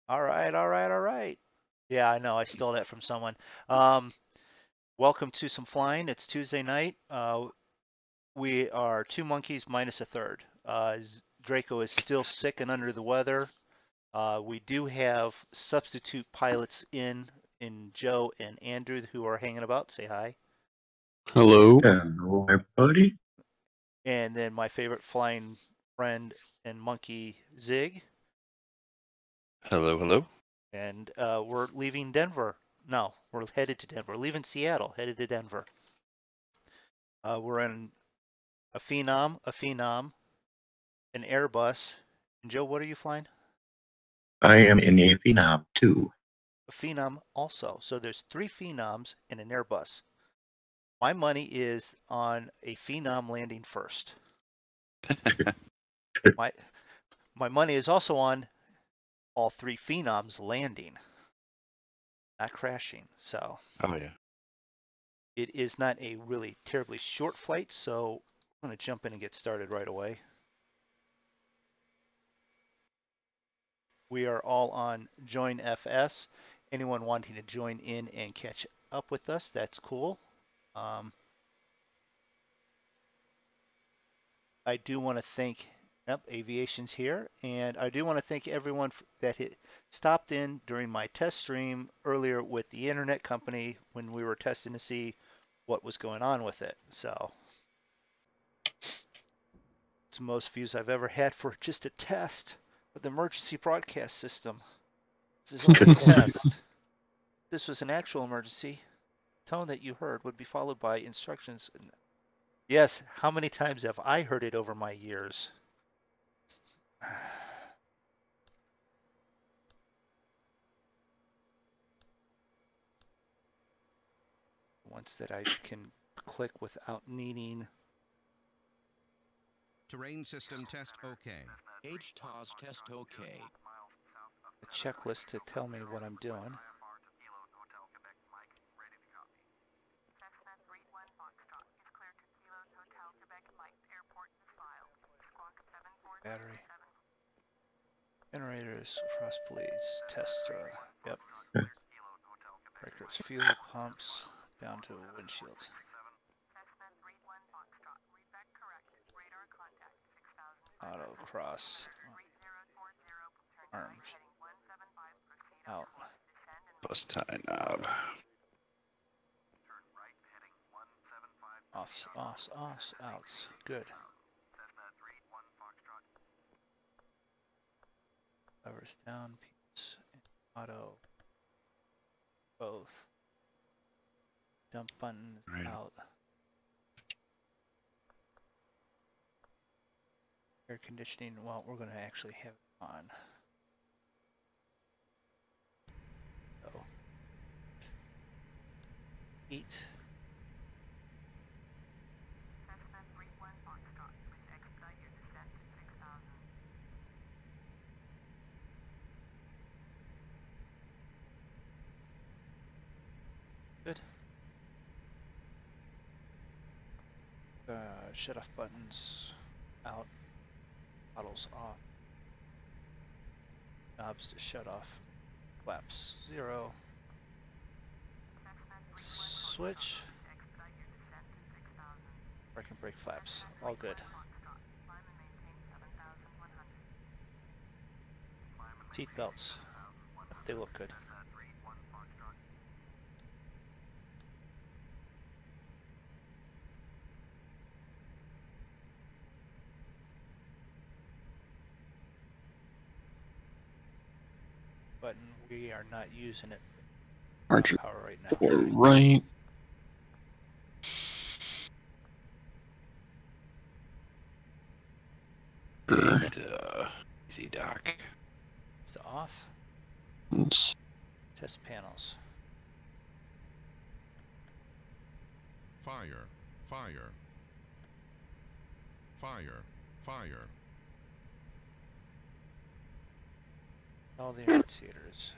All right, all right, all right. Yeah, I know. I stole that from someone. Um, Welcome to some flying. It's Tuesday night. We are two monkeys minus a third. Draco is still sick and under the weather. We do have substitute pilots in Joe and Andrew who are hanging about. Say hi. Hello. Hello, everybody. And then my favorite flying friend and monkey, Zig. Hello, hello. And we're leaving Denver. No, we're headed to Denver. Leaving Seattle, headed to Denver. We're in a Phenom, an Airbus. And Joe, what are you flying? I am in a Phenom too. A Phenom also. So there's three Phenoms and an Airbus. My money is on a Phenom landing first. my money is also on all three Phenoms landing, not crashing. So Oh yeah. it is not a really terribly short flight, so I'm going to jump in and get started right away. We are all on Join FS. Anyone wanting to join in and catch up with us, that's cool. I do want to thank Aviation's here, and I do want to thank everyone that stopped in during my test stream earlier with the internet company when we were testing to see what was going on with it. So it's the most views I've ever had for just a test of the emergency broadcast system. This is only a test. If this was an actual emergency, tone that you heard would be followed by instructions. Yes, how many times have I heard it over my years? Ones that I can click without needing. Terrain system test OK. HTOS test OK. A checklist to tell me what I'm doing. Battery. Generators, frost bleeds, tester. Yep. Breakers, fuel pumps, down to windshields. Auto cross. Armed. Out. Bus tie knob. Offs, offs, offs, outs. Good. Levers down, peats, auto. Both. Dump buttons out. Air conditioning, well, we're going to actually have it on. So, heat. Good. Shut off buttons out. Bottles off. Knobs to shut off. Flaps 0. Switch. Brake and brake flaps. All good. Seat belts. They look good. Button, we are not using it. Archer Power right now. for right. And, easy dock. it's off. It's Test panels. Fire, fire. Fire, fire. All the indicators.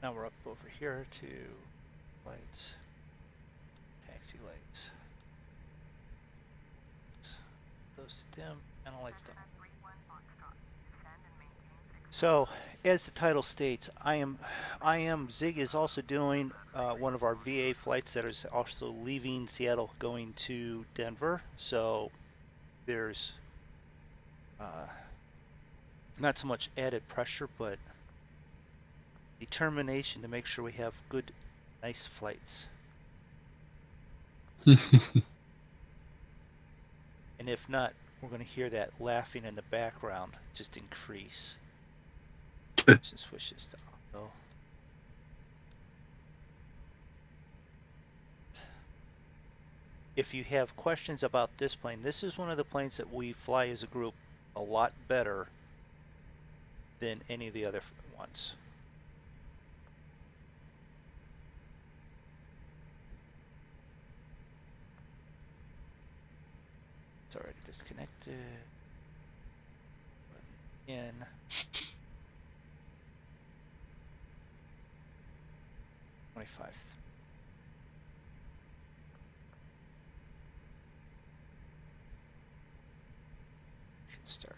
Now we're up over here to lights, taxi lights. Those to dim, panel lights dim. So, as the title states, Zig is also doing one of our VA flights that is also leaving Seattle going to Denver. So there's not so much added pressure, but determination to make sure we have good, nice flights. And if not, we're going to hear that laughing in the background just increase. Just switch this to auto. If you have questions about this plane, this is one of the planes that we fly as a group a lot better than any of the other ones. It's already disconnected. In. $25. Can start.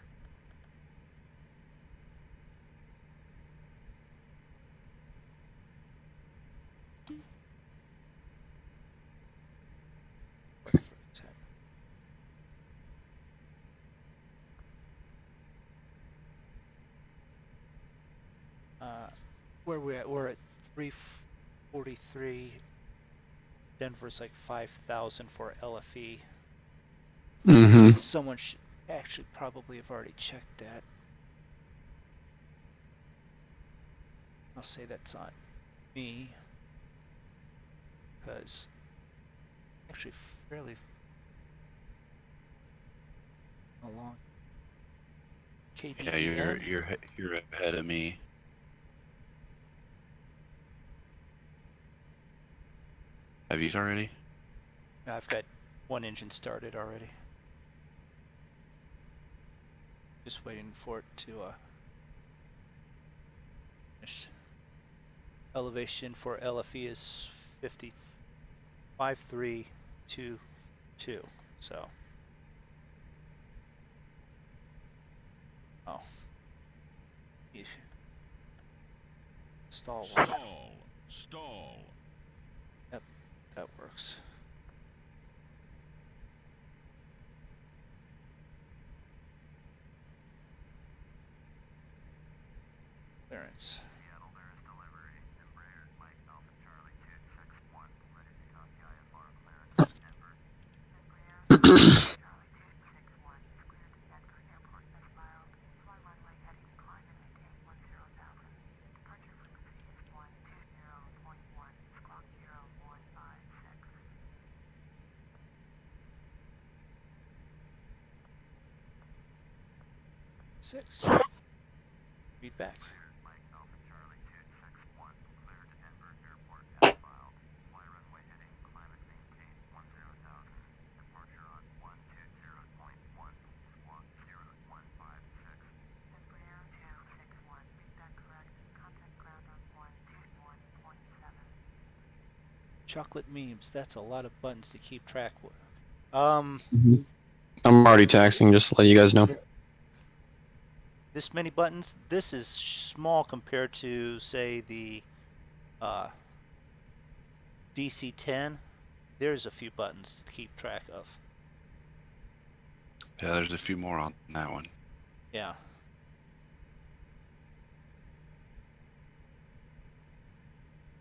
Where we're at? We're at 343. Denver's like 5,000 for LFE. Someone should actually probably have already checked that. I'll say that's on me, because actually fairly along. KDEN. Yeah, you're ahead of me. Have you already? I've got one engine started already. Just waiting for it to finish. Elevation for LFE is 55,322. So. Oh. Stall one. Stall. Yep, that works. Clearance. Seattle, there is delivery. Embrear, Mike, Alpha, Charlie, 261, ready to copy IFR clearance. Denver. Embrear, Charlie, 261, is cleared to Denver Airport, Sept-Iles. Fly runway heading to climb and maintain 10,000. Departure frequency is 120.1, squawk 0156. Six. Feedback. Mike, Alpha, Charlie, 261, cleared to Denver Airport, Sept-Iles. Fly runway heading, climb and maintain 10,000. Departure on 120.1, squawk 0156. Embrear 261, feedback correct. Contact ground on 121.7. Chocolate memes. That's a lot of buttons to keep track with. I'm already taxing, just to let you guys know. This many buttons. This is small compared to, say, the DC-10. There's a few buttons to keep track of. Yeah, there's a few more on that one. Yeah.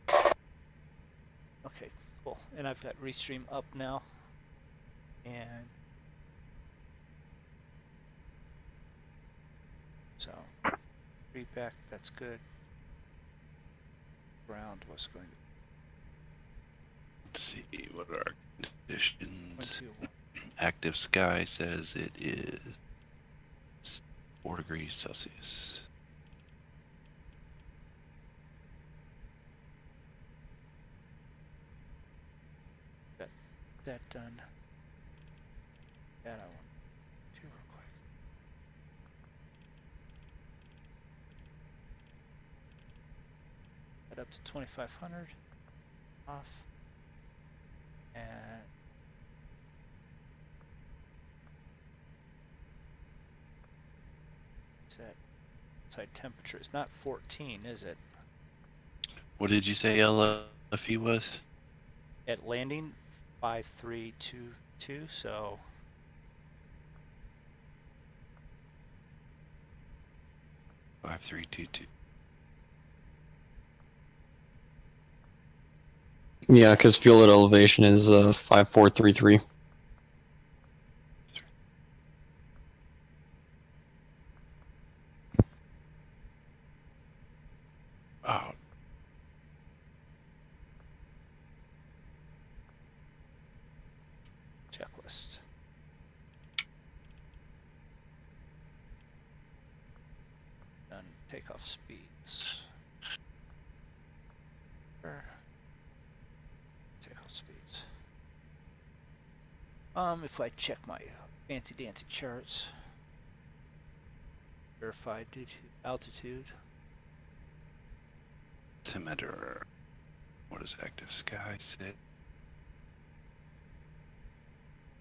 Okay, cool. And I've got Restream up now. And so, feedback, that's good. Ground was going to Let's see, what are our conditions? 121. Active sky says it is 4 degrees Celsius. Got that done. That I want to real quick. Head up to 2500. Off. And set outside temperature. It's not 14, is it? What did you say LFE was? At landing 5322, so 5322. Yeah, because fuel at elevation is 5433. Oh, checklist. Done takeoff speeds. Sure. Takeoff speeds. If I check my fancy dancy charts, verified due to altitude. altimeter. What does active sky say?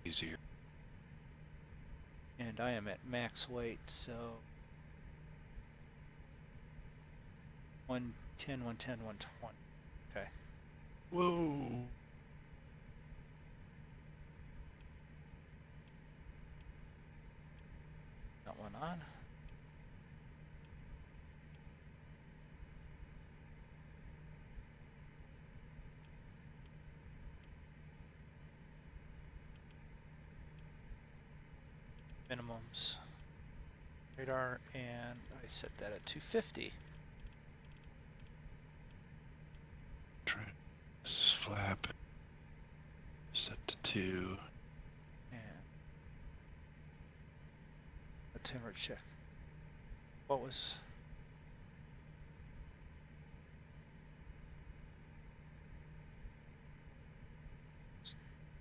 Easier. And I am at max weight, so 110, 110, 120. Okay. Whoa. That one on. Minimums. Radar, and I set that at 250. This flap. Set to 2. And altimeter check. What was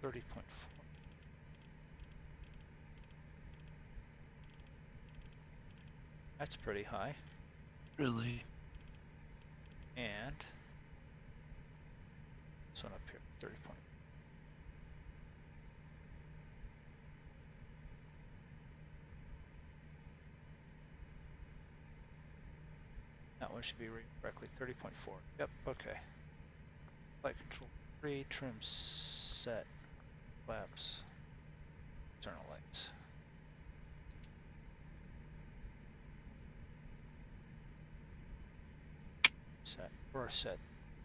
30.4? That's pretty high. Really? And this one up here, 30 point. That one should be read correctly, 30.4. Yep, okay. Flight control 3, trim set, flaps, external lights. Set, we're set.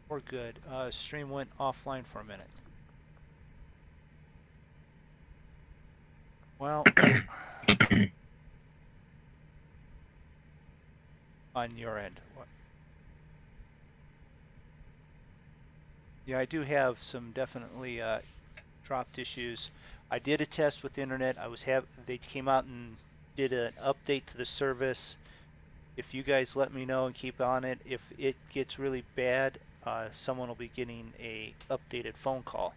We're good. Stream went offline for a minute. Well, on your end, what? Yeah, I do have some definitely dropped issues. I did a test with the internet. They came out and did an update to the service. If you guys let me know and keep on it, if it gets really bad, someone will be getting a updated phone call.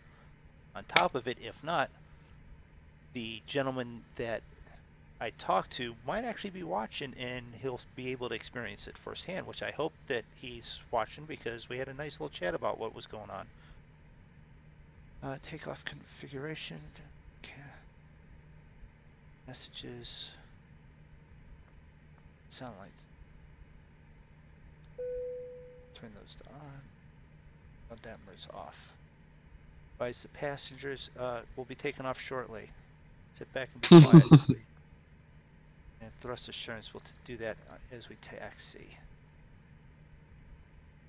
On top of it, if not, the gentleman that I talked to might actually be watching and he'll be able to experience it firsthand, which I hope that he's watching because we had a nice little chat about what was going on. Takeoff configuration, messages, sound lights. Turn those to on. Dampers off. Advise the passengers will be taken off shortly. Sit back and be quiet. And thrust assurance will do that as we taxi.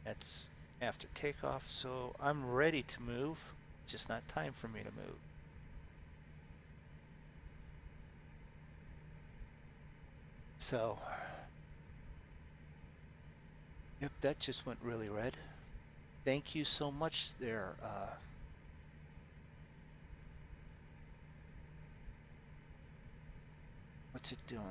That's after takeoff, so I'm ready to move. Just not time for me to move. So, yep, that just went really red. Thank you so much there. What's it doing?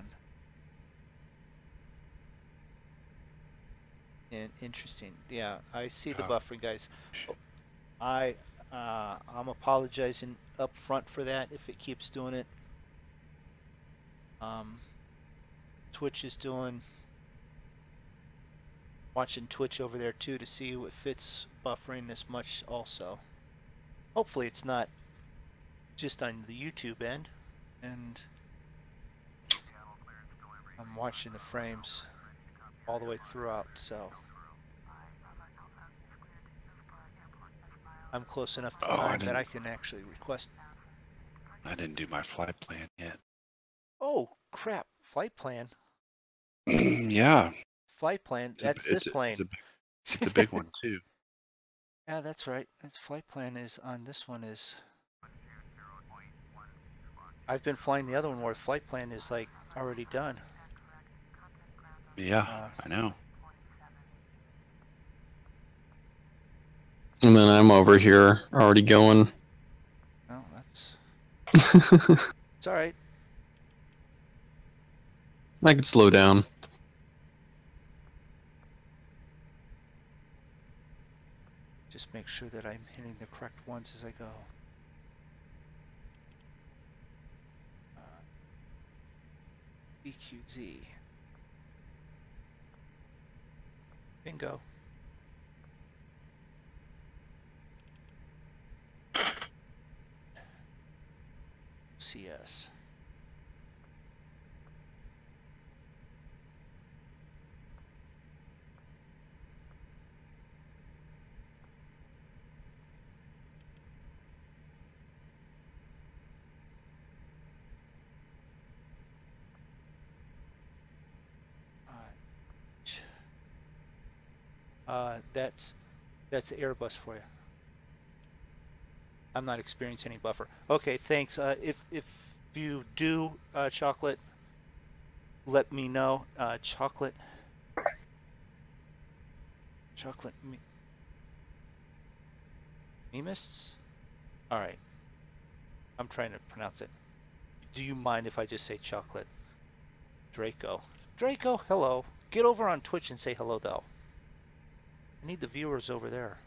And interesting. Yeah, I see the buffering, guys. I'm apologizing up front for that if it keeps doing it. Twitch is doing watching Twitch over there too to see if it's buffering this much also. Hopefully it's not just on the YouTube end, and I'm watching the frames all the way throughout, so I'm close enough to time that I can actually request. I didn't do my flight plan yet. Oh crap, flight plan. Yeah. Flight plan, It's a- that's it's this a- plane. It's a big one too. Yeah, that's right. Its flight plan is on this one is. I've been flying the other one where flight plan is like already done. Yeah, I know. And then I'm over here already going. No, that's it's all right. I could slow down. Just make sure that I'm hitting the correct ones as I go. BQZ. Bingo. CS. That's Airbus for you. I'm not experiencing any buffer. Okay, thanks. If you do chocolate, let me know. Chocolate Memists? All right. I'm trying to pronounce it. Do you mind if I just say chocolate? Draco. Draco, hello. Get over on Twitch and say hello, though. I need the viewers over there.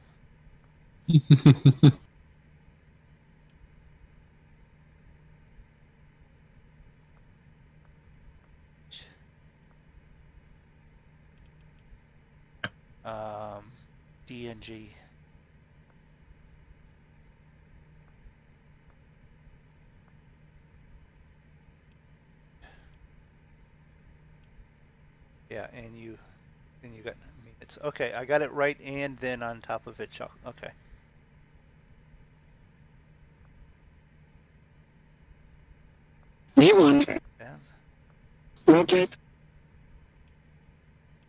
DNG. Yeah, and you got minutes. Okay, I got it right, and then on top of it, chocolate. Okay. You won. Yeah. Okay.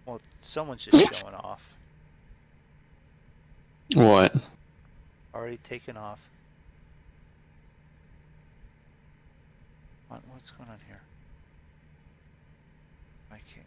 Well, someone's just showing off. What? Already taken off. What's going on here? I can't.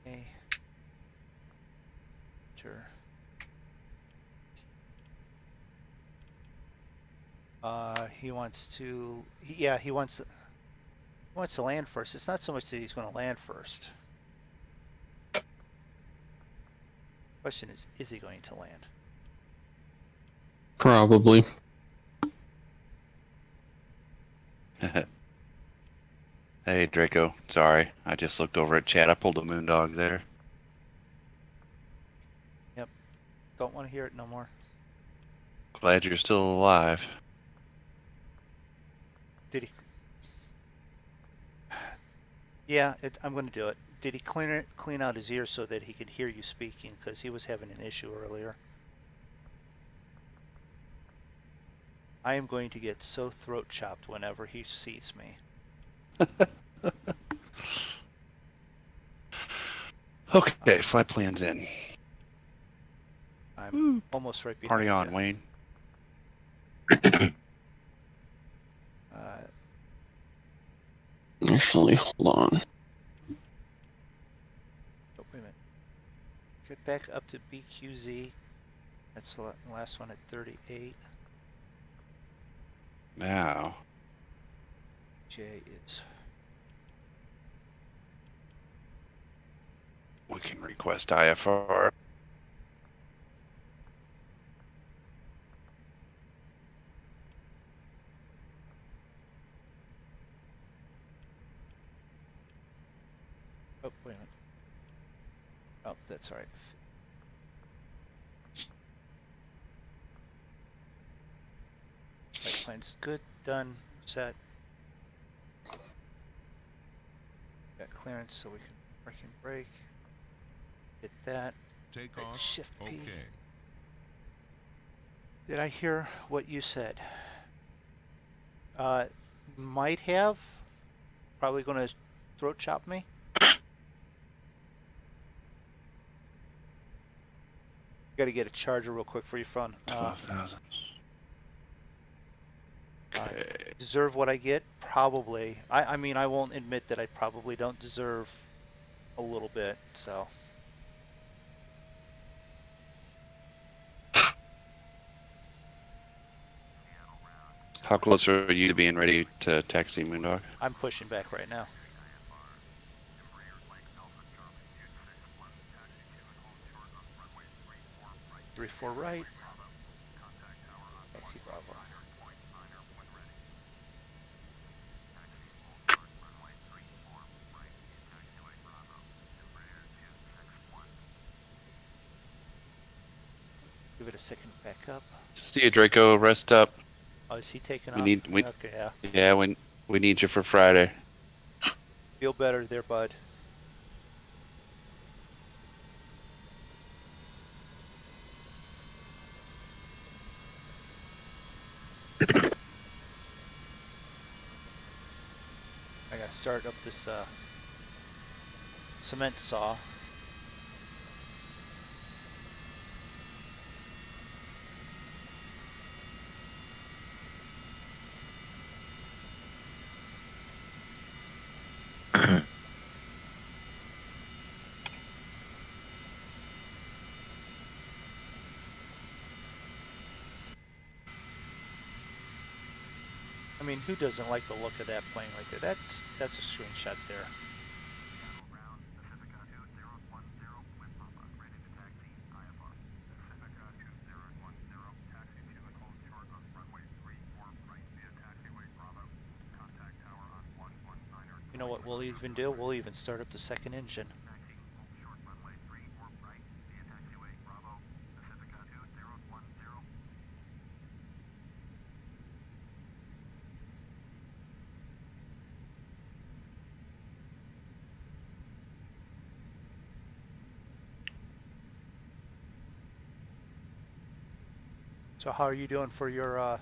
Okay. Sure. He wants to. Yeah, he wants to land first. It's not so much that he's going to land first. Question is he going to land? Probably. Hey, Draco. Sorry, I just looked over at chat. I pulled a MoonDog there. Yep. Don't want to hear it no more. Glad you're still alive. Did he? Yeah, I'm going to do it. Did he clean out his ears so that he could hear you speaking? Because he was having an issue earlier. I am going to get so throat chopped whenever he sees me. Okay, flight plan's in. I'm almost right behind Party on, you. Wayne. Actually, hold on. Oh, wait a minute. Get back up to BQZ. That's the last one at 38. Now. EJ is. We can request IFR. Oh, wait a minute. Oh, that's all right. Flight plan's good, done, set. Got clearance so we can freaking brake. Hit that. Take Hit off. Shift P. Okay. Did I hear what you said? Might have. Probably gonna throat chop me. Gotta get a charger real quick for your phone. 12,000. Okay. Deserve what I get? Probably. I mean, I won't admit that I probably don't deserve a little bit, so. How close are you to being ready to taxi, MoonDog? I'm pushing back right now. Three, four right. Taxi Bravo. Give it a second back up. See you, Draco. Rest up. Oh, is he taking We off? need- we- Okay, yeah. Yeah, we need you for Friday. Feel better there, bud. I gotta start up this cement saw. I mean, who doesn't like the look of that plane right there? That's a screenshot there. You know what we'll even do? We'll even start up the second engine. So how are you doing for your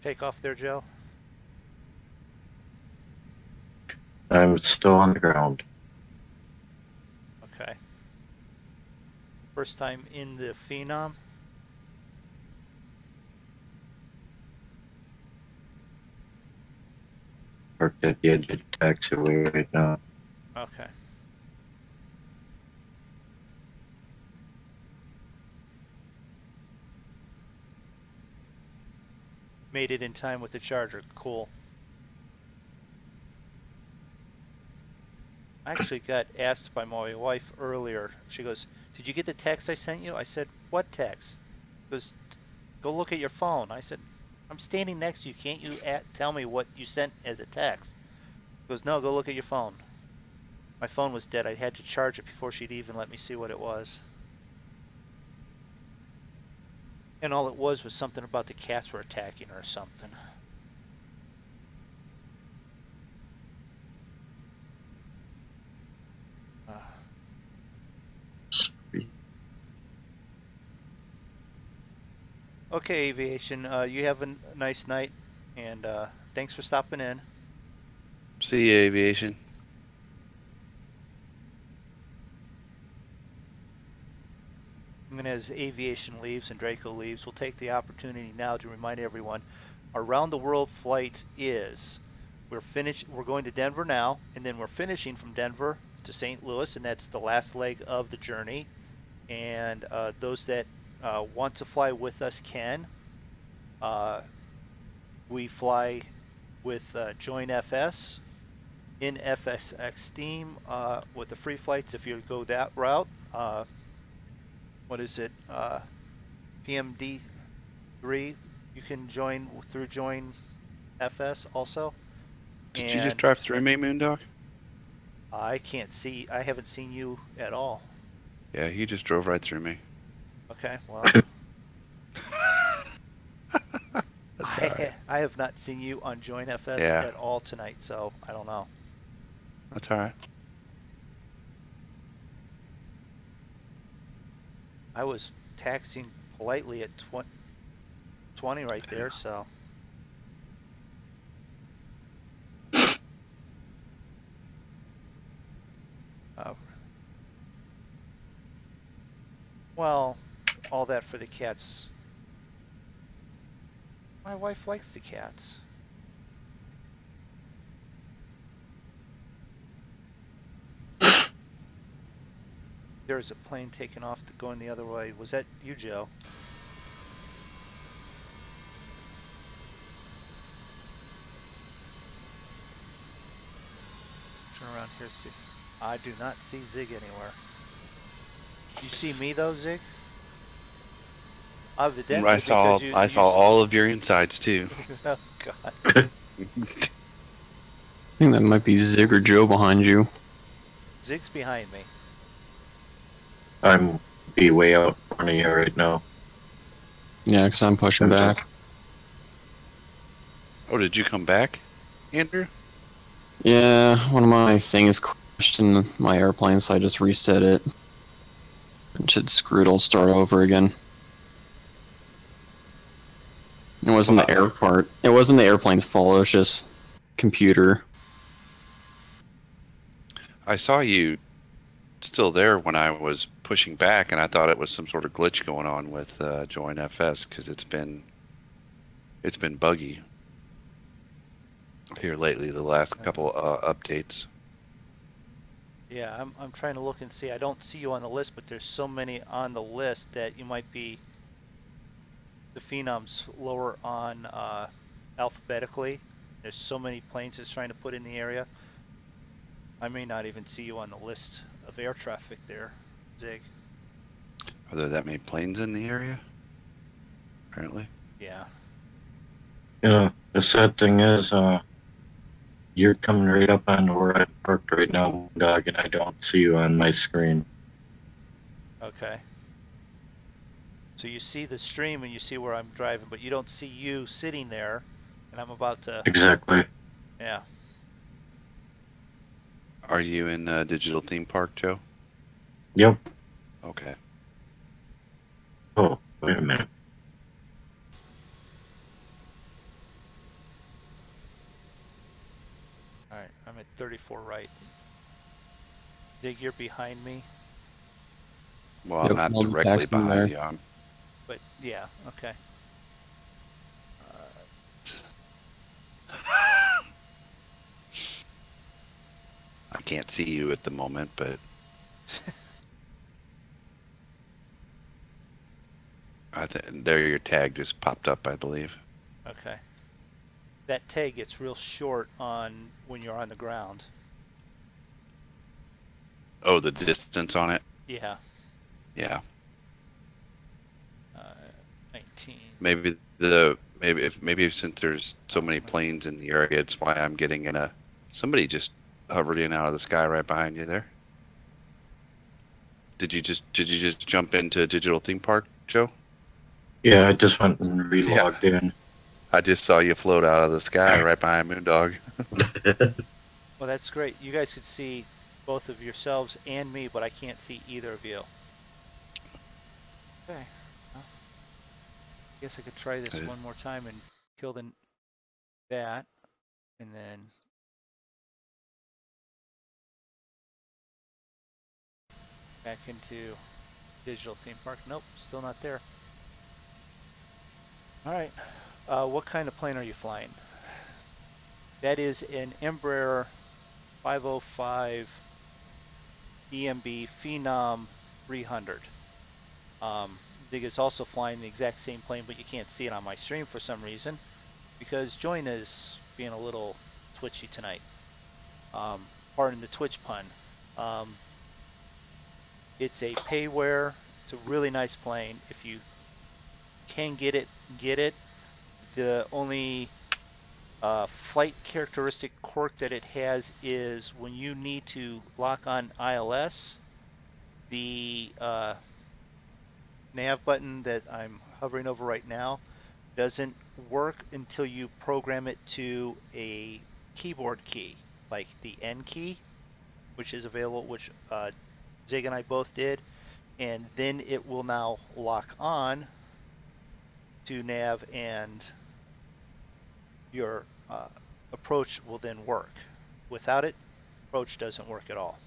takeoff there, Joe? I'm still on the ground. Okay. First time in the Phenom? Parked at the edge of the taxiway right now. Okay. Made it in time with the charger. Cool. I actually got asked by my wife earlier. She goes, "Did you get the text I sent you?" I said, "What text?" She goes, "Go look at your phone." I said, "I'm standing next to you. Can't you tell me what you sent as a text?" She goes, "No, go look at your phone." My phone was dead. I had to charge it before she'd even let me see what it was. And all it was something about the cats were attacking her or something. Okay, Aviation, you have a nice night, and thanks for stopping in. See you, Aviation. And as Aviation leaves and Draco leaves, we'll take the opportunity now to remind everyone, our round the world flight is, we're going to Denver now, and then we're finishing from Denver to St. Louis, and that's the last leg of the journey. And those that want to fly with us can. We fly with Join FS in FSX Steam with the free flights. If you go that route, what is it? PMD3, you can join through Join FS also. Did you just drive through me, MoonDog? I can't see. I haven't seen you at all. Yeah, you just drove right through me. Okay, well, That's all right. I have not seen you on Join FS Yeah. at all tonight, so I don't know. That's all right. I was taxiing politely at 20 right there, so. Well, all that for the cats. My wife likes the cats. There's a plane taking off to going the other way. Was that you, Joe? Turn around here, see. I do not see Zig anywhere. You see me though, Zig? Evidently, I saw because I saw all of your insides too. Oh God. I think that might be Zig or Joe behind you. Zig's behind me. I'm be way out in front of you right now. Yeah, because I'm pushing back. Oh, did you come back, Andrew? Yeah, one of my things crashed in my airplane, so I just reset it. And said, screw it, I'll start over again. It wasn't the air part. It wasn't the airplane's fault, it was just computer. I saw you still there when I was pushing back, and I thought it was some sort of glitch going on with Join FS because it's been buggy here lately. The last couple updates. Yeah, I'm trying to look and see. I don't see you on the list, but there's so many on the list that you might be the Phenoms lower on alphabetically. There's so many planes it's trying to put in the area. I may not even see you on the list of air traffic there, Zig. Are there that many planes in the area? Apparently. Yeah. Yeah, the sad thing is, you're coming right up onto where I'm parked right now, dog, and I don't see you on my screen. Okay. So you see the stream and you see where I'm driving, but you don't see you sitting there, and I'm about to. Exactly. Yeah. Are you in Digital Theme Park, Joe? Yep. Okay. Oh, wait a minute. All right, I'm at 34 right. Dig, you're behind me, Well, Yep, I'm not I'll be directly taxiing there. behind you. I'm but yeah, okay. I can't see you at the moment, but I think there your tag just popped up, I believe. Okay. That tag gets real short on when you're on the ground. Oh, the distance on it? Yeah. Yeah. 19. Maybe since there's so many planes in the area, it's why I'm getting in a. Somebody just hovered in out of the sky right behind you there. Did you just jump into Digital Theme Park, Joe? Yeah, I just went and relogged in. I just saw you float out of the sky right behind MoonDog. Well, that's great. You guys could see both of yourselves and me, but I can't see either of you. Okay. Well, I guess I could try this one more time and kill that, and then back into Digital Theme Park. Nope, still not there. All right. What kind of plane are you flying? That is an Embrear 505 EMB Phenom 300. Dig is also flying the exact same plane, but you can't see it on my stream for some reason, because Join is being a little twitchy tonight. Pardon the twitch pun. It's a payware. It's a really nice plane. If you can get it, get it. The only flight characteristic quirk that it has is when you need to lock on ILS, the nav button that I'm hovering over right now doesn't work until you program it to a keyboard key, like the N key, which is available, which Zig and I both did, and then it will now lock on to nav, and your approach will then work. Without it, approach doesn't work at all.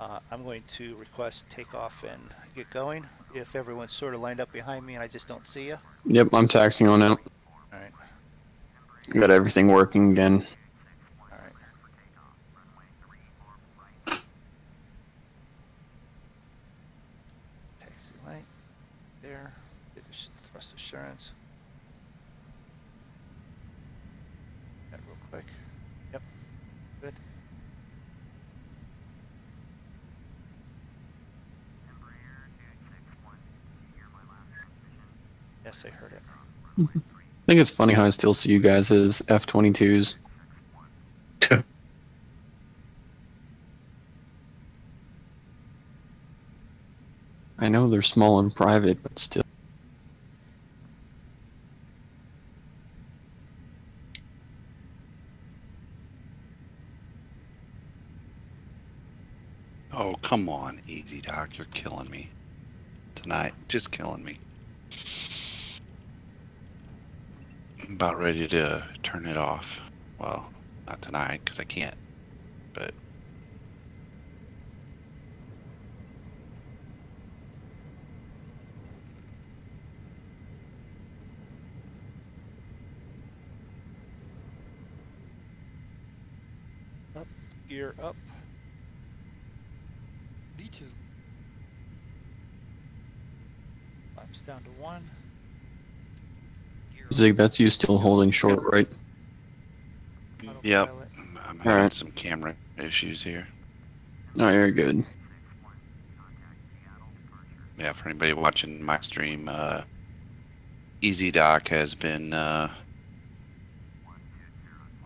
I'm going to request takeoff and get going. If everyone's sort of lined up behind me and I just don't see you. Yep, I'm taxiing on out. All right. Got everything working again. All right. Taxi light there. Get the thrust assurance. That real quick. Yep. Good. Yes, I heard it. I think it's funny how I still see you guys as F-22s. I know they're small and private, but still. Oh, come on, Easy Doc, you're killing me tonight. Just killing me. I'm about ready to turn it off. Well, not tonight, because I can't. But Up, gear up. V2. Flaps down to 1. Zig, that's you still holding short, right? yep, Autopilot. I'm having Alright. some camera issues here. Oh, you're good. Yeah, for anybody watching my stream, Easy Doc has been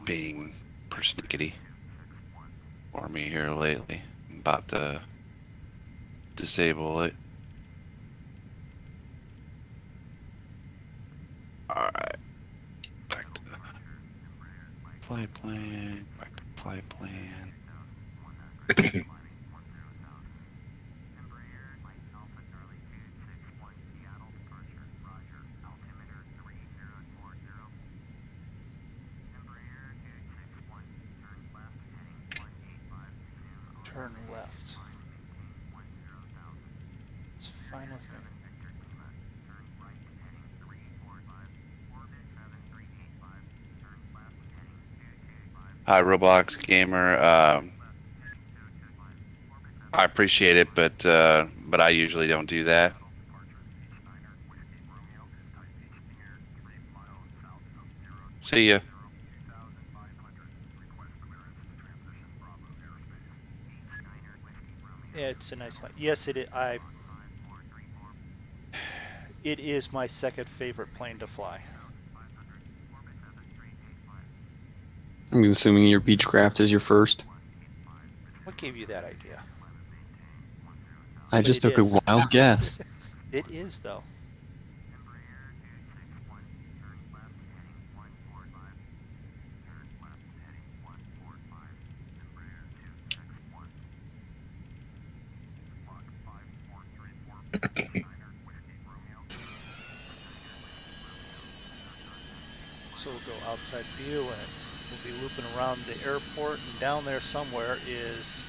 being persnickety for me here lately. I'm about to disable it. Alright. Back to flight plan. Back to flight plan. Turn left. It's fine with me. Hi, Roblox Gamer. I appreciate it, but I usually don't do that. See ya. Yeah, it's a nice one. Yes, it is. It is my second favorite plane to fly. I'm assuming your Beechcraft is your first. What gave you that idea? I But just it took a is. wild guess. It is, though. So we'll go outside view and we'll be looping around the airport, and down there somewhere is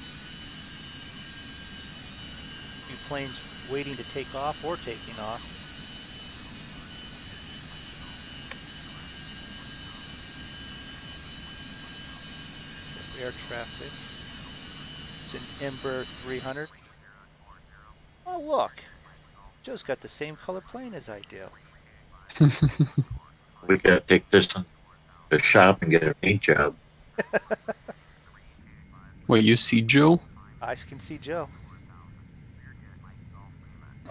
a few planes waiting to take off or taking off. Air traffic. It's an Embrear 300. Oh look, Joe's got the same color plane as I do. We gotta take this one. the shop and get a paint job. Wait, you see Joe? I can see Joe.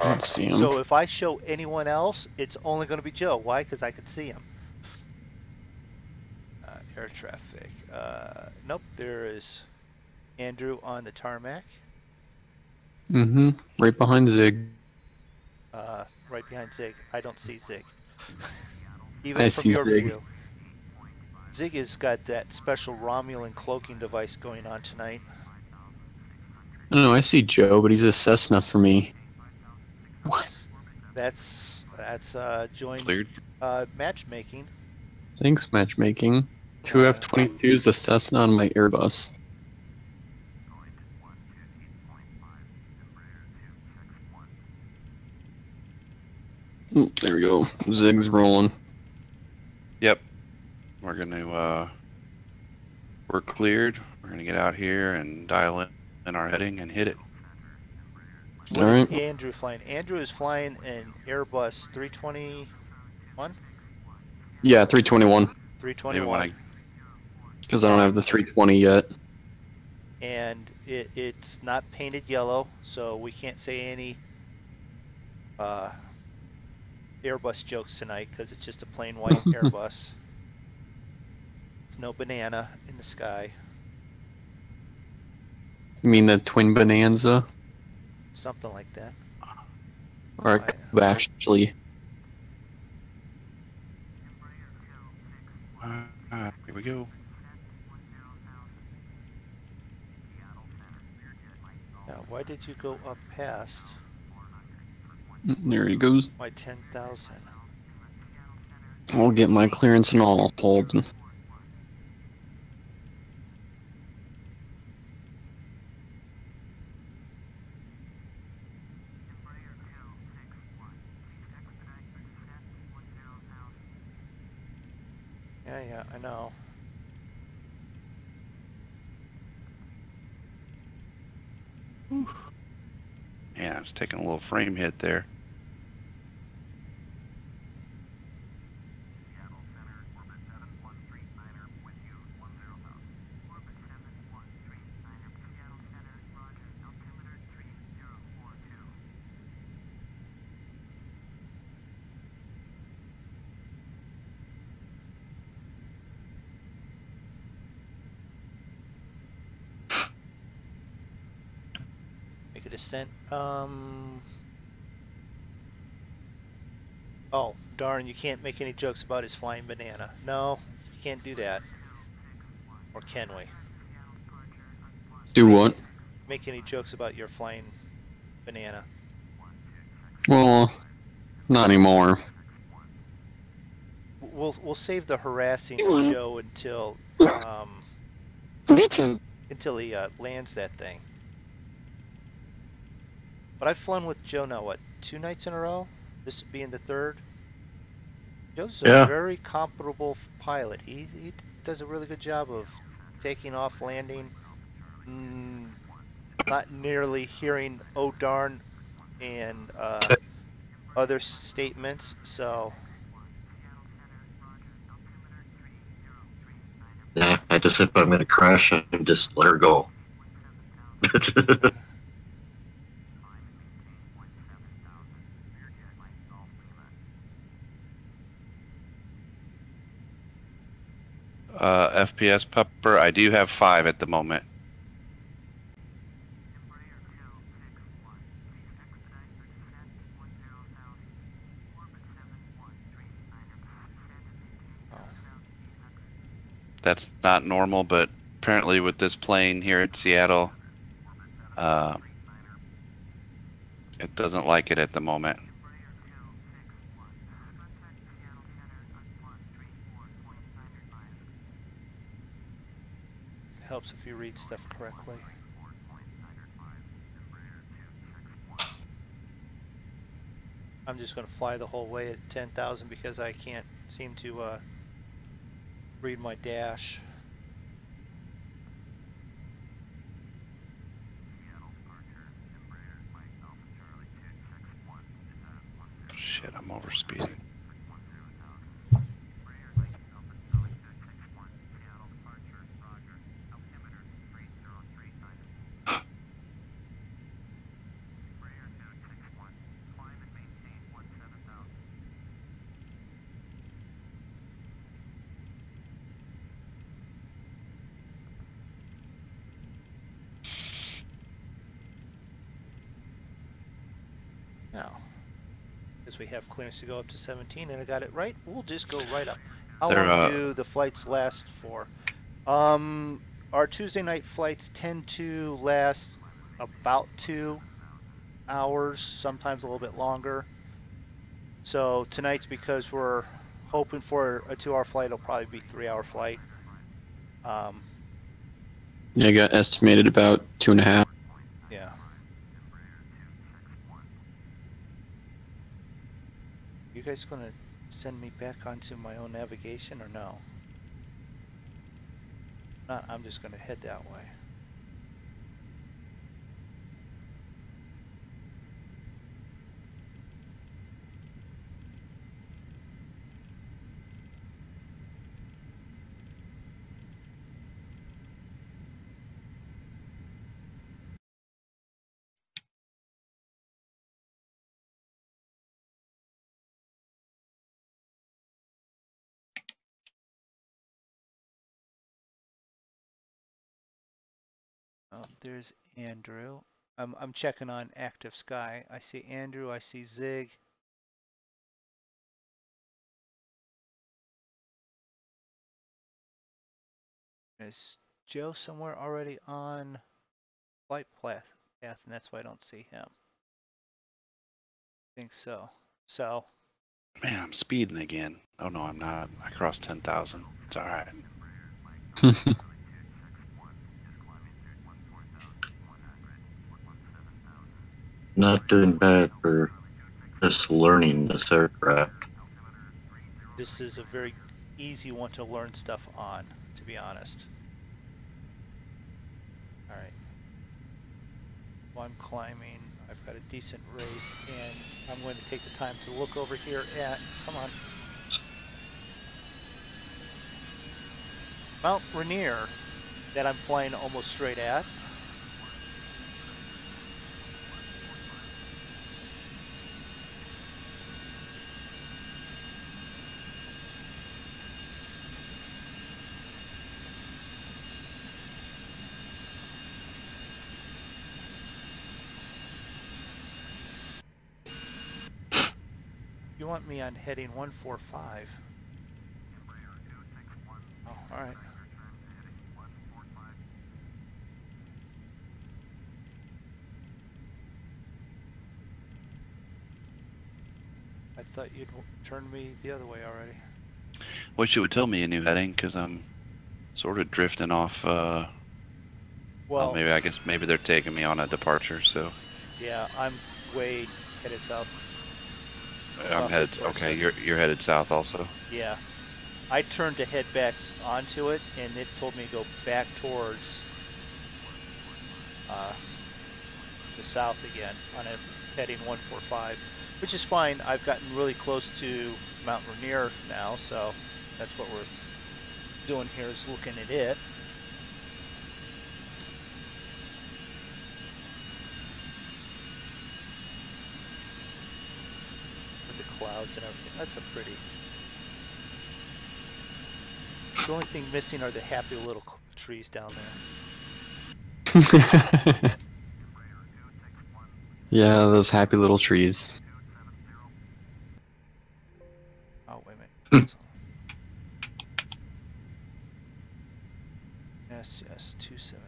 I don't see him. So if I show anyone else, it's only going to be Joe. Why? Because I can see him. Air traffic. Nope, there is Andrew on the tarmac. Mm-hmm. Right behind Zig. Right behind Zig. I don't see Zig. Even I from see your Zig. view. Zig has got that special Romulan cloaking device going on tonight. I don't know, I see Joe, but he's a Cessna for me. What? That's joint Cleared. matchmaking. Thanks, matchmaking. Two F-22s, a Cessna on my Airbus. There we go. Zig's rolling. Yep. We're gonna we're cleared. We're gonna get out here and dial in our heading and hit it. What All is right. Andrew flying? Andrew is flying an Airbus 321? Yeah, 321. Maybe 321. when I Because I don't have the 320 yet. And it's not painted yellow, so we can't say any Airbus jokes tonight because it's just a plain white Airbus. There's no banana in the sky. You mean the twin Bonanza? Something like that. Or actually. here we go. Now, why did you go up past There he goes. my 10,000? I'll get my clearance and all hold. Yeah, I know. Yeah, I was taking a little frame hit there. Make a descent. Oh, darn, you can't make any jokes about his flying banana. No, you can't do that. Or can we? Do what? Make any jokes about your flying banana. Well, not anymore. We'll save the harassing You of wanna- Joe until until he lands that thing. But I've flown with Joe now, what, 2 nights in a row? This would be in the 3rd. Joe's a Yeah. very comparable pilot. He does a really good job of taking off, landing, not nearly hearing "oh darn" and other statements. So Yeah, I just if I'm gonna crash, I just let her go. FPS pupper, I do have 5 at the moment. That's not normal, but apparently with this plane here at Seattle, it doesn't like it at the moment. it helps if you read stuff correctly. I'm just going to fly the whole way at 10,000 because I can't seem to read my dash. Shit, I'm overspeeding. Now, because we have clearance to go up to 17 and I got it right, we'll just go right up. How They're, long do the flights last for? Our Tuesday night flights tend to last about 2 hours, sometimes a little bit longer. So tonight's, because we're hoping for a 2-hour flight, it'll probably be 3-hour flight. Yeah, I got estimated about 2.5. Yeah. You guys gonna send me back onto my own navigation or no? Not, I'm just gonna head that way. Oh, there's Andrew. I'm checking on Active Sky. I see Andrew, I see Zig. Is Joe somewhere already on flight path, and that's why I don't see him. I think so. So, Man, I'm speeding again. Oh no, I'm not. I crossed 10,000. It's all right. Not doing bad for just learning this aircraft. this is a very easy one to learn stuff on, to be honest. All right. Well, I'm climbing. I've got a decent rate, and I'm going to take the time to look over here at, come on, Mount Rainier, that I'm flying almost straight at. You want me on heading 145. Oh, all right. I thought you'd turn me the other way already. Wish you would tell me a new heading, because I'm sort of drifting off. Well, maybe, I guess maybe they're taking me on a departure, so. Yeah, I'm way headed south. I'm headed, okay, you're headed south also? Yeah. I turned to head back onto it, and it told me to go back towards the south again on a heading 145, which is fine. I've gotten really close to Mount Rainier now, so that's what we're doing here, is looking at it. With the clouds and everything. That's a pretty... The only thing missing are the happy little trees down there. Yeah, those happy little trees. Oh, wait a minute. Yes, 27.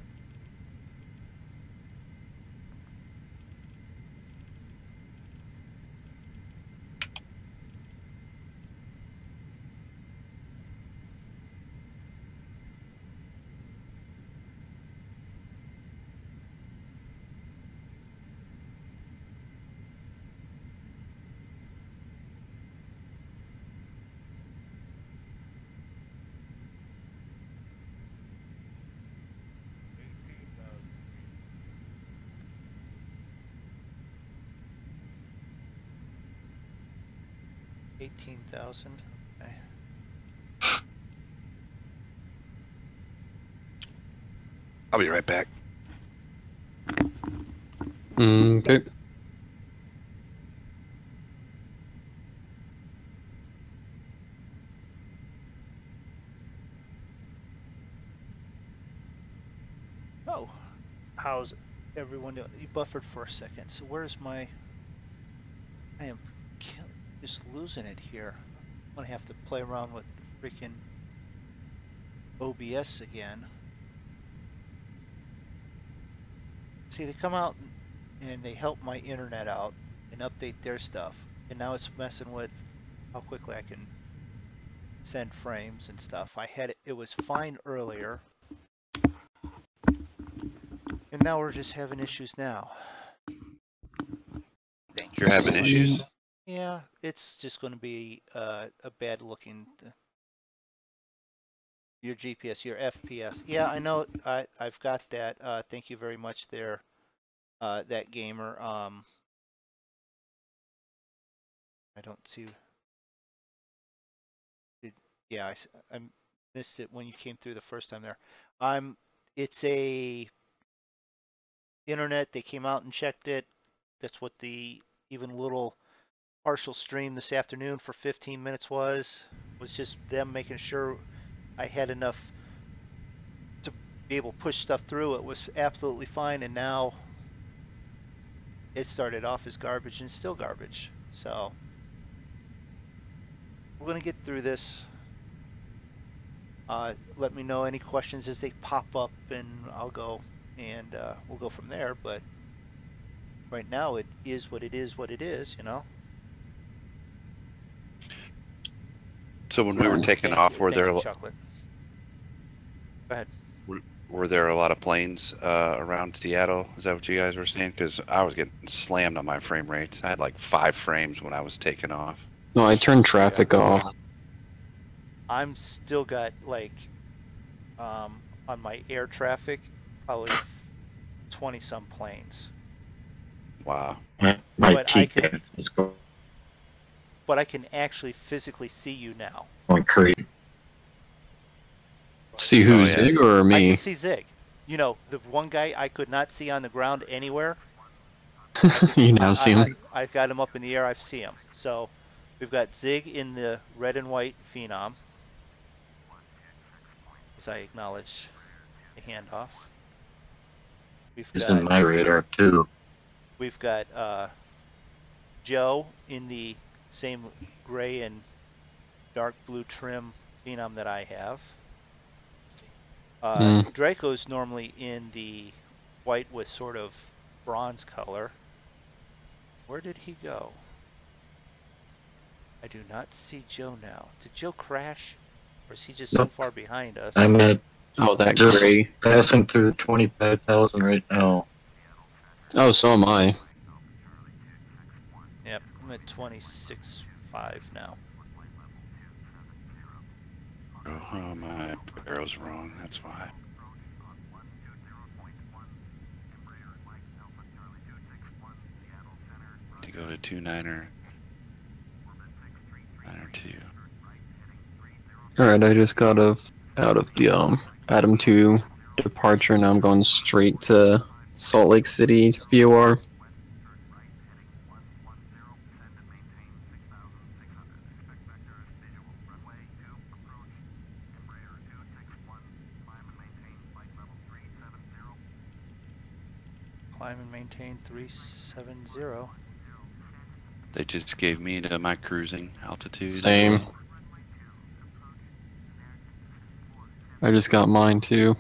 $18,000. Okay. I'll be right back. Okay. Oh, how's everyone doing? You buffered for a second. So where's my... I am just losing it here. I'm gonna have to play around with the freaking OBS again. See, they come out and they help my internet out and update their stuff, and now it's messing with how quickly I can send frames and stuff. I had it was fine earlier, and now we're just having issues now. Thanks. You're having issues? Yeah, it's just going to be a bad looking. Your GPS, your FPS. Yeah, I know. I've got that. Thank you very much there, that gamer. I don't see. Yeah, I missed it when you came through the first time there. It's a internet. They came out and checked it. That's what the even little partial stream this afternoon for 15 minutes was just them making sure I had enough to be able to push stuff through. It was absolutely fine, and now it started off as garbage and still garbage. So we're gonna get through this. Let me know any questions as they pop up, and I'll go and we'll go from there. But right now, it is what it is. What it is, you know. So when we were taking off, were there chocolate? Go ahead. Were there a lot of planes around Seattle? Is that what you guys were saying? Because I was getting slammed on my frame rates. I had like 5 frames when I was taking off. No, I turned traffic off. I'm still got like on my air traffic probably 20 some planes. Wow. But I can actually physically see you now. Going crazy. See who, Zig or I me? can see Zig. You know, the one guy I could not see on the ground anywhere. You now see him. I've got him up in the air. I see him. So we've got Zig in the red and white Phenom, as I acknowledge the handoff. He's in my radar too. We've got Joe in the same gray and dark blue trim Phenom that I have. Draco's normally in the white with sort of bronze color. Where did he go? I do not see Joe now. Did Joe crash? Or is he just so far behind us? I'm at that just gray. passing through 25,000 right now. Oh, so am I. Yep, I'm at 26.5 now. Oh, my arrow's wrong. That's why. To go to 29er. 902. Alright, I just got out of the Adam 2 departure. Now I'm going straight to Salt Lake City VOR. Climb and maintain 370. They just gave me to my cruising altitude. Same. I just got mine too.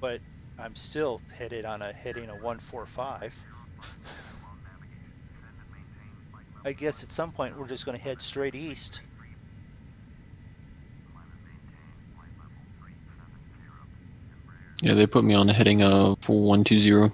But I'm still heading a 145. I guess at some point we're just going to head straight east. Yeah, they put me on a heading of 120.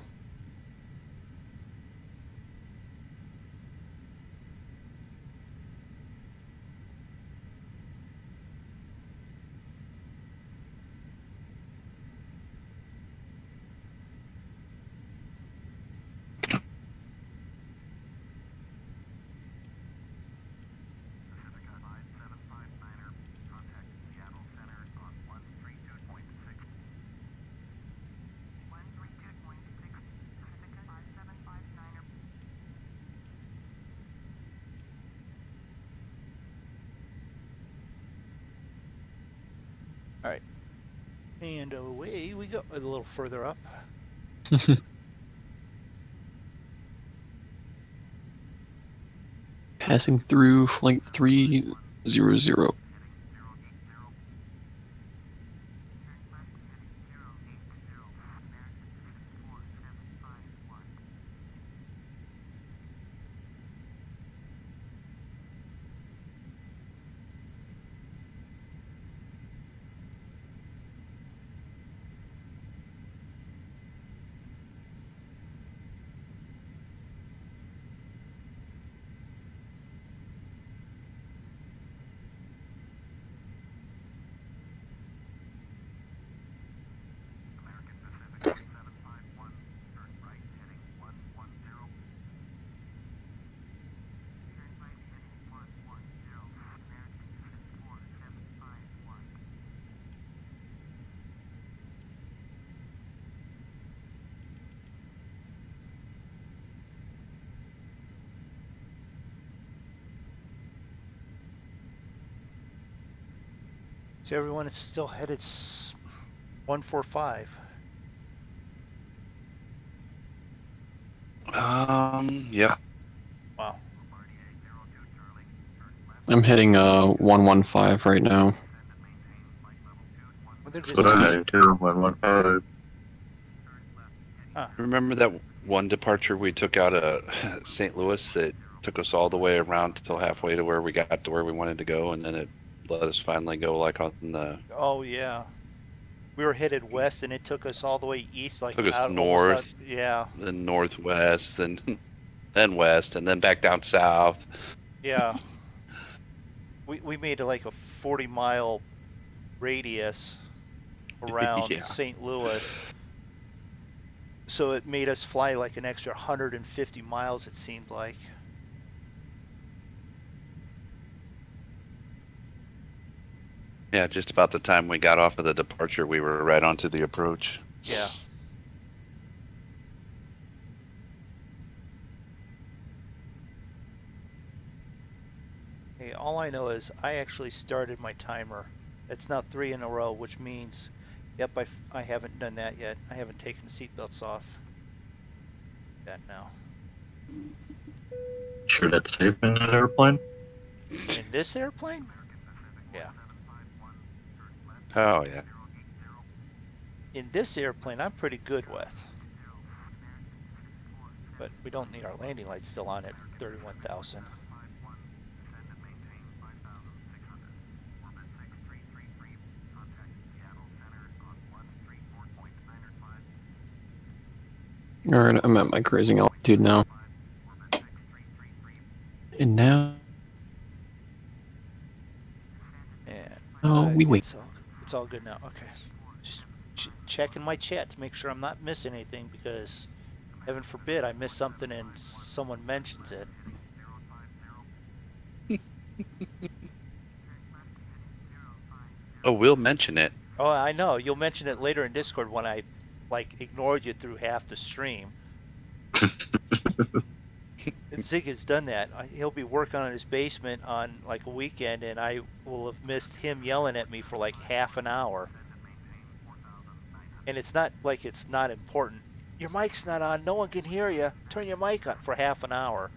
All right, and away we go. A little further up. Passing through flight 300. So everyone is still headed 145. Yeah. Wow. I'm hitting 115 right now. Well, they're That's just what I easy. had too, 115. Remember that one departure we took out of St. Louis that took us all the way around till halfway to where we got to where we wanted to go, and then it let us finally go like on the Oh yeah. We were headed west, and it took us all the way east, like took us out almost out. north, Yeah, then northwest, then then west, and then back down south. yeah. We made like a 40-mile radius around Yeah. St. Louis. So it made us fly like an extra 150 miles, it seemed like. Yeah, just about the time we got off of the departure, we were right onto the approach. Yeah. Hey, all I know is I actually started my timer. It's now 3 in a row, which means, yep, I haven't done that yet. I haven't taken the seatbelts off. That now. Sure that's safe in that airplane? In this airplane? Yeah. Oh yeah. In this airplane, I'm pretty good with. But we don't need our landing lights still on at 31,000. Alright, I'm at my cruising altitude now. And now... And Oh, we wait. It's all good now. Okay. Just checking my chat to make sure I'm not missing anything, because heaven forbid I miss something and someone mentions it. Oh, we'll mention it. Oh, I know. You'll mention it later in Discord when I like ignored you through half the stream. And Zig has done that. He'll be working on his basement on like a weekend, and I will have missed him yelling at me for like half an hour. And it's not like it's not important. Your mic's not on. No one can hear you. Turn your mic on for half an hour.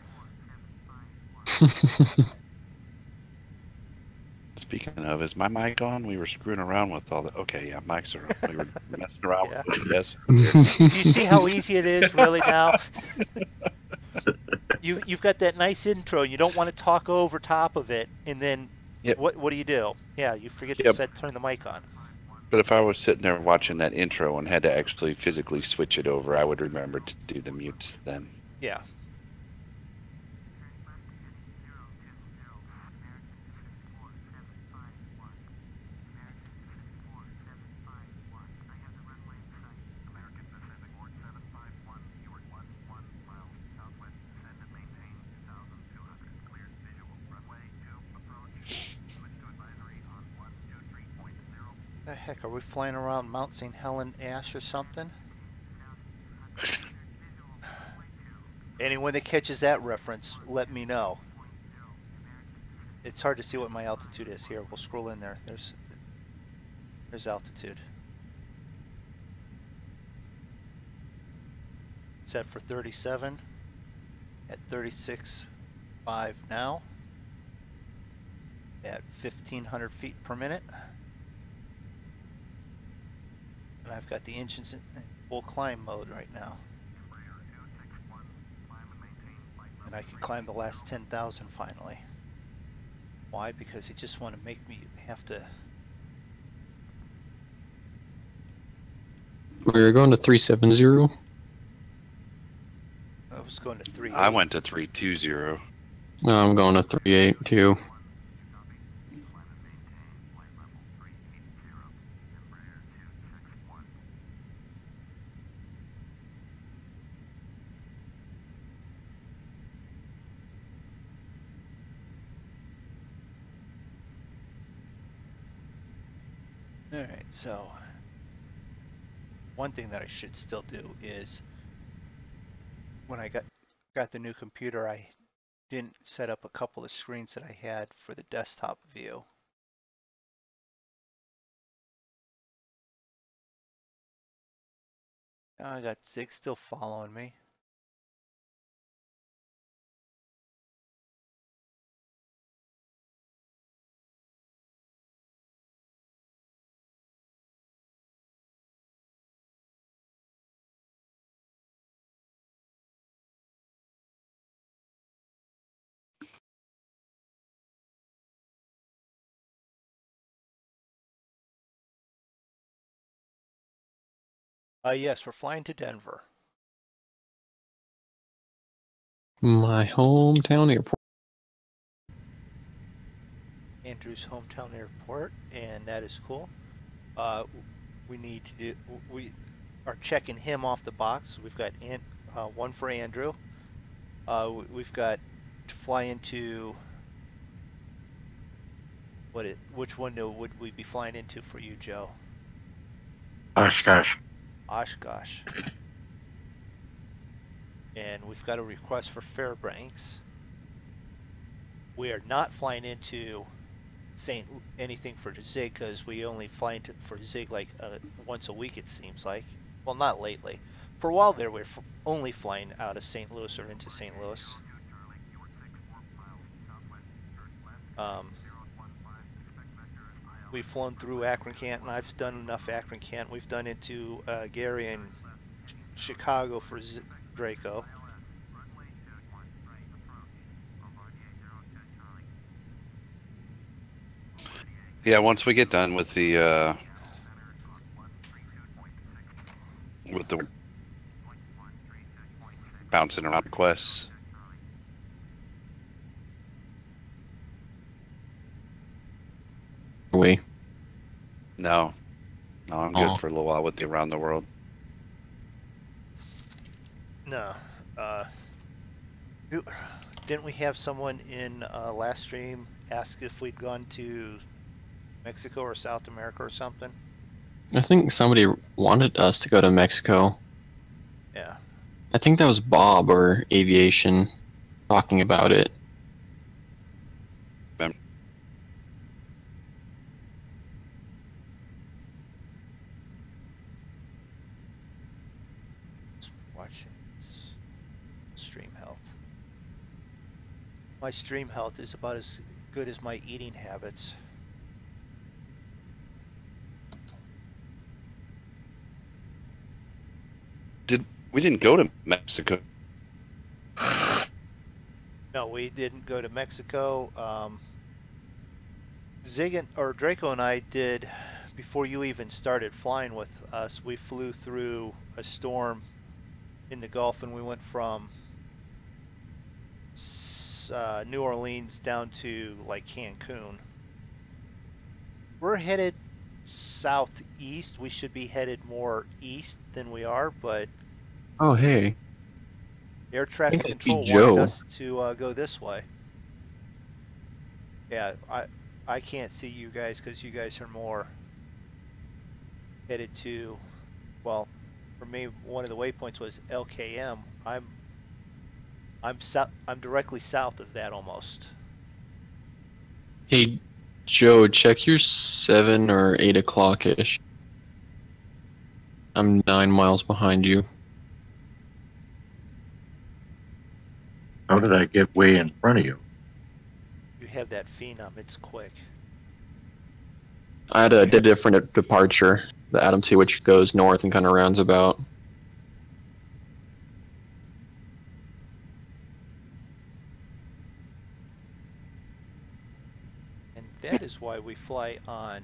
Speaking of, is my mic on? We were screwing around with all the. Okay, yeah, mics are on. We were messing around Yeah. with it. Yes. Do you see how easy it is really now? You've got that nice intro. You don't want to talk over top of it, and then Yep. what do you do? Yeah, you forget Yep. to turn the mic on. But if I was sitting there watching that intro and had to actually physically switch it over, I would remember to do the mutes then. Yeah. The heck, are we flying around Mount St. Helen Ash or something? Anyone that catches that reference, let me know. It's hard to see what my altitude is. Here, we'll scroll in there. There's altitude. Set for 37 at 36 5 now at 1,500 feet per minute. And I've got the engines in full climb mode right now. And I can climb the last 10,000 finally. Why? Because they just want to make me have to. We're going to 370. I was going to 3. I went to 320. No, I'm going to 382. Alright, so one thing that I should still do is when I got the new computer, I didn't set up a couple of screens that I had for the desktop view. Now I got Zig still following me. Yes, we're flying to Denver. My hometown airport. Andrew's hometown airport, and that is cool. We need to do, we are checking him off the box. We've got one for Andrew. We've got to fly into, which window would we be flying into for you, Joe? Oshkosh. Oshkosh. And we've got a request for Fairbanks. We are not flying into anything for Zig because we only fly into for Zig like once a week, it seems like. Well, not lately. For a while there, we were only flying out of St. Louis or into St. Louis. We've flown through Akron, Canton. I've done enough Akron, Canton. We've done into Gary and Chicago for Draco. Yeah, once we get done with the bouncing around requests. We. No, I'm good for a little while with the around the world. No, didn't we have someone in last stream ask if we'd gone to Mexico or South America or something? I think somebody wanted us to go to Mexico. Yeah. I think that was Bob or Aviation talking about it. Watching stream health. My stream health is about as good as my eating habits. We didn't go to Mexico. No, we didn't go to Mexico. Draco and I did, before you even started flying with us, we flew through a storm in the Gulf and we went from New Orleans down to like Cancun. We're headed southeast. We should be headed more east than we are, but Oh, hey. air traffic I see control Joe. wanted us to go this way. Yeah, I can't see you guys because you guys are more headed to, well, for me, one of the waypoints was LKM. I'm directly south of that almost. Hey, Joe, check your 7 or 8 o'clock-ish. I'm 9 miles behind you. How did I get way in front of you? You have that Phenom, it's quick. I had a different departure, the Atom 2, which goes north and kind of rounds about. And that is why we fly on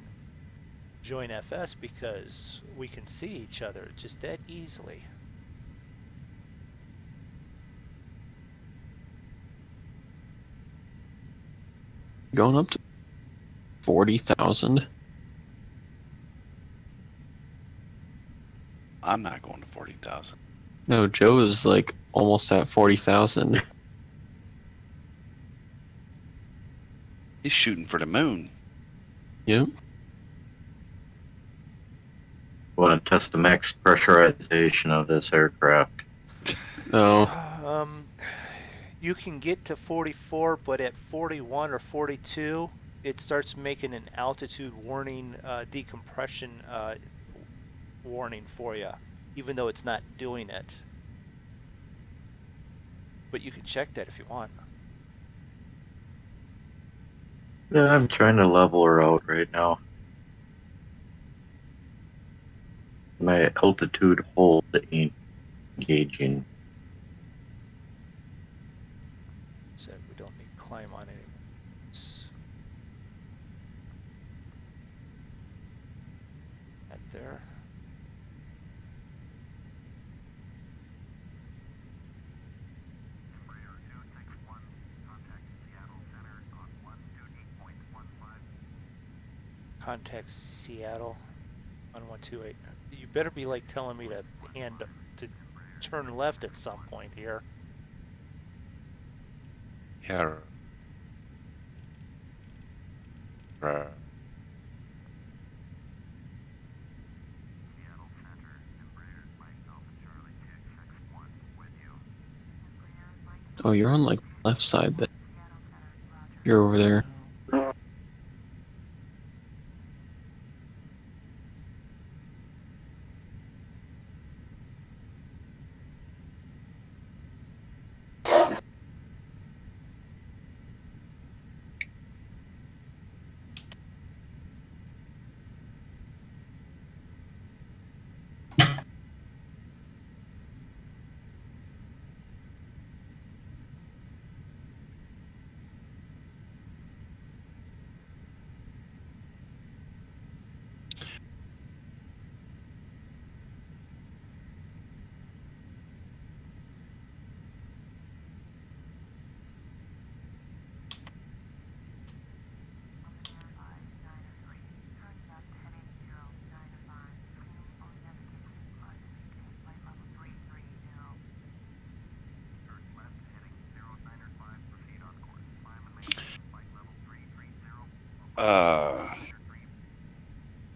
Join FS, because we can see each other just that easily. Going up to 40,000. I'm not going to 40,000. No, Joe is like almost at 40,000. He's shooting for the moon. Yep. Want to test the max pressurization of this aircraft. Oh, You can get to 44, but at 41 or 42, it starts making an altitude warning, decompression warning for you, even though it's not doing it. But you can check that if you want. Yeah, I'm trying to level her out right now. My altitude hold ain't engaging. So we don't need to climb on it. Right there. Embrear 261, contact Seattle Center on 128.15. Contact Seattle on 128. You better be like telling me to turn left at some point here. Yeah. Right. Seattle Center, Embrear, Mike Alpha Charlie 261 with you. Embrear, Mike oh, you're on like left side there. Seattle Center, Roger. You're over there.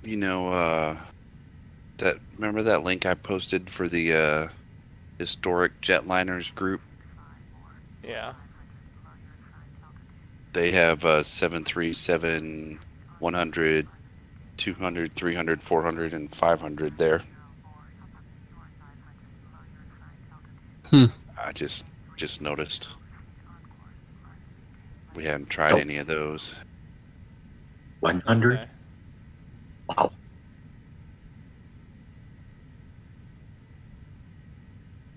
You know, remember that link I posted for the historic jetliners group? Yeah. They have 737, 100, 200, 300, 400, and 500 there. I just noticed. We hadn't tried Oh. any of those. 100? Okay. Wow.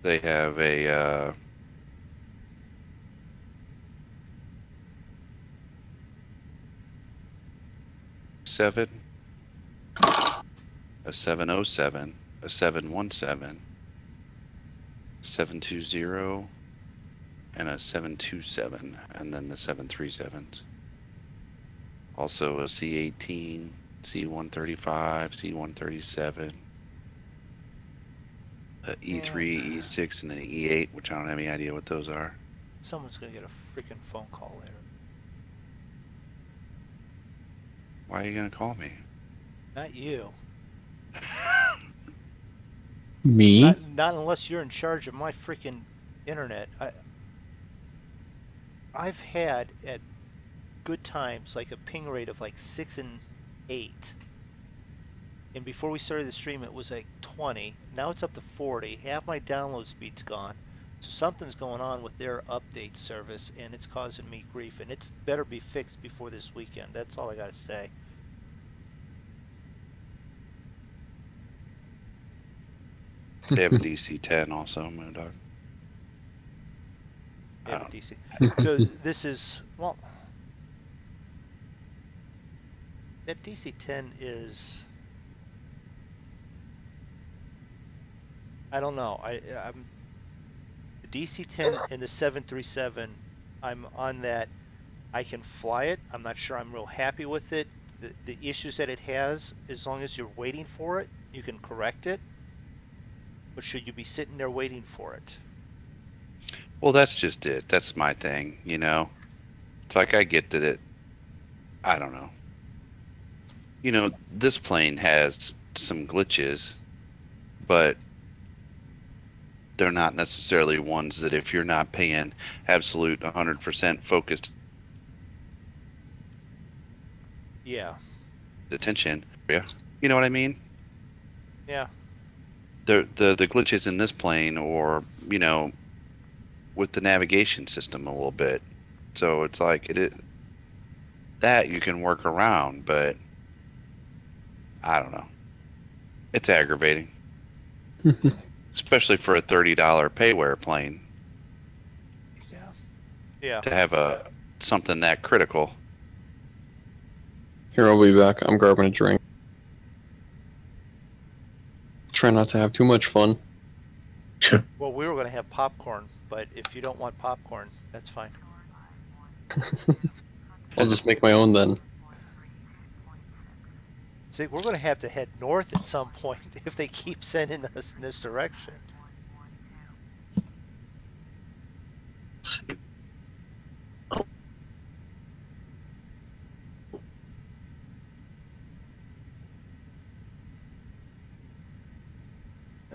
They have a seven, a 707, a 717, 720, and a 727, and then the 737s. Also a C-18, C-135, C-137, a E3, E6, and an E8, which I don't have any idea what those are. Someone's gonna get a freaking phone call later. Why are you gonna call me? Not you. Me? Not unless you're in charge of my freaking internet. I've had at good times like a ping rate of like 6 and 8. And before we started the stream it was like 20. Now it's up to 40. Half my download speed's gone. So something's going on with their update service, and it's causing me grief, and it's better be fixed before this weekend. That's all I gotta say. They have a DC-10 also, MoonDog. They have a Oh. DC. So this is, well, that DC-10 is, I don't know. I'm the DC-10 and the 737. I'm on that. I can fly it. I'm not sure I'm real happy with it. The issues that it has, as long as you're waiting for it, you can correct it. But should you be sitting there waiting for it? Well, that's just it. That's my thing, you know. It's like I get that it. I don't know. You know, this plane has some glitches, but they're not necessarily ones that if you're not paying absolute 100% focused Yeah. attention, yeah, you know what I mean? Yeah. The glitches in this plane, or you know, with the navigation system a little bit. So it's like that you can work around, but I don't know. It's aggravating, especially for a $30 payware plane. Yeah. Yeah. To have something that critical. Here, I'll be back. I'm grabbing a drink. Try not to have too much fun. Well, we were going to have popcorn, but if you don't want popcorn, that's fine. I'll just make my own then. See, we're going to head north at some point if they keep sending us in this direction.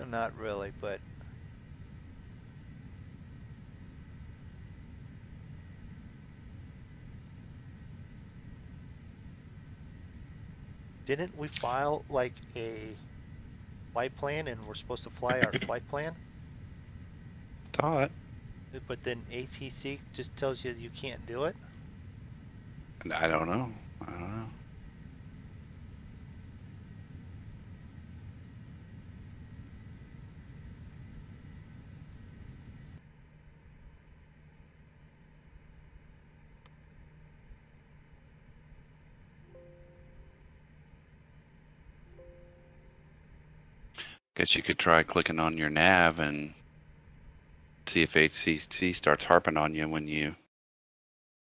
Not really, but didn't we file like a flight plan and we're supposed to fly our flight plan? Thought. But then ATC just tells you you can't do it? I don't know. I don't know. Guess you could try clicking on your nav and see if ATC starts harping on you when you.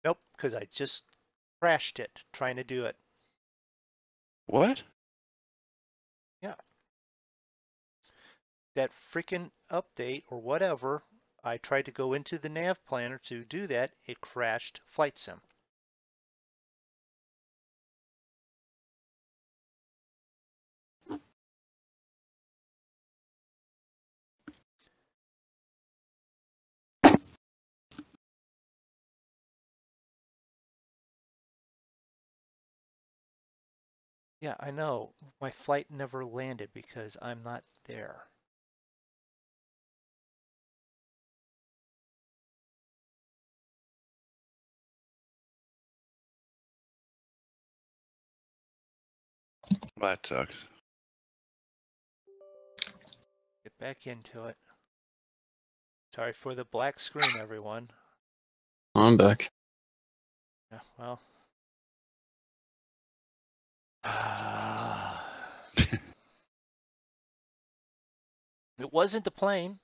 Nope, because I just crashed it trying to do it. What? Yeah. That freaking update or whatever, I tried to go into the nav planner to do that, it crashed Flight Sim. Yeah, I know. My flight never landed because I'm not there. That sucks. Get back into it. Sorry for the black screen, everyone. I'm back. Yeah, well. It wasn't the plane.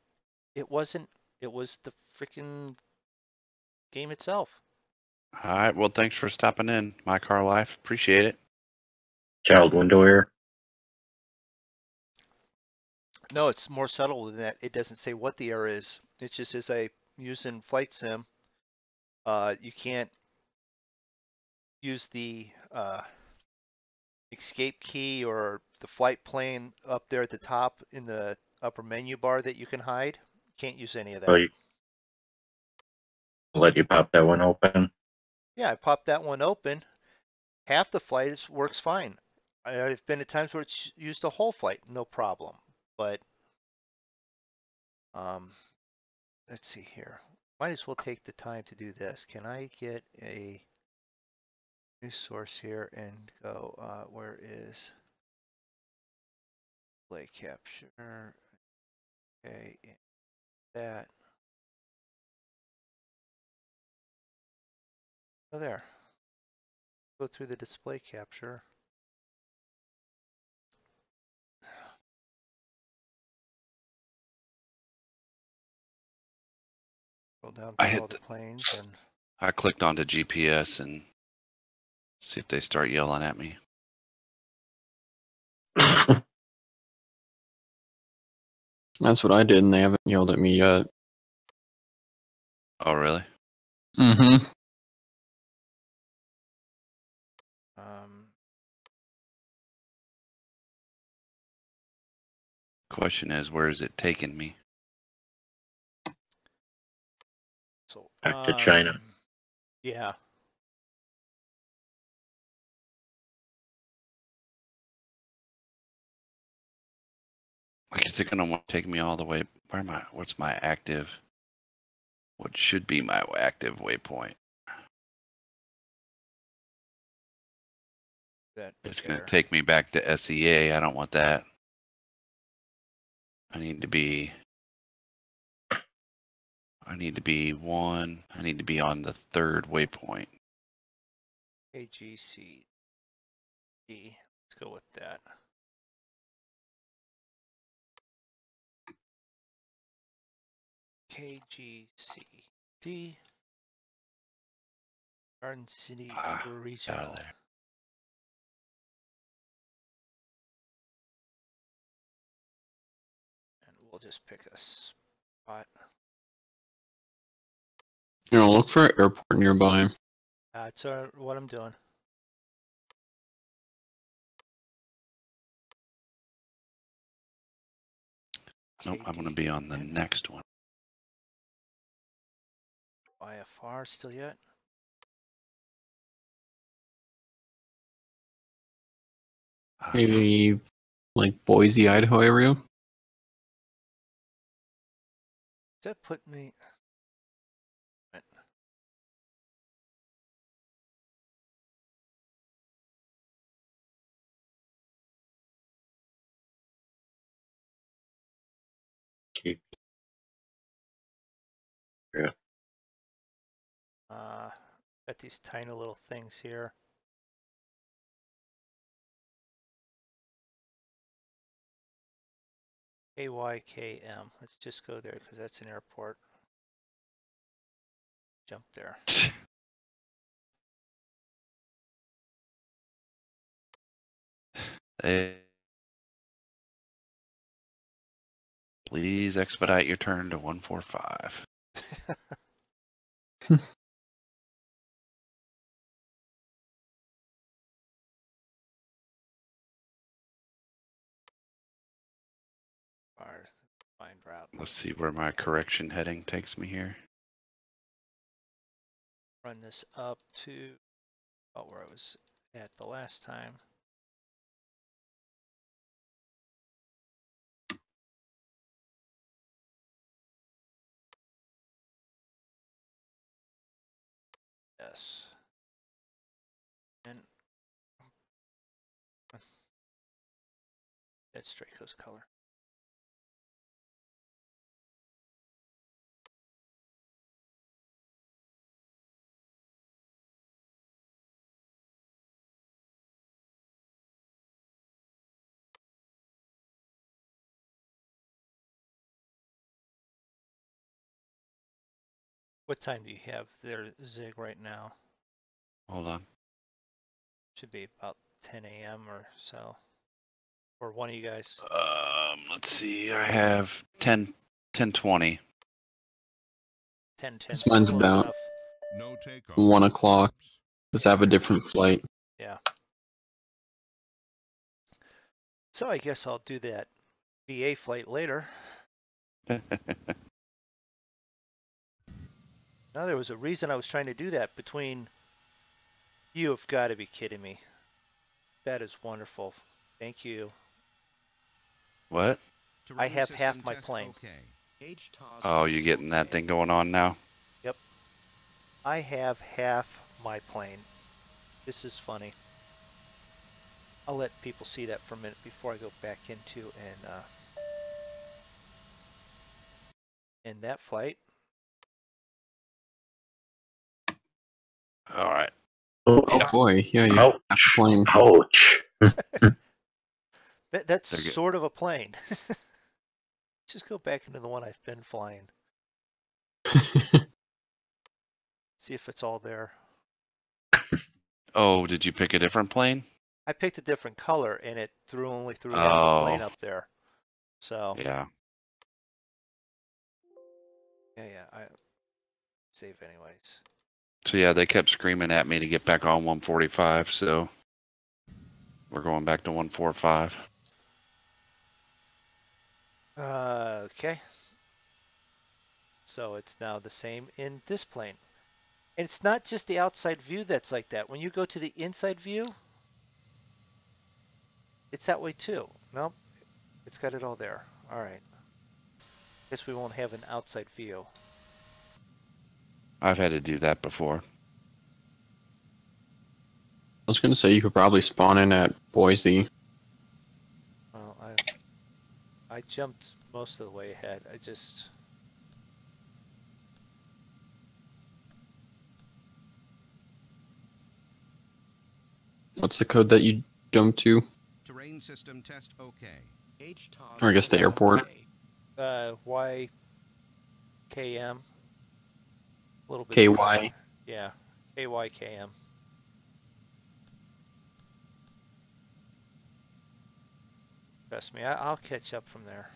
It wasn't. It was the freaking game itself. All right. Well, thanks for stopping in, My Car Life. Appreciate it. Child window here. No, it's more subtle than that. It doesn't say what the error is. It just says I using Flight Sim. You can't use the escape key or the flight plane up there at the top in the upper menu bar that you can hide. Can't use any of that. Oh, let you pop that one open. Yeah, I popped that one open. Half the flight works fine. I've been at times where it's used the whole flight, no problem. But let's see here. Might as well take the time to do this. Can I get a new source here and go, where is display capture? Okay, and that. Oh, there. Go through the display capture. Scroll down I through hit all the the- planes and I clicked onto GPS and see if they start yelling at me. That's what I did, and they haven't yelled at me yet. Oh, really? Mm-hmm. Question is, where is it taking me? so Back to China. Yeah. Like, is it gonna want to take me all the way? Where am I? What's my active? What should be my active waypoint? That It's gonna there. take me back to SEA. I don't want that. I need to be one. I need to be on the third waypoint. KGCD. Let's go with that. KGCD. Garden City Out Regional. of there. And we'll just pick a spot. You know, look for an airport nearby. That's what I'm doing. Nope, I'm gonna be on the KDEN. next one. IFR still yet? Maybe like Boise, Idaho area. Does that put me? Keep. Yeah. Got these tiny little things here. AYKM. Let's just go there because that's an airport. Jump there. Please expedite your turn to 145. Find route. Let's see where my correction heading takes me here. Run this up to where I was at the last time. Yes. And that's straight coast color. What time do you have there, Zig, right now? Hold on. Should be about 10 a.m. or so. Or one of you guys. Let's see. I have 10:20. 10:10. This mine's close about enough. No takeoff. 1 o'clock. Let's have a different flight. Yeah. So I guess I'll do that VA flight later. Now there was a reason I was trying to do that between. You have got to be kidding me. That is wonderful. Thank you. What? I have half my plane. HTOS Oh, test you getting that OK. thing going on now? Yep. I have half my plane. This is funny. I'll let people see that for a minute before I go back into in that flight. All right. Oh, Oh boy, yeah, you have a ouch. plane. Ouch. That's They're good. sort of a plane. Just go back into the one I've been flying. See if it's all there. Oh, did you pick a different plane? I picked a different color and it only threw half the plane Oh, up there. So yeah. yeah, I save anyways. So yeah, they kept screaming at me to get back on 145, so we're going back to 145. Okay. So it's now the same in this plane. And it's not just the outside view that's like that. When you go to the inside view, it's that way too. Nope, it's got it all there. All right. Guess we won't have an outside view. I've had to do that before. I was gonna say you could probably spawn in at Boise. Well, I jumped most of the way ahead. I just What's the code that you jumped to? Terrain system test OK. HTOS Or I guess the test airport. OK. YKM. A little bit. KY. different. Yeah, KYKM. Trust me, I'll catch up from there.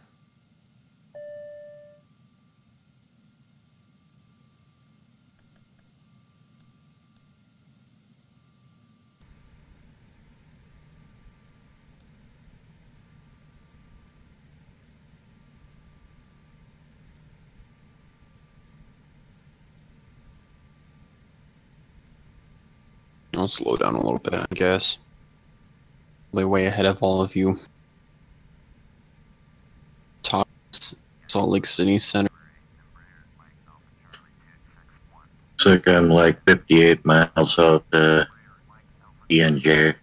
I'll slow down a little bit, I guess. Way ahead of all of you. Top Salt Lake City Center. So I'm like 58 miles out ENJ.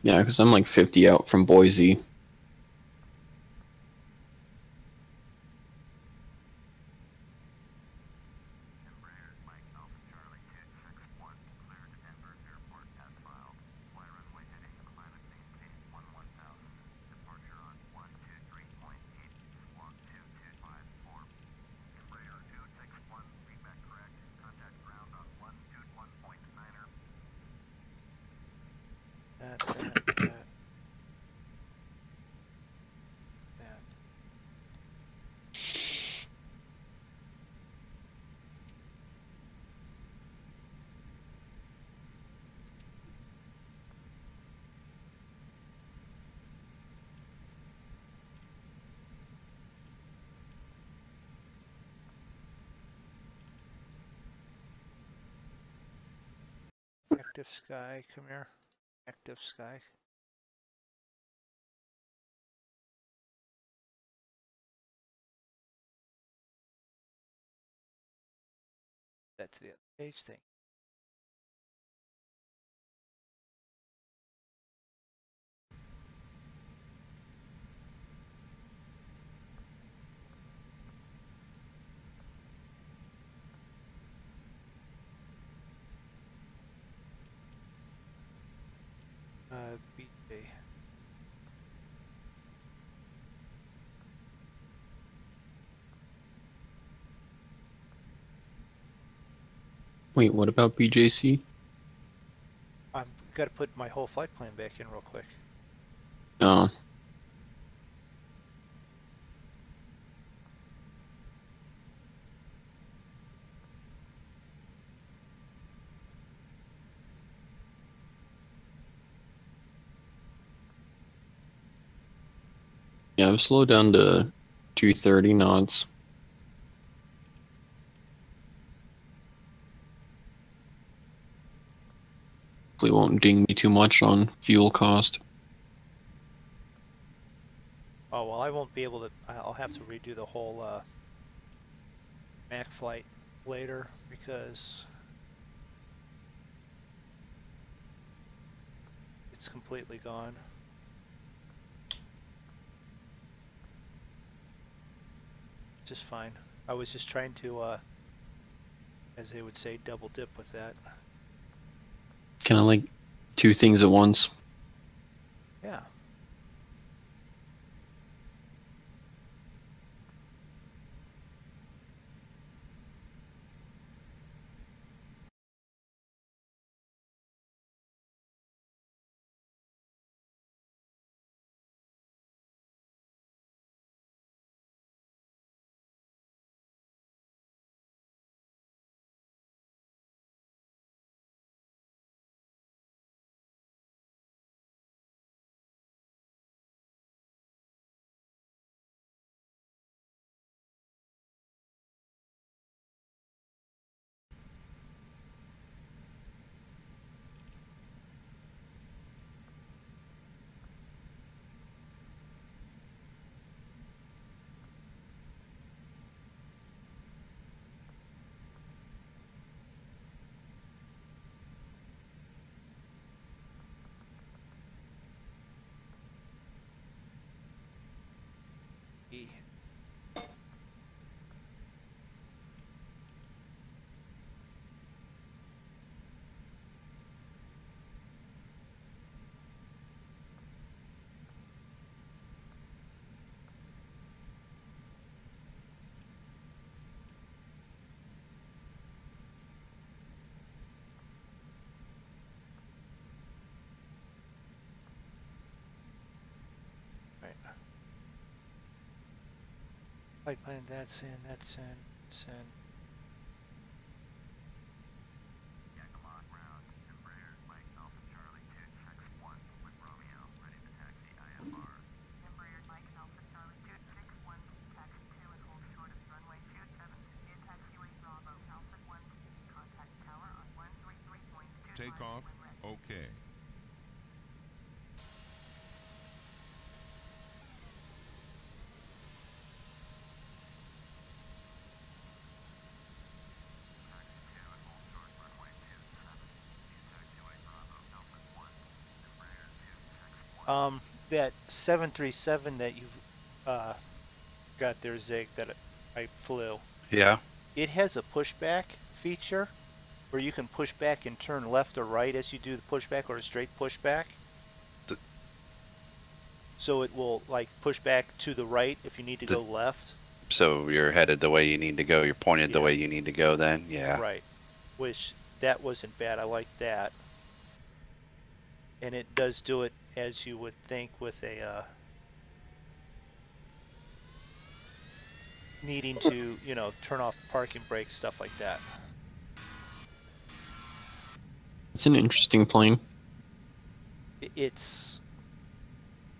Yeah, because I'm like 50 out from Boise. That. Active Sky, come here. Active Sky. That's the other page thing. BJ. Wait, what about BJC? I've got to put my whole flight plan back in real quick. Oh. Yeah, I've slowed down to 230 knots. hopefully won't ding me too much on fuel cost. Oh, well, I won't be able to, I'll have to redo the whole Mac flight later because it's completely gone. Just fine. I was just trying to, as they would say, double dip with that. Kind of like two things at once. Yeah. Flight plan, that's in, that's in, that's in. Yakima ground, Embrear, Mike Alpha Charlie 261 with Romeo, ready to taxi IFR. Embrear, Mike Alpha Charlie 261, taxi 2 and hold short of runway 27. Via taxiway Bravo, Alpha 1, contact tower on 133.25. Takeoff. Okay. That 737 that you got there, Zig, that I flew, Yeah. it has a pushback feature where you can push back and turn left or right as you do the pushback, or a straight pushback. So it will like push back to the right if you need to go left. So you're headed the way you need to go. You're pointed the Yeah. way you need to go then? Yeah. Right. Which, that wasn't bad. I like that. And it does do it as you would think with a needing to, you know, turn off parking brakes, stuff like that. It's an interesting plane. It's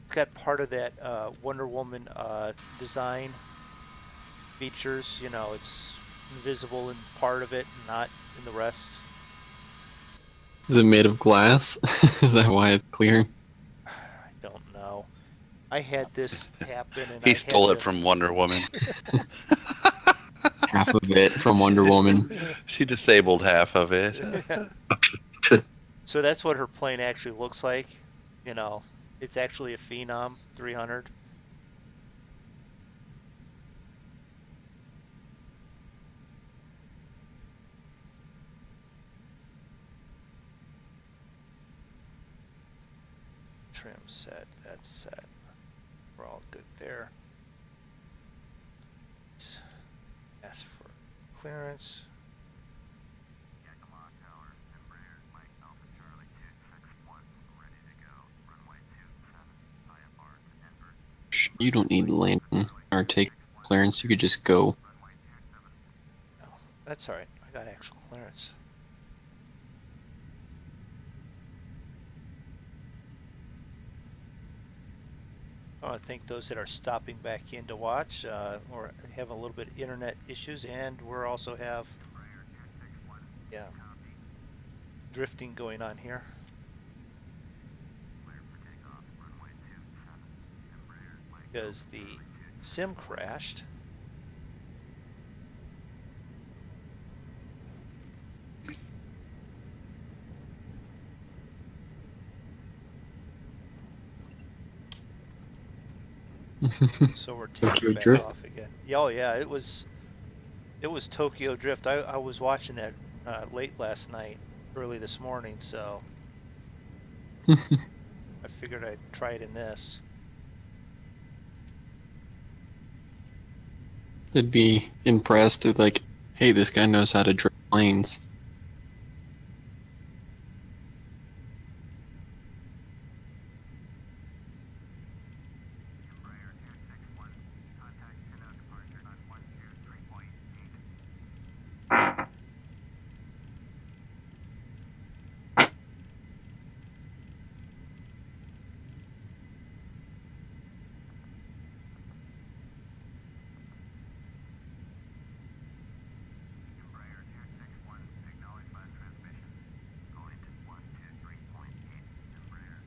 got part of that Wonder Woman design features. You know, it's invisible in part of it, not in the rest. Is it made of glass? Is that why it's clear? I don't know. I had this happen, and He stole it from Wonder Woman. Half of it from Wonder Woman. She disabled half of it. So that's what her plane actually looks like. You know, it's actually a Phenom 300. Trim set, that's set. We're all good there. Let's ask for clearance. Yakima Tower, Embrear, Mike Alpha Charlie 261, ready to go. Runway 27, IFR to Denver. You don't need landing or take clearance. You could just go. Runway 27. No, that's alright. I got actual clearance. I want to thank those that are stopping back in to watch or have a little bit of internet issues, and we're also have drifting going on here. because the sim crashed. So we're taking Tokyo back Drift? off again. Yeah, oh yeah, it was Tokyo Drift. I was watching that late last night, early this morning, so I figured I'd try it in this. They'd be impressed with like, hey, this guy knows how to drive planes. Embraer 261, contact Canton departure on 123.8. Embraer 261, acknowledge last transmission. Going to 123.8. Embraer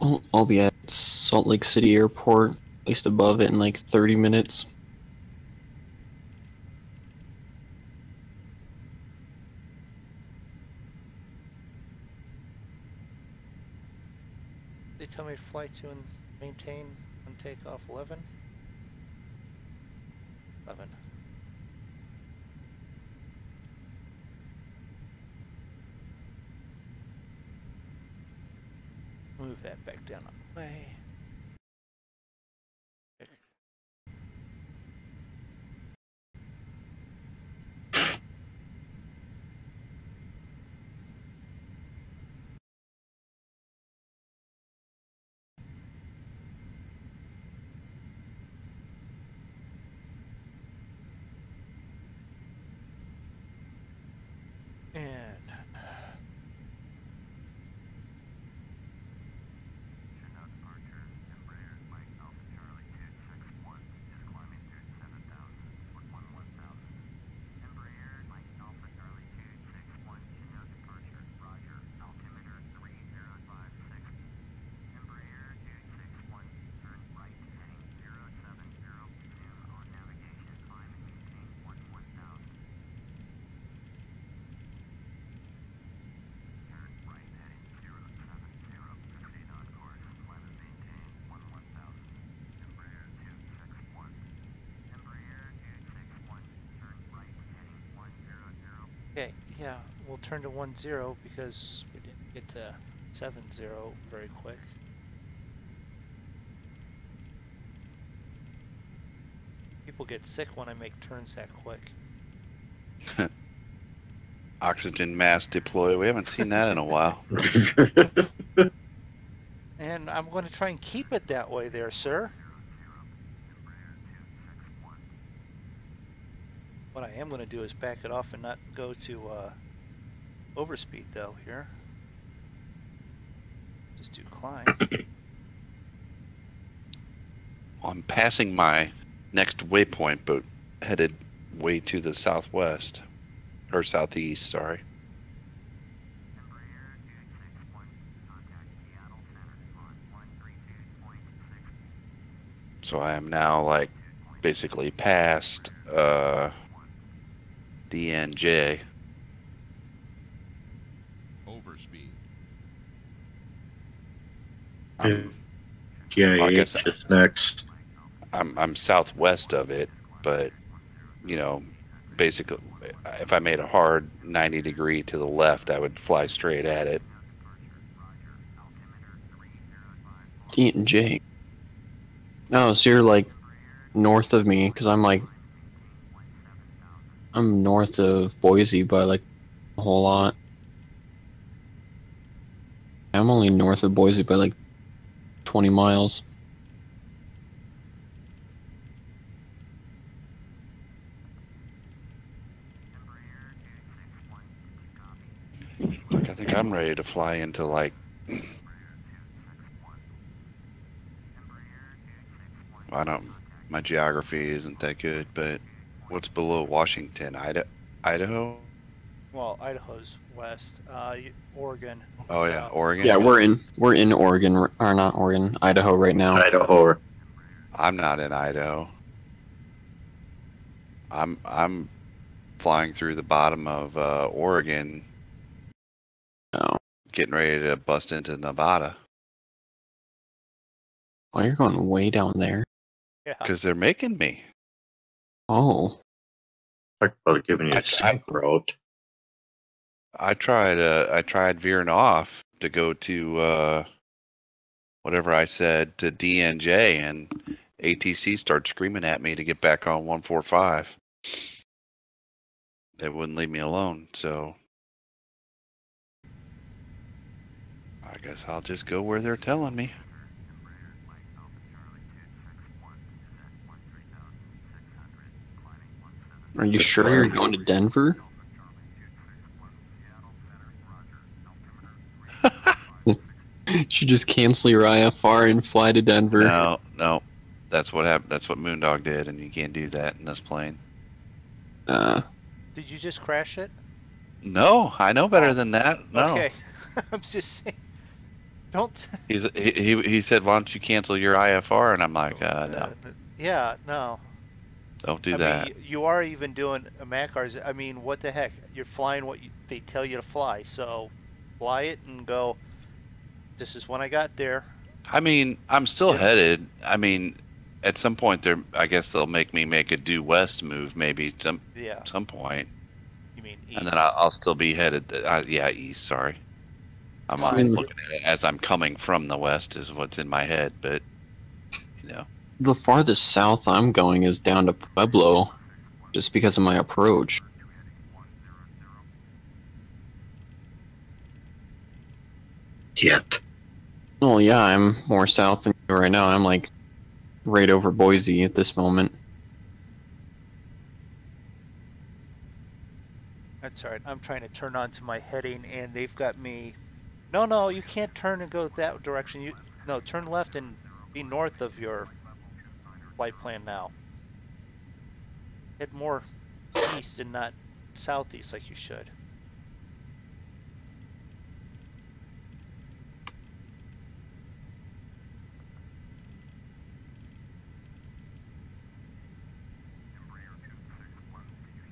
261. I'll be at Salt Lake City Airport, placed above it in like 30 minutes. They tell me fly to and maintain on takeoff 11. 11. Move that back down on the way. And Chanel departure, Embraer, Mike Alpha Charlie 261, is climbing through 7,000, foot 11,000. Embraer, Mike Alpha Charlie 261, Chanel departure, Roger, altimeter 3056. Embraer 261, turn right, heading 070, resume on navigation, climb and maintain 11,000. Turn right, heading 070, proceed on course, climb and maintain 11,000. Embraer 261. Embraer 261, turn right, heading 100. okay, yeah, we'll turn to 10 because we didn't get to 70 very quick. People get sick when I make turns that quick. Oxygen mask deploy. We haven't seen that in a while. And I'm going to try and keep it that way there, sir. What I am going to do is back it off and not go to overspeed though here. Just do climb. I'm passing my next waypoint, but headed way to the southwest. Or southeast, sorry. Embraer 261, contact Seattle Center on 132.6. So I am now like basically past DNJ. Overspeed. KIH is next. I'm southwest of it, but you know, basically, if I made a hard 90-degree to the left, I would fly straight at it. D&J. Oh, so you're like north of me, because I'm north of Boise by like a whole lot. I'm only north of Boise by like 20 miles. Like, I think I'm ready to fly into like. I don't. My geography isn't that good, but what's below Washington? Idaho? Well, Idaho's west. Oregon. Oh yeah, south. Oregon. Yeah, we're in Oregon, or not Oregon, Idaho right now. Idaho. I'm not in Idaho. I'm flying through the bottom of Oregon, Oh, getting ready to bust into Nevada well, you're going way down there. Yeah. because they're making me. Oh, Talk about giving you a sync route. I tried veering off to go to whatever I said to DNJ, and ATC started screaming at me to get back on 145. They wouldn't leave me alone, so I guess I'll just go where they're telling me. are you sure you're going to Denver? Should just cancel your IFR and fly to Denver. No, that's what happened. That's what MoonDog did, and you can't do that in this plane. Did you just crash it? No, I know better than that. No. Okay. I'm just saying. Don't. He said, "Why don't you cancel your IFR?" And I'm like, "No, Yeah, no. don't do I that." mean, you are even doing a MACRs. I mean, what the heck? You're flying what they tell you to fly. So fly it and go. This is when I got there. I mean, I'm still Yeah. headed. I mean, at some point, I guess they'll make me make a due west move, maybe Yeah. some point, You mean east? and then I'll still be headed. Yeah, east. Sorry, I'm Fine. looking at it as I'm coming from the west is what's in my head, but you know. The farthest south I'm going is down to Pueblo, just because of my approach. Yet. Well, yeah, I'm more south than you right now. I'm like right over Boise at this moment. That's all right. I'm trying to turn on to my heading, and they've got me. No, you can't turn and go that direction. No, turn left and be north of your flight plan now. Head more east and not southeast like you should.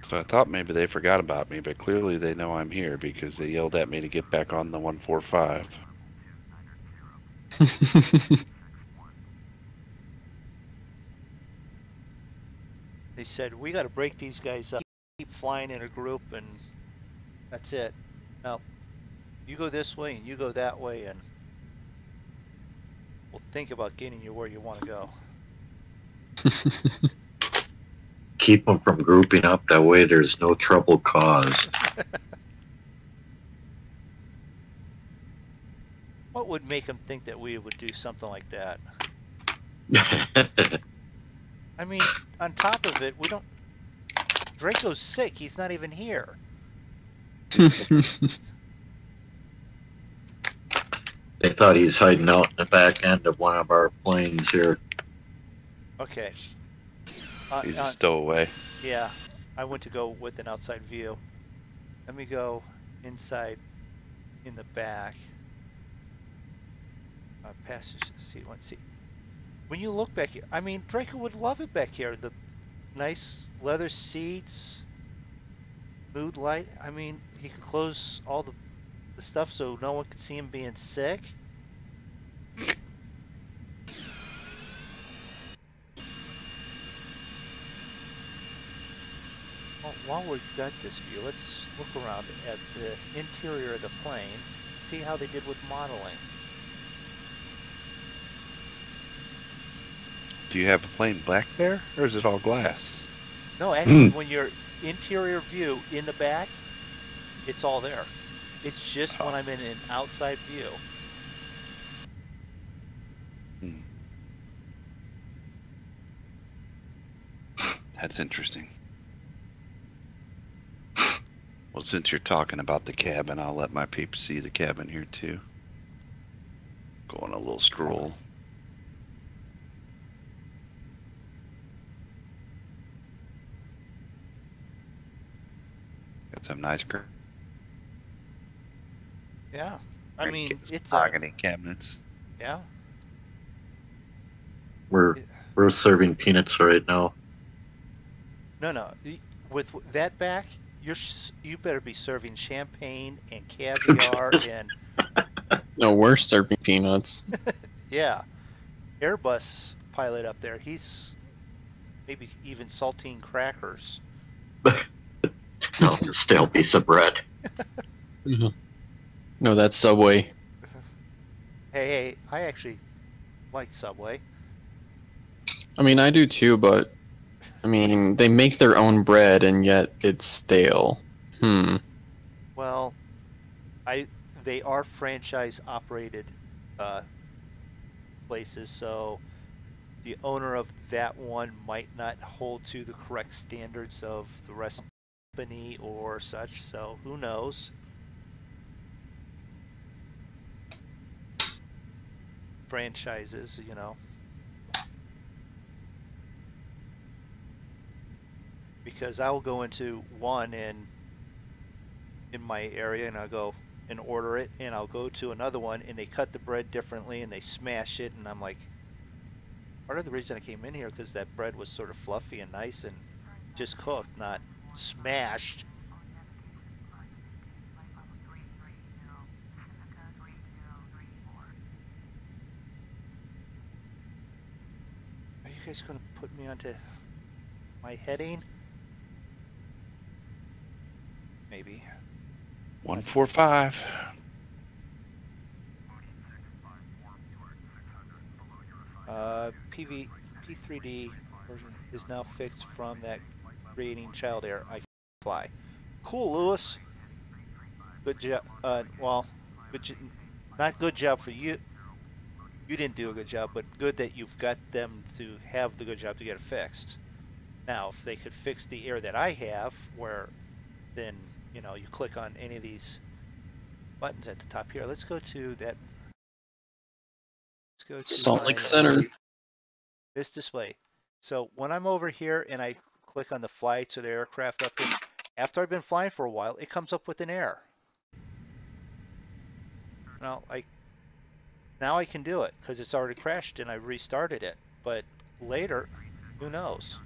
So I thought maybe they forgot about me, but clearly they know I'm here because they yelled at me to get back on the 145. They said, we got to break these guys up. Keep flying in a group, and that's it. Now, you go this way, and you go that way, and we'll think about getting you where you want to go. Keep them from grouping up. That way there's no trouble caused. What would make them think that we would do something like that? I mean, on top of it, we don't... Draco's sick. He's not even here. They thought he's hiding out in the back end of one of our planes here. Okay. He's a stowaway. Yeah, I went to go with an outside view. Let me go inside in the back. Passenger seat one seat. When you look back here, I mean, Draco would love it back here. The nice leather seats, mood light. I mean, he could close all the stuff so no one could see him being sick. Well, while we've got this view, let's look around at the interior of the plane, see how they did with modeling. Do you have a plane black there, or is it all glass? No, actually, when your interior view in the back, it's all there. It's just when I'm in an outside view. That's interesting. Well, since you're talking about the cabin, I'll let my peeps see the cabin here too. Go on a little stroll. Got some nice Yeah. I mean, it's a, mahogany cabinets. yeah. We're serving peanuts right now. No. With that back, you better be serving champagne and caviar and No, we're serving peanuts. yeah. Airbus pilot up there, he's maybe even saltine crackers. No, stale piece of bread. No, that's Subway. Hey, I actually like Subway. I mean, I do too, but I mean, they make their own bread and yet it's stale. Well, they are franchise operated places, so the owner of that one might not hold to the correct standards of the rest of the company or such, so who knows? Franchises, you know. Because I will go into one in my area and I'll go and order it, and I'll go to another one and they cut the bread differently and they smash it, and I'm like, part of the reason I came in here because that bread was sort of fluffy and nice and just cooked, not smashed. Are you guys gonna put me onto my heading? Maybe. 145. P3D version is now fixed from that creating child error. I can fly. Cool, Lewis. Good job. Well, not good job for you. You didn't do a good job, but good that you've got them to have the good job to get it fixed. Now, if they could fix the error that I have, where then, you know, you click on any of these buttons at the top here. Let's go to that. Let's go to Salt Lake Center. This display. So when I'm over here and I click on the flights or the aircraft up here, after I've been flying for a while, it comes up with an error. Now I can do it because it's already crashed and I restarted it. But later, who knows?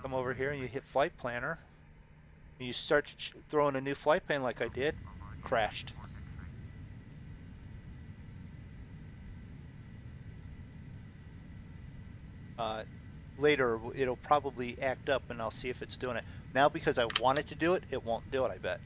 Come over here and you hit Flight Planner. And you start throwing a new flight plan like I did, crashed. Later it'll probably act up and I'll see if it's doing it. Now because I want it to do it, it won't do it, I bet.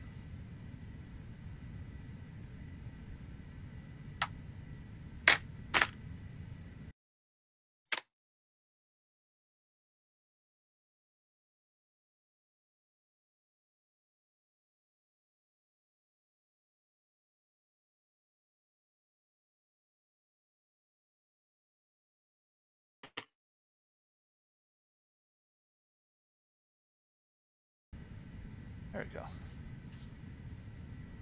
There we go.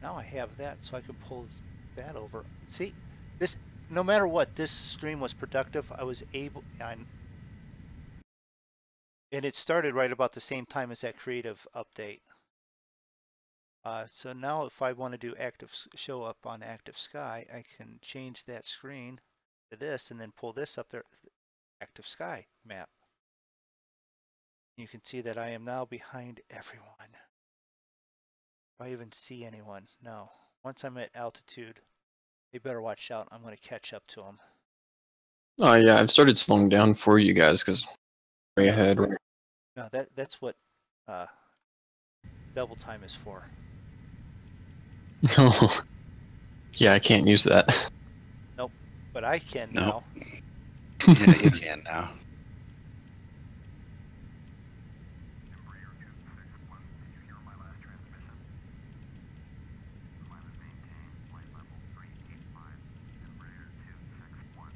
Now I have that, so I can pull that over. See, this, no matter what, this stream was productive. I was able, and it started right about the same time as that creative update. So now if I want to do show up on Active Sky, I can change that screen to this and then pull this up there, Active Sky map. You can see that I am now behind everyone. Do I even see anyone? No. Once I'm at altitude, they better watch out. I'm going to catch up to them. Oh yeah, I've started slowing down for you guys because way ahead. No, that's what double time is for. Oh, yeah, I can't use that. Nope, but I can Nope. now. Yeah, you can now. Embrear 261, did you hear my last transmission? Climate maintained, flight level 385, Embrear 261.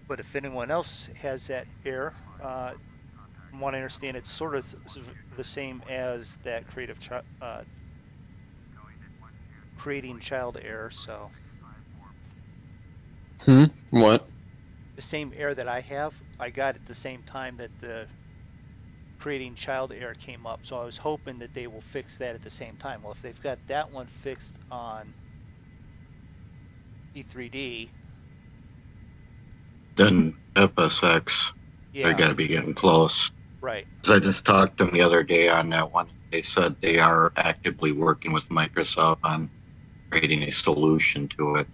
But if anyone else has that error, from what I understand, it's sort of the same as that creative creating child error, so What? the same error that I have, I got at the same time that the creating child error came up. So I was hoping that they will fix that at the same time. Well, if they've got that one fixed on E3D, Then FSX, yeah, they gotta be getting close. right. 'Cause I just talked to them the other day on that one. They said they are actively working with Microsoft on creating a solution to it.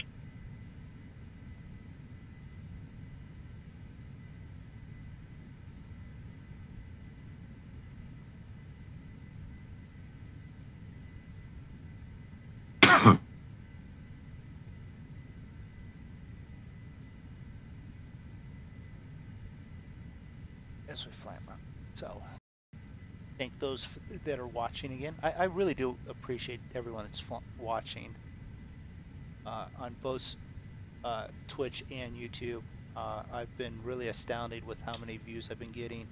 As we fly them up. So thank those that are watching again. I really do appreciate everyone that's watching on both Twitch and YouTube. I've been really astounded with how many views I've been getting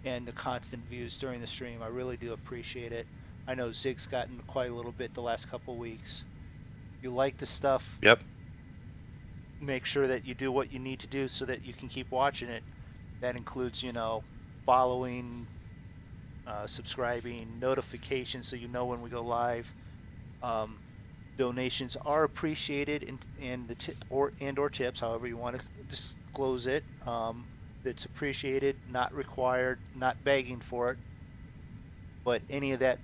and the constant views during the stream. I really do appreciate it. I know Zig's gotten quite a little bit the last couple weeks. If you like the stuff, Yep. make sure that you do what you need to do so that you can keep watching it. That includes, you know, following, subscribing, notifications so you know when we go live. Donations are appreciated, and the or tips, however you want to disclose it. It's appreciated, not required, not begging for it, but any of that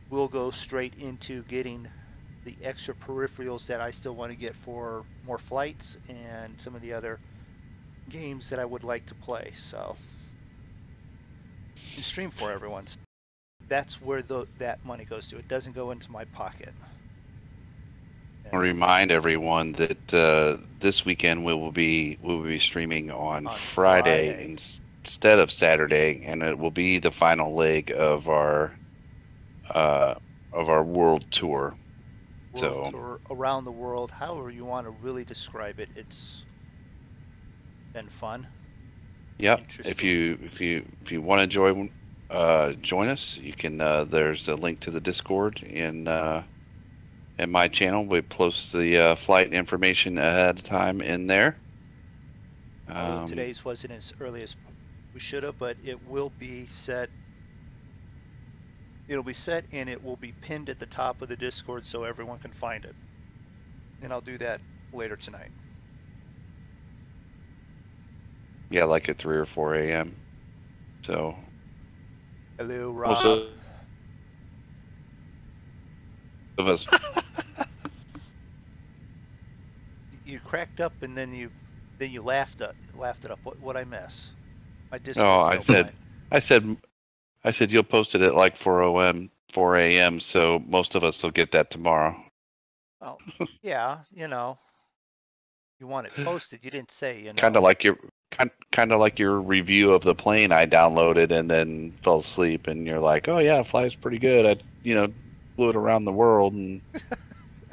will go straight into getting the extra peripherals that I still want to get for more flights and some of the other games that I would like to play. So and stream for everyone. That's where that money goes to. It doesn't go into my pocket. I'll remind everyone that this weekend we will be streaming on Friday instead of Saturday, and it will be the final leg of our world tour. World tour around the world, however you want to really describe it. It's been fun. Yep. If you want to join us, you can. There's a link to the Discord in my channel. We post the flight information ahead of time in there. Today's wasn't as early as we should have, but it will be set. It'll be set and it will be pinned at the top of the Discord so everyone can find it. And I'll do that later tonight. Yeah, like at 3 or 4 a.m. So. Hello, Rob. Most of us. You cracked up and then you laughed it up. What I miss? I said you'll post it at like 4 a.m. So most of us will get that tomorrow. Well, yeah, you know, you want it posted. You didn't say, you know. Kind of like your review of the plane I downloaded and then fell asleep, and you're like, oh yeah, it flies pretty good. I flew it around the world, and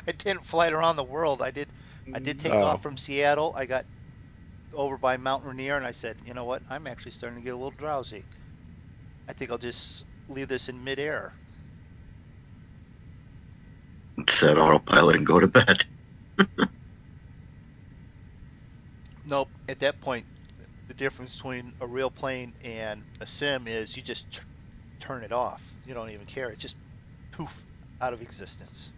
I didn't fly it around the world. I did take off from Seattle. I got over by Mount Rainier, and I said, you know what? I'm actually starting to get a little drowsy. I think I'll just leave this in midair. Set autopilot and go to bed. Nope. At that point, the difference between a real plane and a sim is you just turn it off. You don't even care. It just poof out of existence.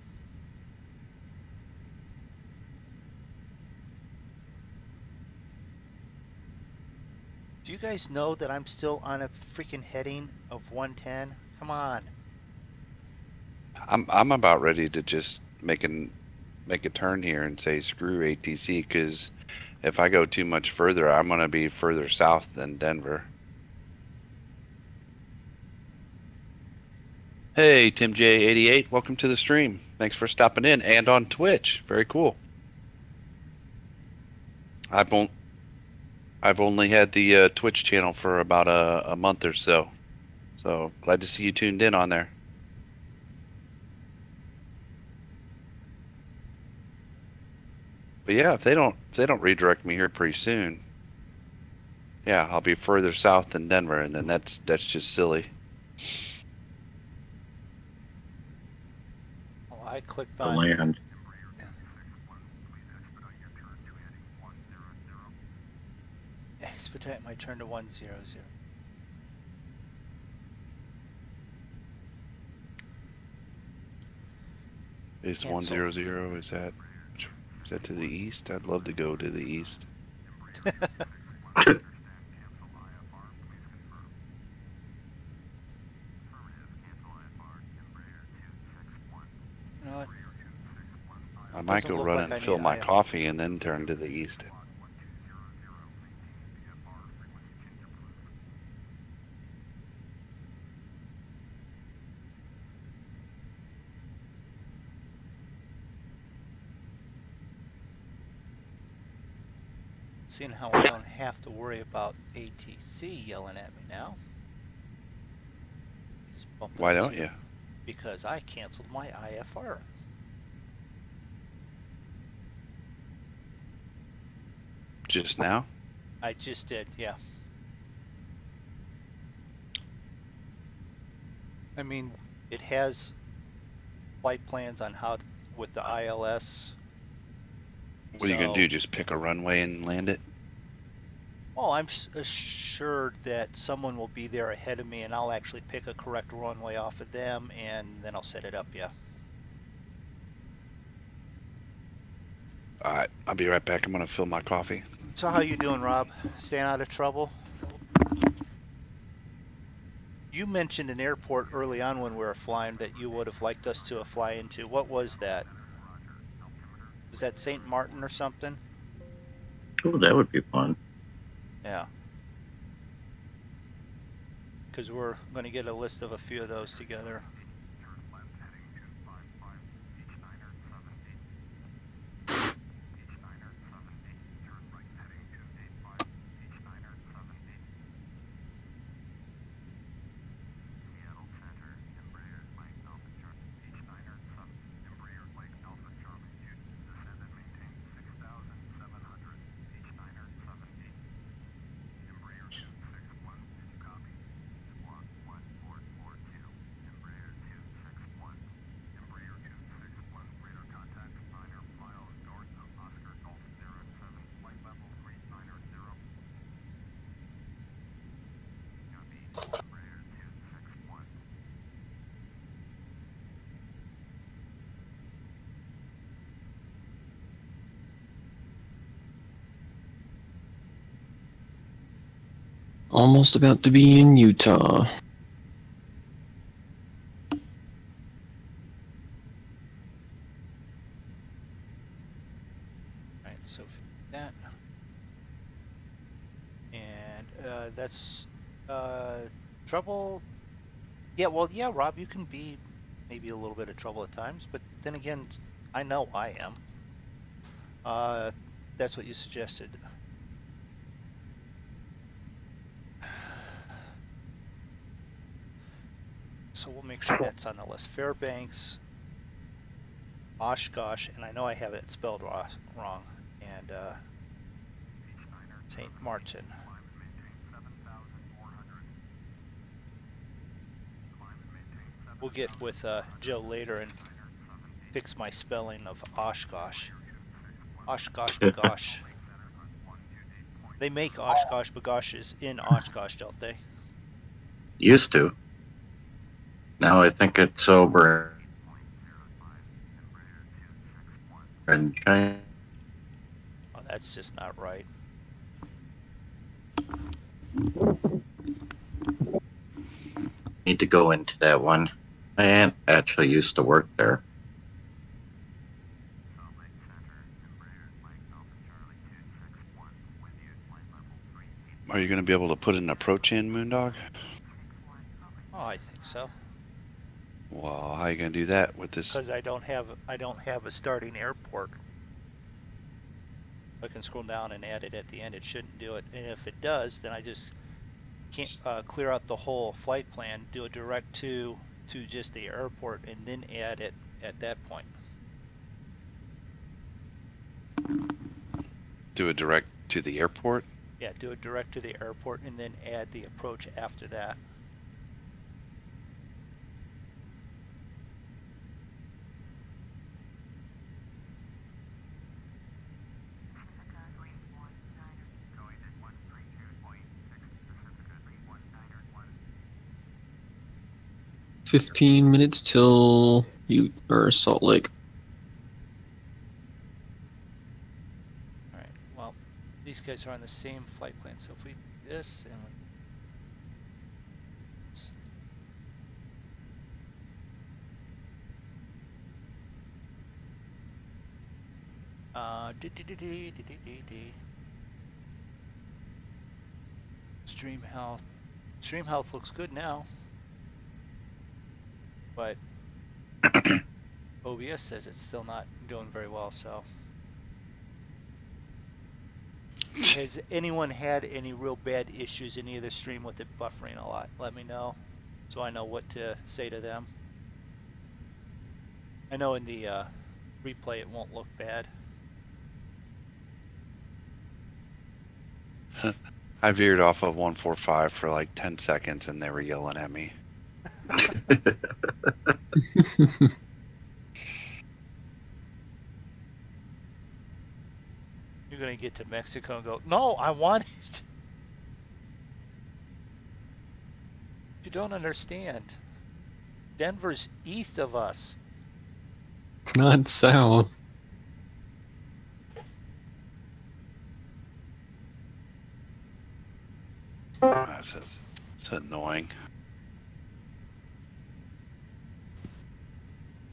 Do you guys know that I'm still on a freaking heading of 110? Come on. I'm about ready to just make a turn here and say screw ATC, because if I go too much further, I'm going to be further south than Denver. Hey, Tim J88, welcome to the stream. Thanks for stopping in, and on Twitch. Very cool. I've only had the Twitch channel for about a month or so. So glad to see you tuned in on there. But yeah, if they don't redirect me here pretty soon, yeah, I'll be further south than Denver, and then that's just silly. Well, I clicked to on. land. Expedite my turn to 100. Is Cancel. 100? Is that to the east? I'd love to go to the east. You know what? I might Doesn't go look run like I and fill need my IF. coffee and then turn to the east. Seeing how I don't have to worry about ATC yelling at me now. Just bump Why into- don't you? Because I canceled my IFR. Just now? I just did, yeah. I mean, it has flight plans on how to, with the ILS. What are you gonna So- do? Just pick a runway and land it? Oh, I'm assured that someone will be there ahead of me, and I'll actually pick a correct runway off of them, and then I'll set it up. Yeah. All right, I'll be right back. I'm gonna fill my coffee. So how you doing, Rob? Staying out of trouble? You mentioned an airport early on when we were flying that you would have liked us to fly into. What was that? Was that St. Martin or something? Oh, that would be fun. Yeah. Because we're going to get a list of a few of those together. Almost about to be in Utah. Right, so that. And that's trouble. Yeah, well, yeah, Rob, you can be maybe a little bit of trouble at times, but then again, I know I am. That's what you suggested. So we'll make sure that's on the list. Fairbanks, Oshkosh, and I know I have it spelled wrong, and St. Martin. We'll get with Joe later and fix my spelling of Oshkosh. Oshkosh Bagosh. They make Oshkosh Bagoshes in Oshkosh, don't they? Used to. Now I think it's over in China. Oh, that's just not right. Need to go into that one. My aunt actually used to work there. Are you gonna be able to put an approach in, MoonDog? Oh, I think so. Well, how are you gonna do that with this? Because I don't have a starting airport. I can scroll down and add it at the end. It shouldn't do it, and if it does, then I just can't clear out the whole flight plan, do a direct to just the airport, and then add it at that point. Do a direct to the airport? Yeah, do it direct to the airport, and then add the approach after that. 15 minutes till Butte or Salt Lake. All right. Well, these guys are on the same flight plan, so if we do this and we Stream health. Stream health looks good now, but OBS says it's still not doing very well. So, has anyone had any real bad issues in either stream with it buffering a lot? Let me know, so I know what to say to them. I know in the replay it won't look bad. I veered off of 145 for like 10 seconds and they were yelling at me. You're gonna get to Mexico and go, no, I want it. You don't understand. Denver's east of us. Not south. It's annoying.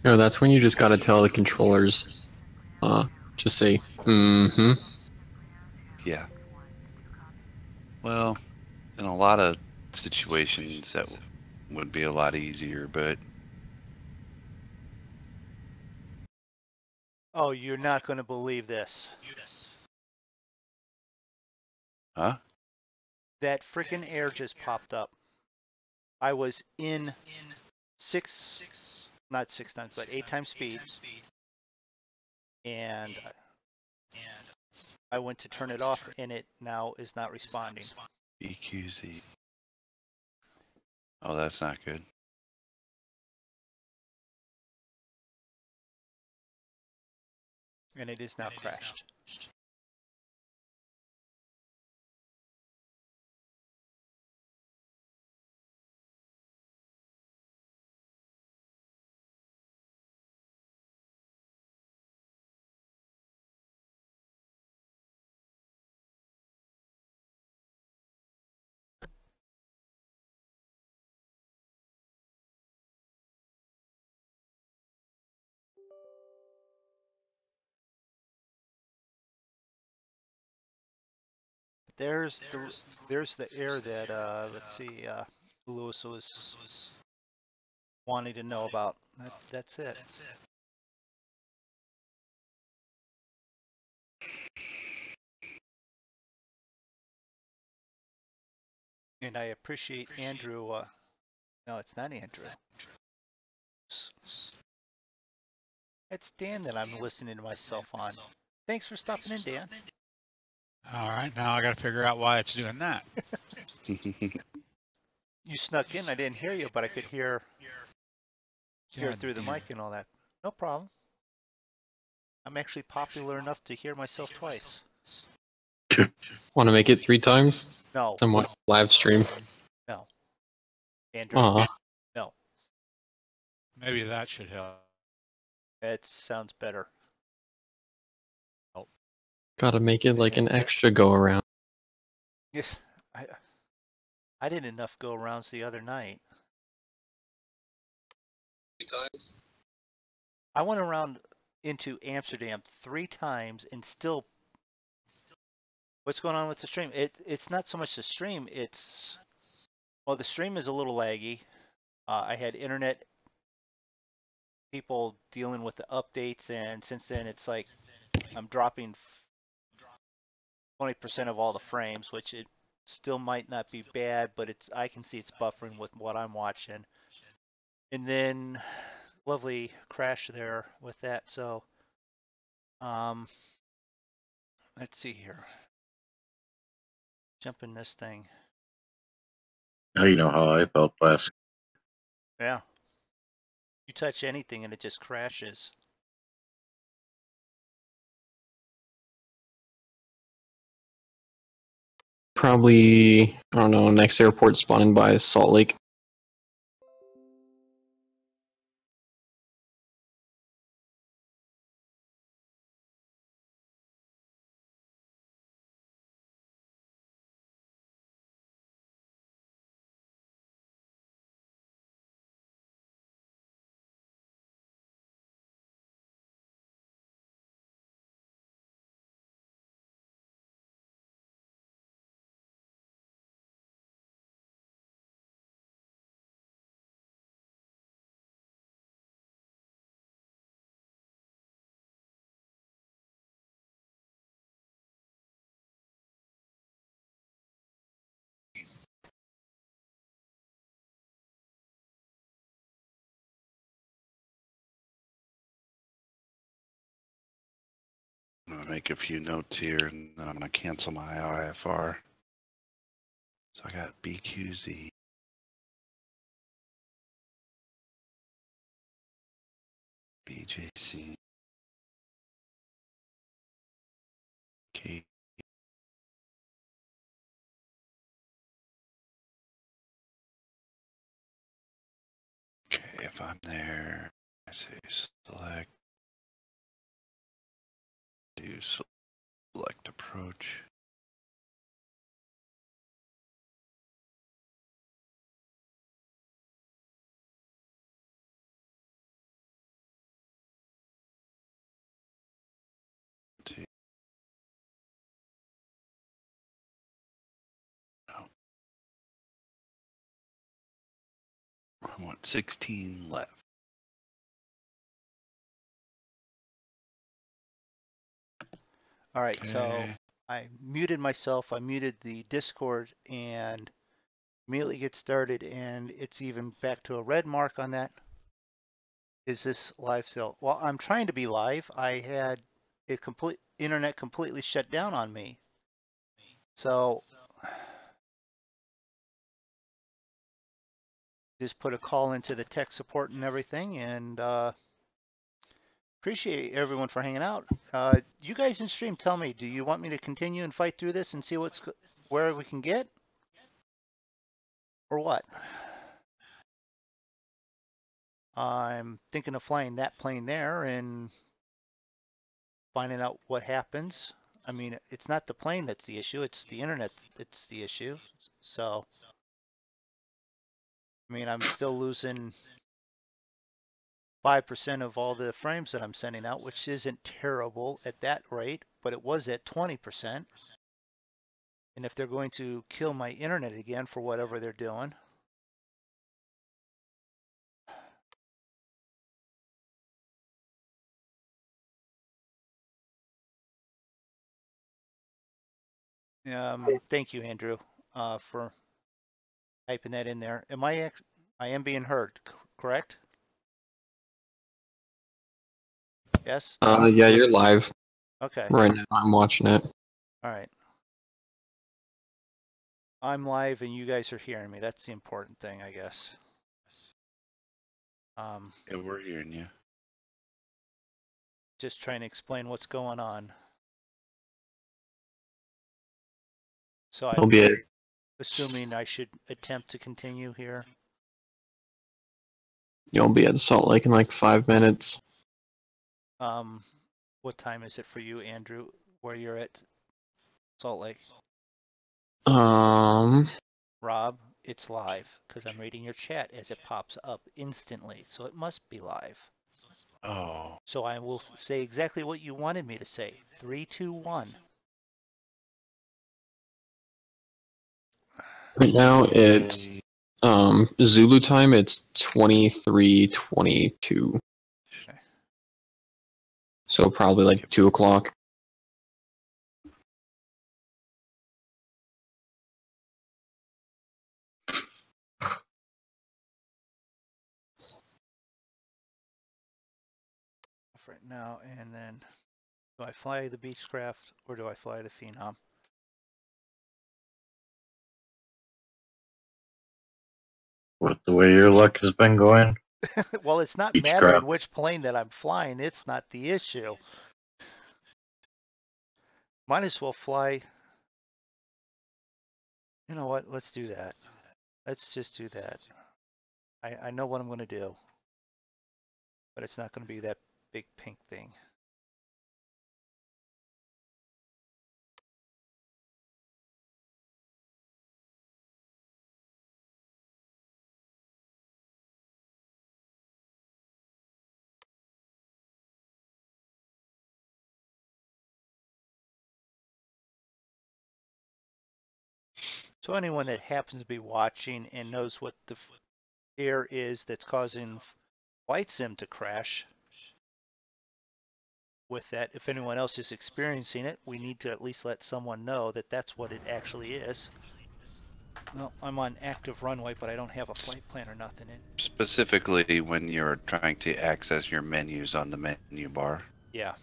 No, that's when you just gotta tell the controllers, just say, mm-hmm. Yeah. Well, in a lot of situations that would be a lot easier, but Oh, you're not gonna believe this. huh? That freaking air just popped up. I was in not 6 times, but 8 times speed. And I went to turn it off and it now is not responding. EQZ. Oh, that's not good. And it is now crashed. There's the air that let's see, Lewis was wanting to know about. That's it. And I appreciate Andrew. No, it's not Andrew. It's Dan that I'm listening to myself on. Thanks for stopping in, Dan. All right, now I got to figure out why it's doing that. You snuck in. I didn't hear you, but I could hear it through the mic and all that. No problem. I'm actually popular enough to hear myself twice. Want to make it 3 times? No. Somewhat live stream. No. Andrew. No. Maybe that should help. It sounds better. Gotta make it like an extra go around. Yes, I did enough go arounds the other night. 3 times? I went around into Amsterdam 3 times and still. What's going on with the stream? It's not so much the stream. It's the stream is a little laggy. I had internet people dealing with the updates, and since then it's like I'm dropping 20% of all the frames, which it still might not be bad, but I can see it's buffering with what I'm watching. And then lovely crash there with that. So let's see here. Jump in this thing. Now you know how I felt last. Yeah. You touch anything and it just crashes. Probably, I don't know, next airport spawning by is Salt Lake. make a few notes here, and then I'm going to cancel my IFR. So I got BQZ. BJC. K. Okay, if I'm there, I say select. Do select approach. I want 16 left. All right, so Okay. I muted myself, I muted the Discord, and immediately get started, and it's even back to a red mark on that. Is this live still? Well, I'm trying to be live. I had it internet completely shut down on me. So just put a call into the tech support and everything, and appreciate everyone for hanging out. You guys in stream, tell me, do you want me to continue and fight through this and see where we can get, or what? I'm thinking of flying that plane there and finding out what happens. I mean, it's not the plane that's the issue, it's the internet that's the issue. So, I mean, I'm still losing 5% of all the frames that I'm sending out, which isn't terrible at that rate, but it was at 20%. And if they're going to kill my internet again for whatever they're doing, thank you, Andrew, for typing that in there. I am being heard, correct? Yes? Yeah, you're live Okay. right now. I'm watching it. All right. I'm live and you guys are hearing me. That's the important thing, I guess. Yeah, we're hearing you. Just trying to explain what's going on. So I'm assuming I should attempt to continue here. You'll be at Salt Lake in like 5 minutes. What time is it for you, Andrew, where you're at Salt Lake? Rob, it's live because I'm reading your chat as it pops up instantly, so it must be live. Oh. So I will say exactly what you wanted me to say. 3, 2, 1. Right now it's Zulu time. It's 23:22. Okay. So probably like 2 o'clock. Right now, and then do I fly the Beechcraft or do I fly the Phenom? With the way your luck has been going, Well, it's not Beechcraft. mattering which plane that I'm flying. It's not the issue. Might as well fly. You know what? Let's do that. Let's just do that. I know what I'm going to do, but it's not going to be that big pink thing. So anyone that happens to be watching and knows what the air is that's causing Flight Sim to crash, with that, if anyone else is experiencing it, we need to at least let someone know that that's what it actually is. Well, I'm on active runway, but I don't have a flight plan or nothing in. Specifically when you're trying to access your menus on the menu bar. Yeah.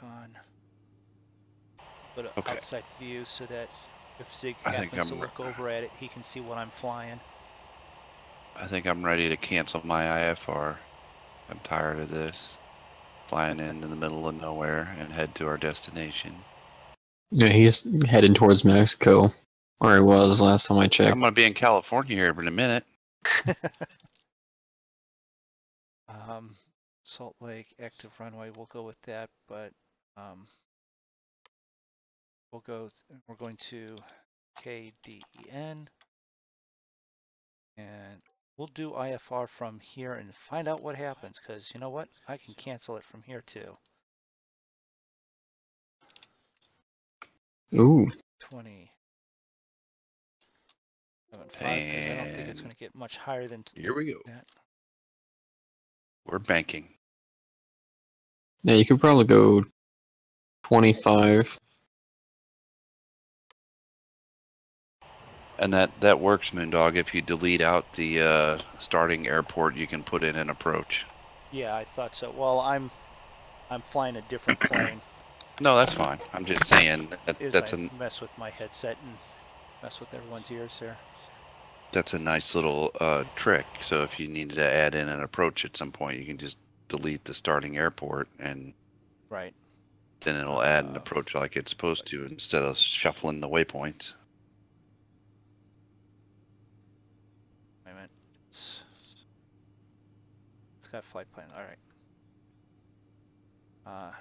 on. Put an Okay. outside view so that if Zig I think happens to I'm look over at it, he can see what I'm flying. I think I'm ready to cancel my IFR. I'm tired of this. Flying in the middle of nowhere and head to our destination. Yeah, he's heading towards Mexico, or he was last time I checked. I'm gonna be in California here in a minute. Salt Lake active runway. We'll go with that, but we're going to KDEN, and we'll do IFR from here and find out what happens. Because you know what, I can cancel it from here too. Ooh. 20. 7.5, because I don't think it's And going to get much higher than here we go. that. We're banking. Yeah, you could probably go 25. And that works, MoonDog. If you delete out the starting airport, you can put in an approach. Yeah, I thought so. Well, I'm flying a different plane. No, that's fine. I'm just saying that's I mess with my headset and mess with everyone's ears there. That's a nice little trick. So if you needed to add in an approach at some point, you can just delete the starting airport, and right. Then it'll add an approach like it's supposed to instead of shuffling the waypoints. Wait a minute. It's got flight plan. All right.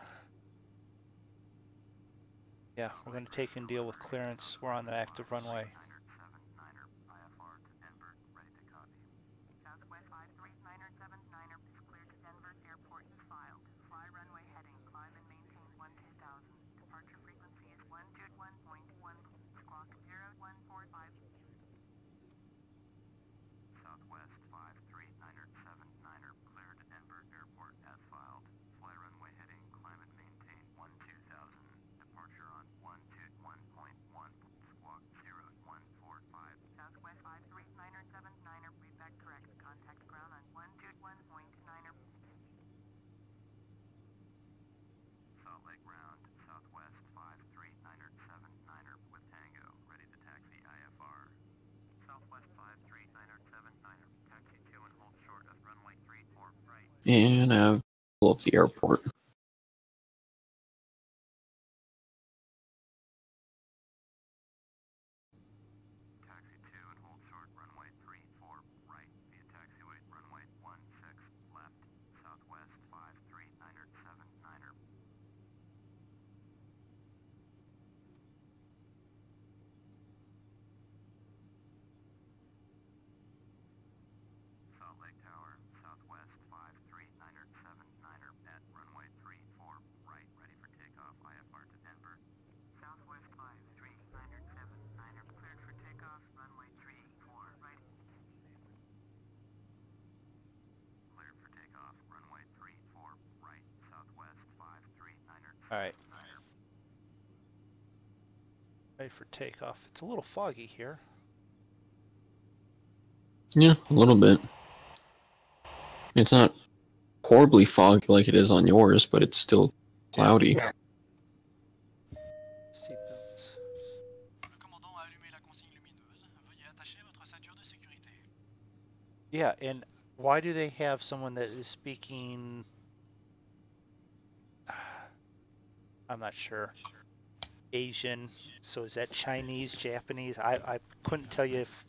Yeah, we're going to take and deal with clearance. We're on the active runway. Southwest 539er 79er is cleared to Denver. Airport is filed. Fly runway heading. Climb and maintain 12000. Departure frequency is 121.1. Squawk 0145. Southwest 539er 79er cleared to Denver. Airport as filed. Fly runway heading. Climb and maintain 12000. Departure on 121.1. Squawk 0145. Southwest 539er 79er readback correct. Contact ground on 121.9er. Salt Lake ground. Southwest 539er 79er with Tango. Ready to taxi IFR. Southwest 539er 79er. Taxi 2 and hold short at runway 34 right. And pull up the airport. Taxi 2 and hold short runway 34 right. Via taxiway runway 16 left. Southwest 539er 79er. Salt Lake Tower, Southwest 539er 79er at runway 34 right. Ready for takeoff. IFR to Denver. Southwest 539er 79er cleared for takeoff. Runway 34 right. Cleared for takeoff. Runway 34 right. Southwest 539er 79er. All right. Ready for takeoff. It's a little foggy here. Yeah, a little bit. It's not horribly foggy like it is on yours, but it's still cloudy. Seatbelts. Yeah, and why do they have someone that is speaking? I'm not sure. Asian. So is that Chinese, Japanese? I couldn't tell you if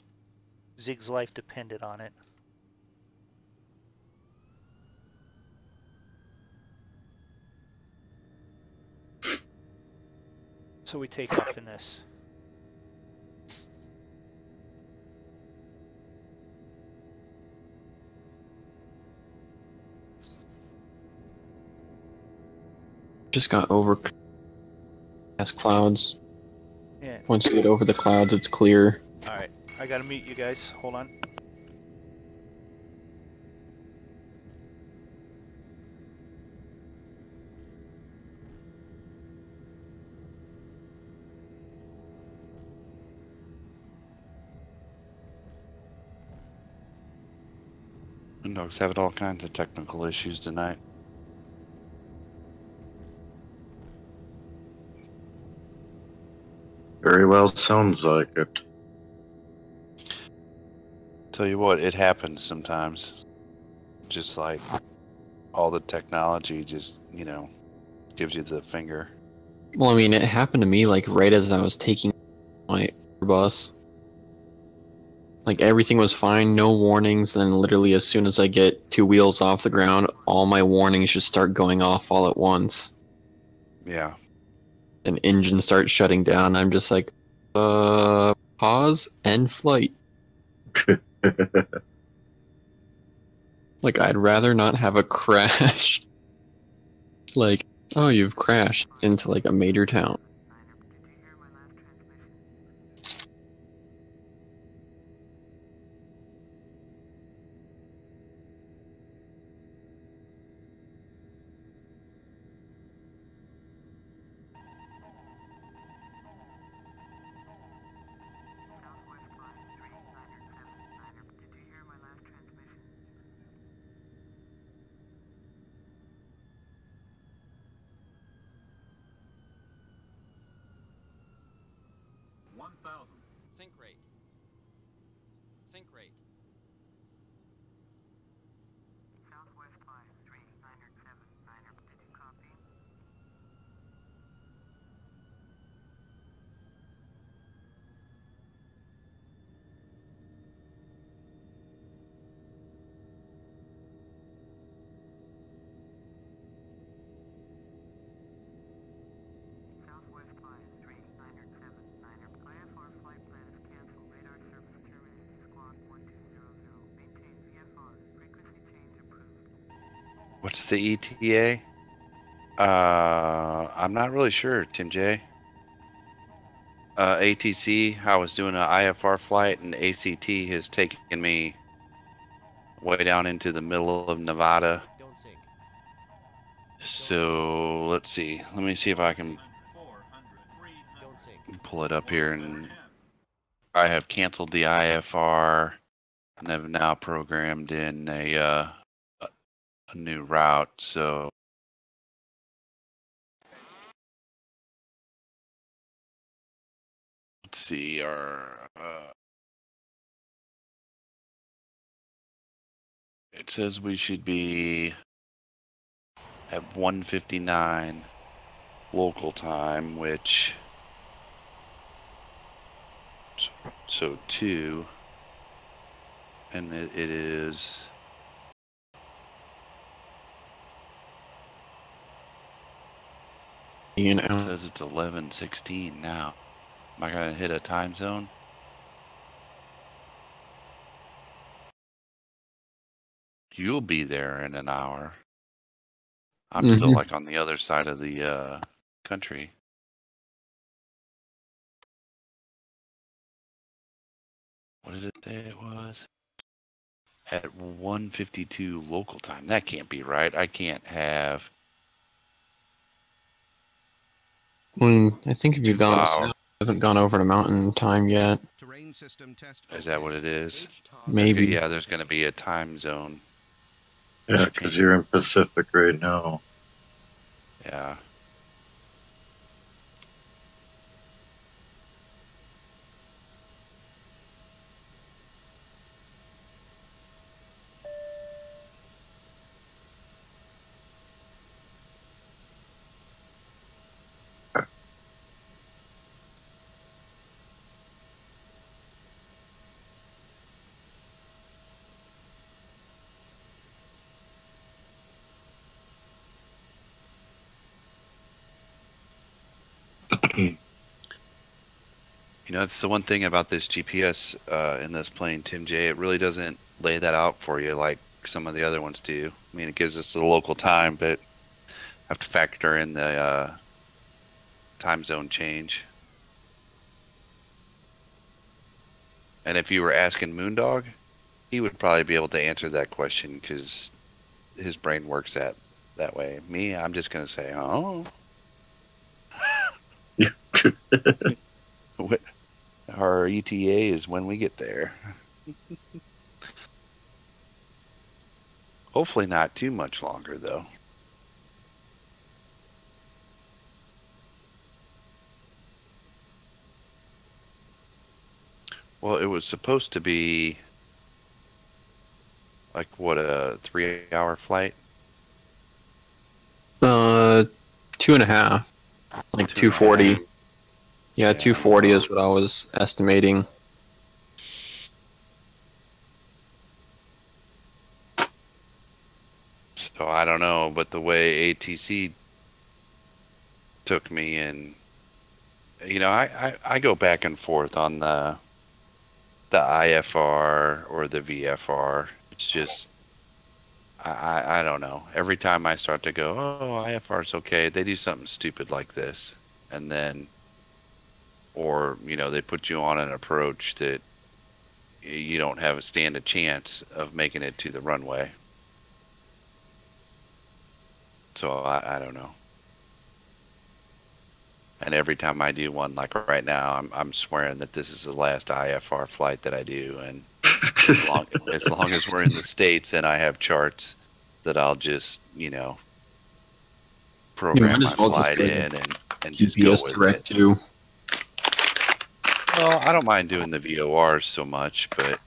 Zig's life depended on it. So we take off in this. Just got overcast clouds. Yeah. Once you get over the clouds, it's clear. All right. I gotta mute you guys. Hold on. MoonDog's having all kinds of technical issues tonight. Very well sounds like it. Tell you what, it happens sometimes. Just like all the technology just, you know, gives you the finger. Well, I mean, it happened to me like right as I was taking my bus. Like everything was fine, no warnings, and then literally as soon as I get 2 wheels off the ground, all my warnings just start going off all at once. Yeah. An engine starts shutting down. I'm just like, pause, end flight. Like, I'd rather not have a crash. Like, oh, you've crashed into like a major town. Did you hear my last transmission? Southwest line 3, Niner 7, Niner. Did you hear my last transmission? Sync rate. Sync rate. Southwest line 3, Niner 7, Niner. Did you copy? Southwest line 3, Niner 7, Niner. IFR flight plan is canceled. Radar service terminated. Squawk 1200. Maintain VFR. Frequency change approved. What's the ETA? I'm not really sure, Tim J. ATC, I was doing an IFR flight, and ACT has taken me way down into the middle of Nevada. Don't sync. So let's see. Let me see if I can Don't sync. pull it up here. And I have canceled the IFR and have now programmed in a new route. So let's see. Our it says we should be at 1:59 local time, which so 2, and it is You know, it says it's 11:16 now. Am I gonna hit a time zone? You'll be there in an hour. I'm still Mhm. like on the other side of the country. What did it say it was? At 1:52 local time. That can't be right. I can't have I think if you've 2 gone hours. south, you haven't gone over to mountain time yet. Terrain system test. Is that what it is? Maybe. Okay, yeah, there's going to be a time zone. Yeah, because you're in Pacific right now. Yeah. You know, it's the one thing about this GPS in this plane, Tim J. It really doesn't lay that out for you like some of the other ones do. I mean, it gives us the local time, but have to factor in the time zone change. And if you were asking MoonDog, he would probably be able to answer that question because his brain works that way. Me, I'm just going to say, oh. Our ETA is when we get there. Hopefully not too much longer, though. Well, it was supposed to be like what, a 3-hour flight? 2.5, like 240. Yeah, 240 is what I was estimating. So I don't know, but the way ATC took me, and you know, I go back and forth on the IFR or the VFR. It's just I don't know. Every time I start to go, oh, IFR's okay, they do something stupid like this, and then, or you know, they put you on an approach that you don't stand a chance of making it to the runway. So I don't know. And every time I do one, like right now, I'm swearing that this is the last IFR flight that I do, and as long as we're in the States and I have charts, that I'll just, you know, program my flight in and just go GPS with direct it. to. Well, I don't mind doing the VORs so much, but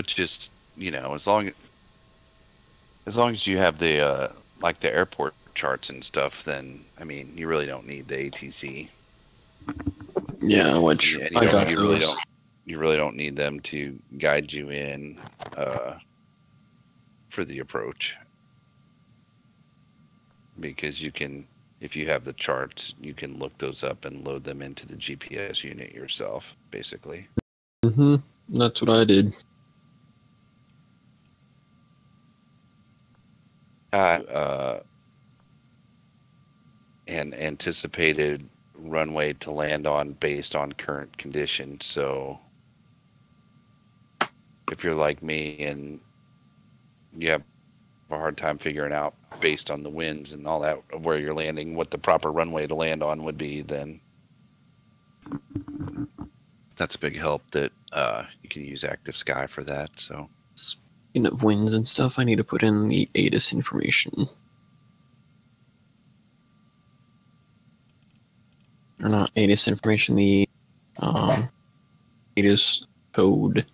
just, you know, as long as you have the like the airport charts and stuff, then I mean, you really don't need the ATC. Yeah, which And I got you really don't need them to guide you in for the approach, because you can, if you have the charts, you can look those up and load them into the GPS unit yourself, basically. That's what I did. And anticipated runway to land on based on current conditions. So if you're like me and you have a hard time figuring out based on the winds and all that of where you're landing what the proper runway to land on would be, then that's a big help that you can use Active Sky for that. So Speaking of winds and stuff, I need to put in the ATIS information. Or not ATIS information, the ATIS code.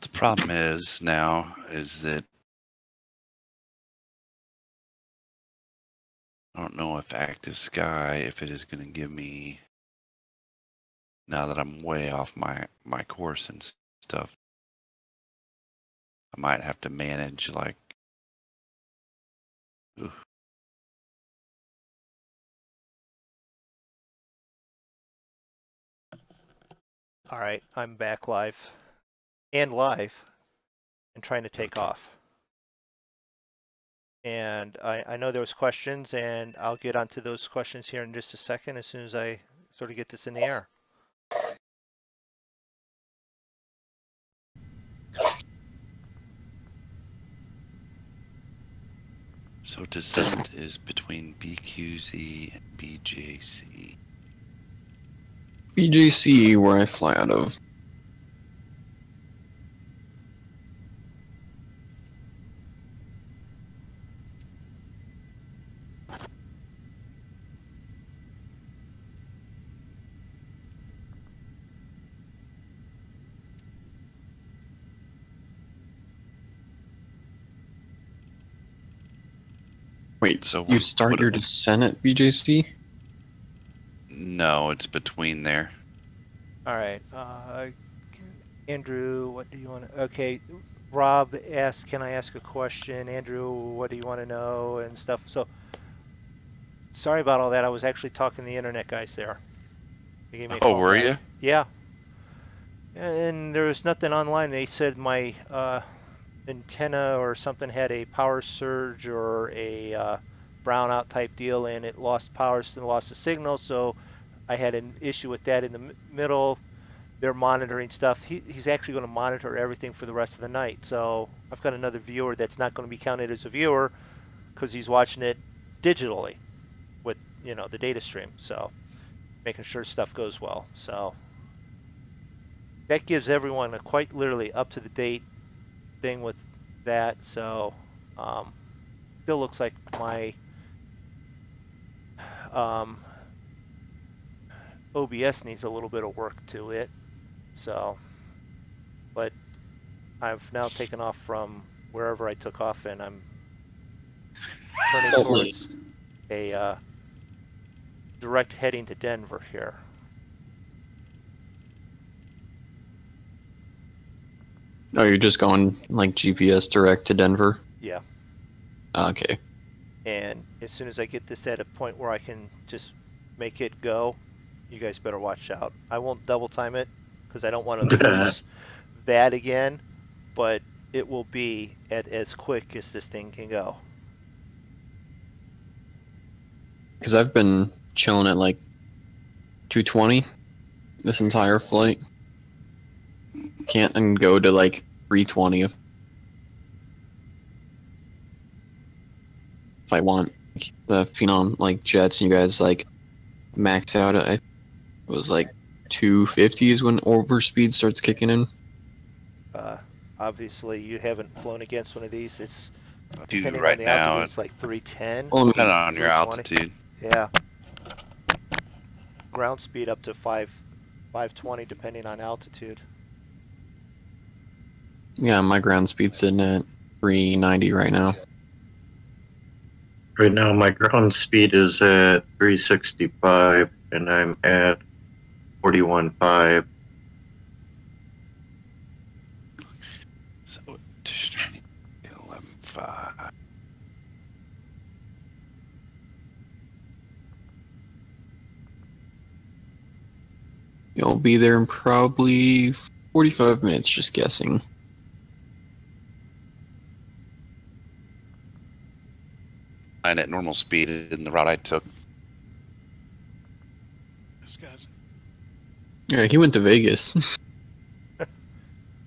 the problem is that I don't know if Active Sky, if it is going to give me, now that I'm way off my course and stuff, I might have to manage like, oof. All right, I'm back live and live and trying to take off. And I know there was questions, and I'll get onto those questions here in just a second as soon as I sort of get this in the air. So descent is between BQZ and BJC. BJC, where I fly out of. Wait, so you start your descent at BJC? No, it's between there. All right. Andrew, what do you want to? Okay. Rob asked, "Can I ask a question?" Andrew, what do you want to know and stuff. So sorry about all that. I was actually talking to the internet guys there. They gave me a Oh, call were back. you? Yeah. And there was nothing online. They said my antenna or something had a power surge or a brownout type deal, and it lost power and lost the signal. So I had an issue with that in the middle. They're monitoring stuff. He's actually going to monitor everything for the rest of the night. So I've got another viewer that's not going to be counted as a viewer because he's watching it digitally with, you know, the data stream. So making sure stuff goes well. So that gives everyone a quite literally up to the date thing with that. So still looks like my OBS needs a little bit of work to it. So, but I've now taken off from wherever I took off, and I'm turning towards a direct heading to Denver here. Oh, you're just going like GPS direct to Denver? Yeah. Okay. And as soon as I get this at a point where I can just make it go, you guys better watch out. I won't double time it because I don't want to lose that again, but it will be at as quick as this thing can go. Because I've been chilling at like 220 this entire flight. Can't go to like 320 if I want the Phenom like jets. And you guys like max out at it was like 250s when overspeed starts kicking in. Obviously, you haven't flown against one of these. It's Dude, depending right on the now, altitude, it's like 310. Well, depending on your 320. altitude. Yeah. Ground speed up to 520 depending on altitude. Yeah, my ground speed's sitting at 390 right now. Right now, my ground speed is at 365, and I'm at 41.5. So, 11.5. You'll be there in probably 45 minutes, just guessing. Mine at normal speed in the route I took. This guy's Yeah, he went to Vegas.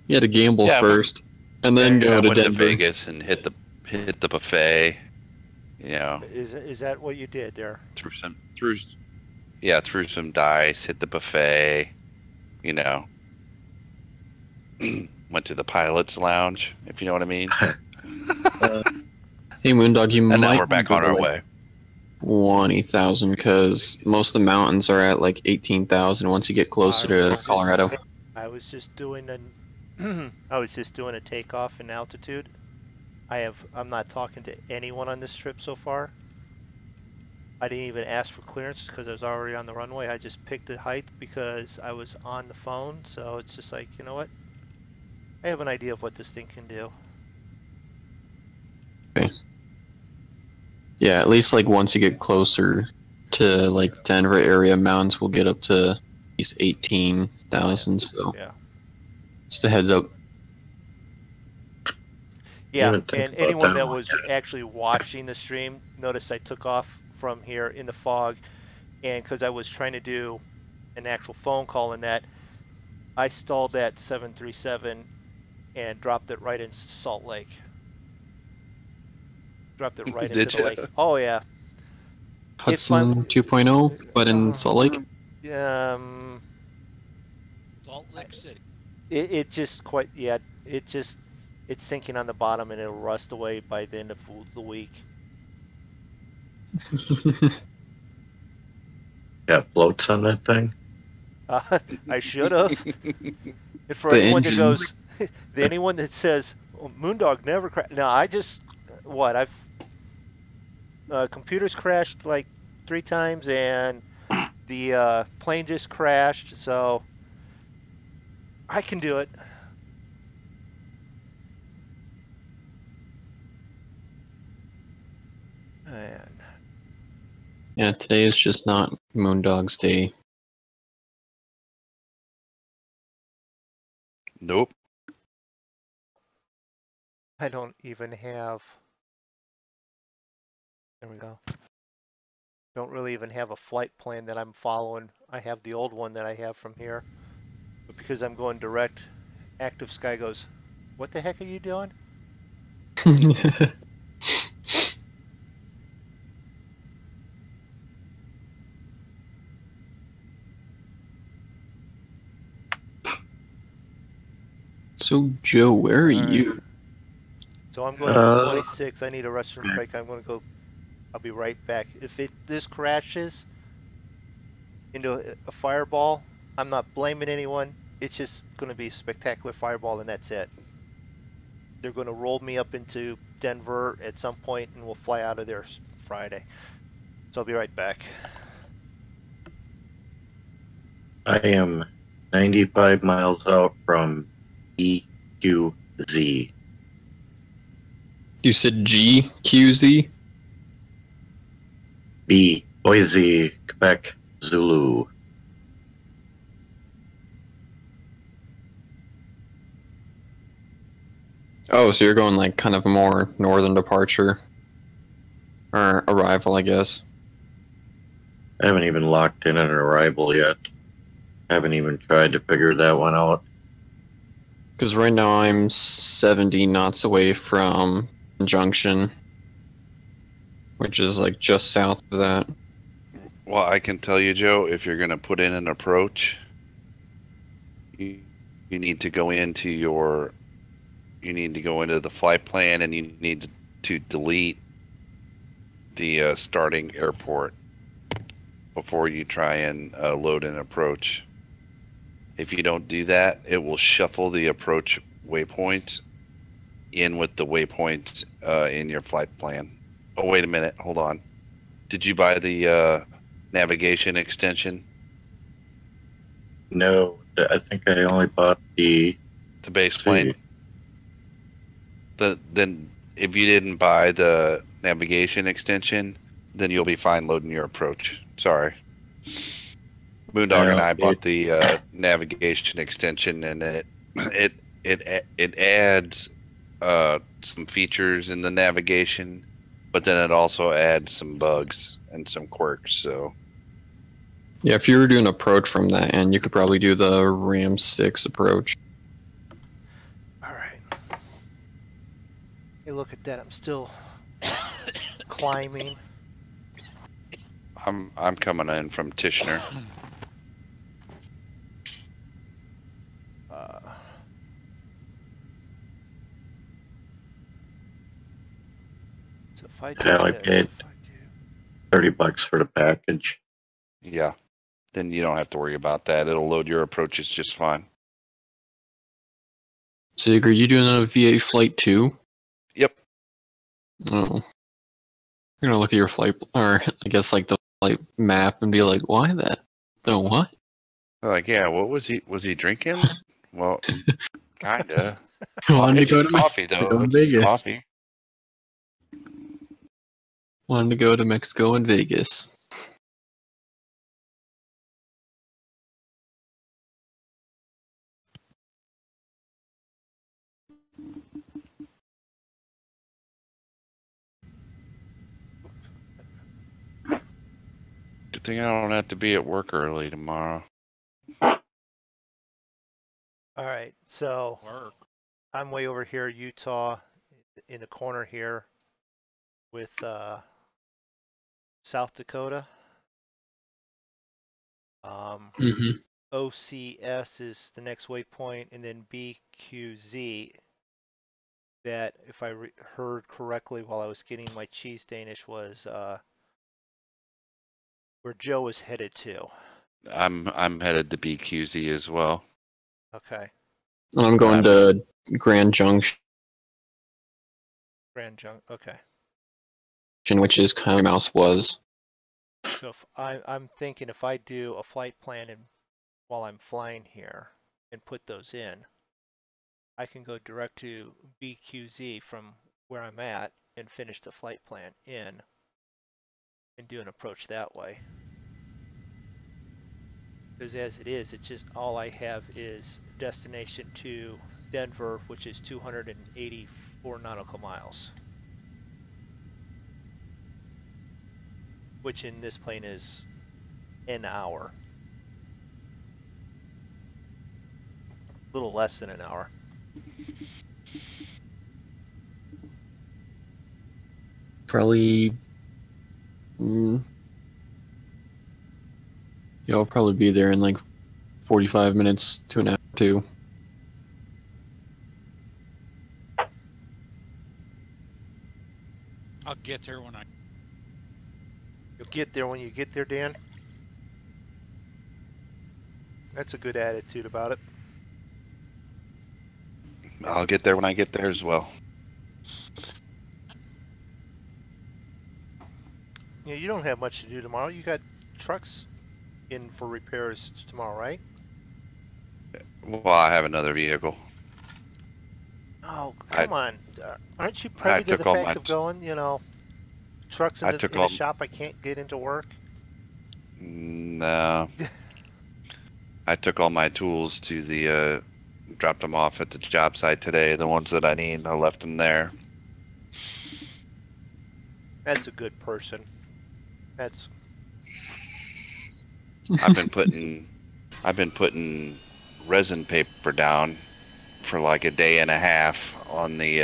He had to gamble Yeah, first, and then I go to went to Denver. Vegas and hit the buffet. You know, Is that what you did there? threw some dice, hit the buffet. You know, went to the pilot's lounge, if you know what I mean. Hey, MoonDog, you And might now we're back go on to, our like, way. 20,000 because most of the mountains are at like 18,000 once you get closer to Colorado. I was just doing a takeoff in altitude. I'm not talking to anyone on this trip so far. I didn't even ask for clearance because I was already on the runway. I just picked the height because I was on the phone. So it's just like, you know what? I have an idea of what this thing can do. Okay. Yeah, at least like once you get closer to like Denver area, mountains will get up to at least 18,000. So Yeah. just a heads up. Yeah, Even think and about anyone that that one. was actually watching the stream noticed I took off from here in the fog, and because I was trying to do an actual phone call in that, I stalled that 737 and dropped it right into Salt Lake. Dropped it right Did into the ya? lake. Oh yeah. Hudson 2.0, but in Salt Lake. Salt Lake City. It just quite, yeah, it's sinking on the bottom and it'll rust away by the end of the week. Got floats on that thing? I should have. And for The anyone that engines. goes, anyone that says, oh, MoonDog never crashed. No, computers crashed like 3 times and The plane just crashed, so I can do it. And Yeah, today is just not MoonDog's day. Nope. I don't even have. There we go. Don't really even have a flight plan that I'm following. I have the old one that I have from here. But because I'm going direct, Active Sky goes, "What the heck are you doing?" So, Joe, where are All right. you? So I'm going to 26. I need a restroom break. I'm going to go. I'll be right back. If this crashes into a fireball, I'm not blaming anyone. It's just going to be a spectacular fireball, and that's it. They're going to roll me up into Denver at some point, and we'll fly out of there Friday. So I'll be right back. I am 95 miles out from EQZ. You said GQZ? B, Boise, Quebec, Zulu. Oh, so you're going like kind of a more northern departure. Or arrival, I guess. I haven't even locked in an arrival yet. Haven't even tried to figure that one out. Because right now I'm 70 knots away from Junction, which is like just south of that. Well, I can tell you, Joe, if you're going to put in an approach, you need to go into your, you need to go into the flight plan, and you need to delete the starting airport before you try and load an approach. If you don't do that, it will shuffle the approach waypoints in with the waypoints in your flight plan. Oh, wait a minute. Hold on. Did you buy the navigation extension? No, I think I only bought the base plane? Then if you didn't buy the navigation extension, then you'll be fine loading your approach. Sorry. MoonDog and I bought the navigation extension, and it adds some features in the navigation, but then it also adds some bugs and some quirks. So yeah, if you were doing approach from that end, you could probably do the Ram 6 approach. All right. Hey, look at that. I'm still climbing. I'm coming in from Tishner. So if I do I this, paid $30 for the package. Yeah, then you don't have to worry about that. It'll load your approaches just fine. Sig, are you doing a VA flight too? Yep. Oh. You're gonna look at your flight, or I guess like the flight map, and be like, "Why that? No, what?" They're like, yeah, what was he? Was he drinking? Well, kinda. Wanted to go It's to coffee Mexico though. and It's just Vegas. coffee. Wanted to go to Mexico and Vegas. Good thing I don't have to be at work early tomorrow. All right, so I'm way over here, Utah, in the corner here with South Dakota. OCS is the next waypoint, and then BQZ. That, if I heard correctly while I was getting my cheese Danish, was where Joe was headed to. I'm headed to BQZ as well. Okay. And I'm going to Grand Junction, Grand Junk. Okay. which is kind of where Mouse was. So if I'm thinking if I do a flight plan and while I'm flying here and put those in, I can go direct to BQZ from where I'm at and finish the flight plan in and do an approach that way. Because as it is, it's just all I have is destination to Denver, which is 284 nautical miles. Which in this plane is an hour. A little less than an hour. Probably. Yeah, I'll probably be there in like 45 minutes to an hour too. I'll get there when I. You'll get there when you get there, Dan. That's a good attitude about it. I'll get there when I get there as well. Yeah, you don't have much to do tomorrow. You got trucks in for repairs tomorrow, right? Well, I have another vehicle. Oh, come on. Aren't you privy to the took all fact my of going, you know, trucks in the shop, I can't get into work? No. I took all my tools to the, dropped them off at the job site today, the ones that I need. I left them there. That's a good person. That's. I've been putting resin paper down for like a day and a half on the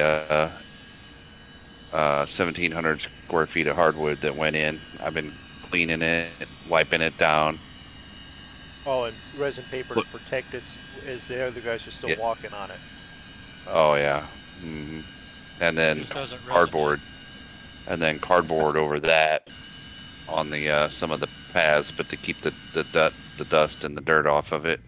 1,700 square feet of hardwood that went in. I've been cleaning it, wiping it down. Oh, and resin paper to protect it is there. The guys are still walking on it. Oh yeah. And then cardboard. And then cardboard over that on the some of the paths, but to keep the dust and the dirt off of it.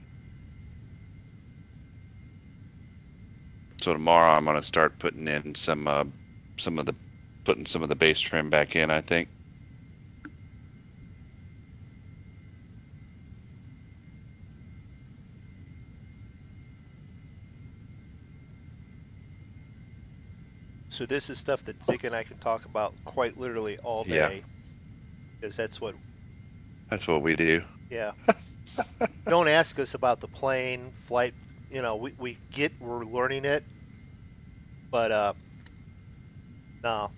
So tomorrow I'm gonna start putting in some of the base trim back in, I think. So this is stuff that Zig and I can talk about quite literally all day. Because that's what we do. Yeah. Don't ask us about the plane, flight, you know, we're learning it. But no.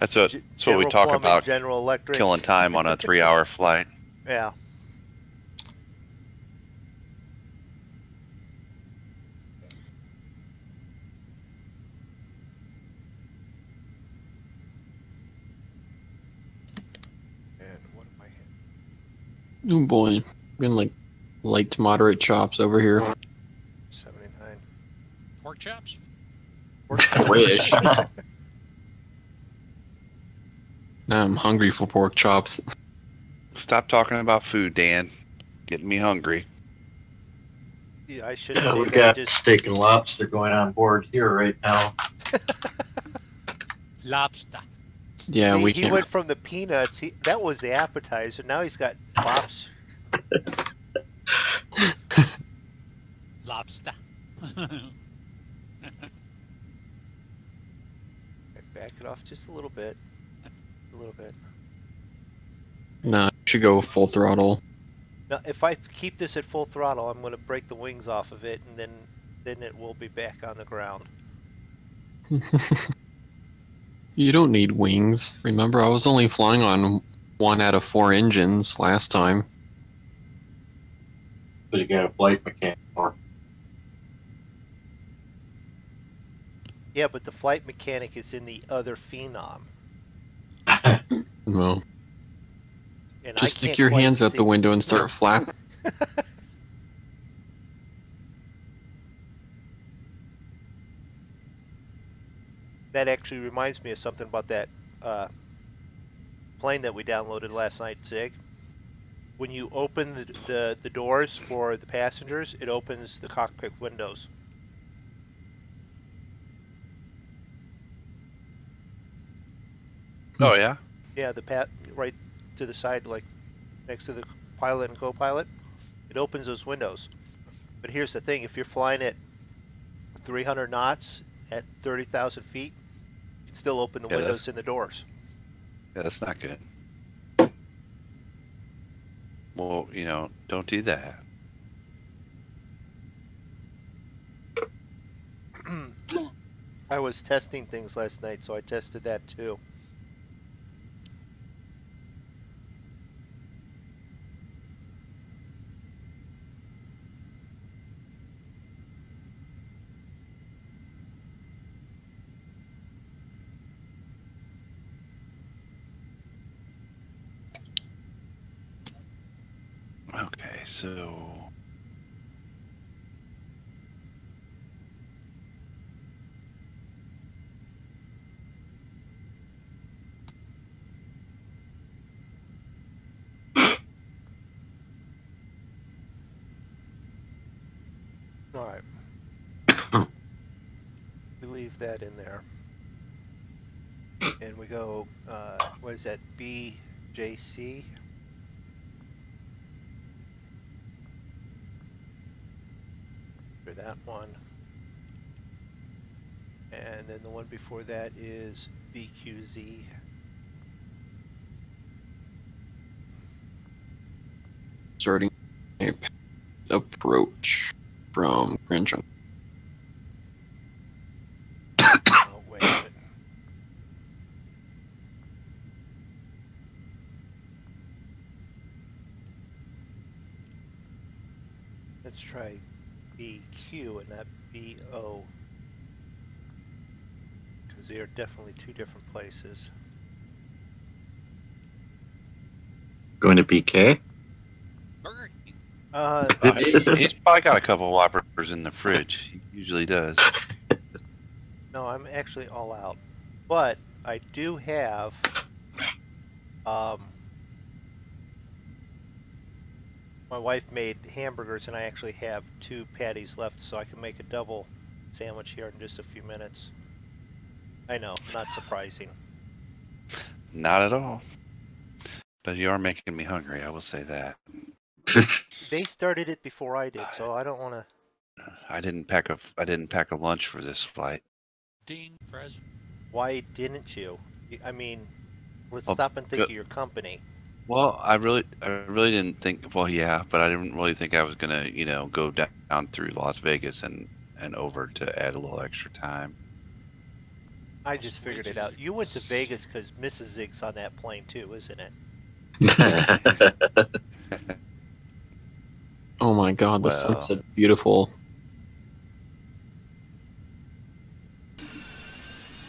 That's what we talk about. General Electric. Killing time on a 3-hour flight. Yeah. Oh boy, I'm getting like light to chops over here. 79. Pork chops? I wish. Now I'm hungry for pork chops. Stop talking about food, Dan. Getting me hungry. Yeah, I should. Yeah, we've got steak and lobster going on board here right now. Lobster. Yeah, See, he went from the peanuts. That was the appetizer. Now he's got lobster. Lobster. Back it off just a little bit. A little bit. Nah, you should go full throttle. Now, if I keep this at full throttle, I'm going to break the wings off of it, and then it will be back on the ground. You don't need wings. Remember, I was only flying on 1 out of 4 engines last time. But you got a flight mechanic for. Yeah, but the flight mechanic is in the other Phenom. No. And just stick your hands out the window and start flapping. That actually reminds me of something about that plane that we downloaded last night, Zig. When you open the doors for the passengers, it opens the cockpit windows. Oh yeah? Yeah, right to the side, like next to the pilot and co-pilot, it opens those windows. But here's the thing, if you're flying at 300 knots at 30,000 feet, you can still open the Yeah, windows and the doors. Yeah, that's not good. Well, you know, don't do that. I was testing things last night, so I tested that too. Okay, so All right. We leave that in there. And we go, what is that, BJC? For that one. And then the one before that is BQZ. Starting a approach from Grand Junction. Oh, wait a minute. Let's try BQ and not BO. Because they are definitely two different places. Going to PK? Burger King. he's probably got a couple Whoppers in the fridge. He usually does. No, I'm actually all out. But I do have my wife made hamburgers and I actually have 2 patties left, so I can make a double sandwich here in just a few minutes. I know, not surprising. Not at all. But you are making me hungry, I will say that. They started it before I did, so I don't want to. I didn't pack a lunch for this flight. Ding, present. Why didn't you? I mean, let's Well, stop and think of your company. Well, I really didn't think. Well, yeah, but I didn't really think I was gonna, you know, go down through Las Vegas and over to add a little extra time. I just figured it out. You went to Vegas because Mrs. Zig's on that plane too, isn't it? Oh my god, the Well. sunset's beautiful.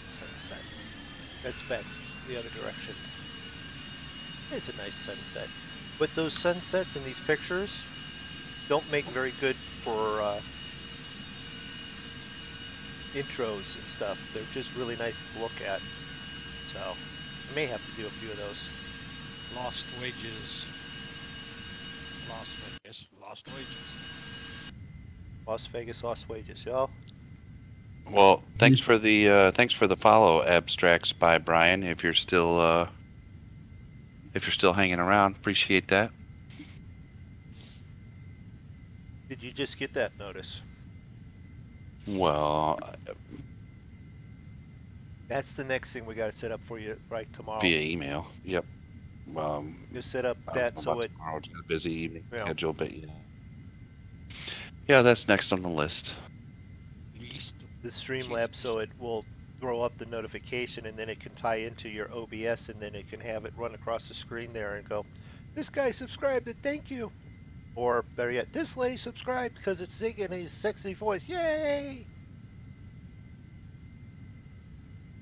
Sunset. That's back the other direction. It's a nice sunset. But those sunsets in these pictures don't make very good for intros and stuff. They're just really nice to look at. So, I may have to do a few of those. Lost wages. Lost wages. Lost wages. Las Vegas lost wages, y'all. Well, thanks for the follow, Abstracts by Brian. If you're still hanging around, appreciate that. Did you just get that notice? Well, That's the next thing we got to set up for you right tomorrow. via email. Yep. Just set up I that don't know so about it. tomorrow. It's got a busy evening Yeah. schedule, but yeah. Yeah, that's next on the list. Least. The Streamlabs so it will throw up the notification and then it can tie into your OBS and then it can have it run across the screen there and go, this guy subscribed and thank you. Or better yet, this lady subscribed because it's Zig and his sexy voice. Yay!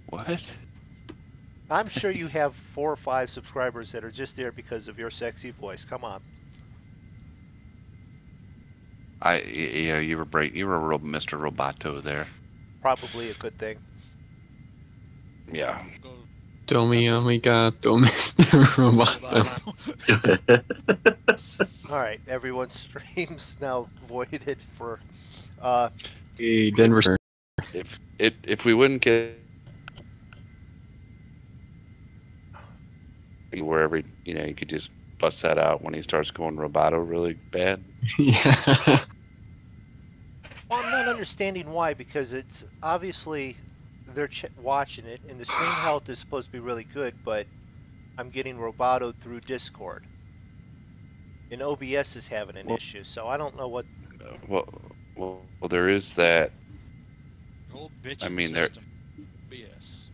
What? I'm sure you have 4 or 5 subscribers that are just there because of your sexy voice. Come on. Yeah, you were real Mr. Roboto there. Probably a good thing. Yeah. Go. Domi Amigato, Mr. Roboto. Alright, everyone's stream's now voided for Hey, Denver. If we wouldn't get wherever, you could just bust that out when he starts going roboto really bad. Yeah. Well, I'm not understanding why, because it's obviously they're watching it, and the screen health is supposed to be really good, but I'm getting roboto through Discord. And OBS is having an issue, so I don't know what. Well, there is that. Old bitch I in mean, the system. BS.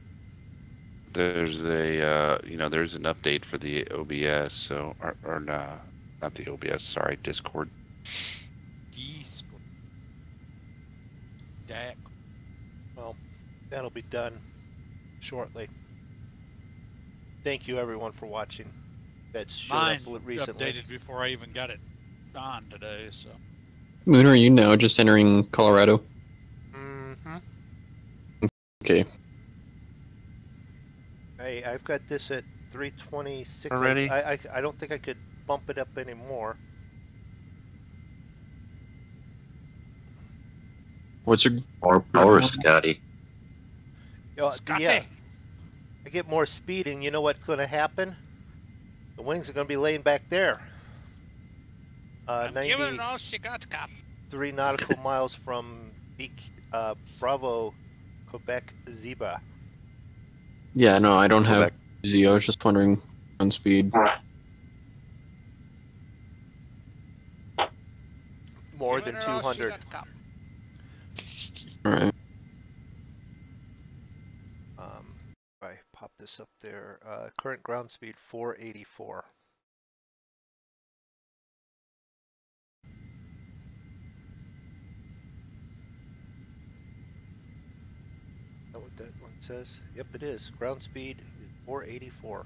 There's a there's an update for the OBS, so or not the OBS, sorry, Discord. Discord. Dak. Well, that'll be done shortly. Thank you everyone for watching. That's showed Mine up recently. updated before I even got it on today, so. Moon, are you now just entering Colorado? Mm-hmm. Okay. I've got this at 326. Already? I don't think I could bump it up anymore. What's your More power, Scotty. You know, Scotty! yeah, I get more speed, and you know what's going to happen? The wings are going to be laying back there. I'm giving it all she got, cop. 3 nautical miles from Bravo, Quebec, Zebra. Yeah, no, I don't have Quebec. Z. I was just wondering on speed. More Giving than her all she 200. got, cop. Alright. If I pop this up there, current ground speed 484. Know what that one says? Yep, it is. Ground speed is 484.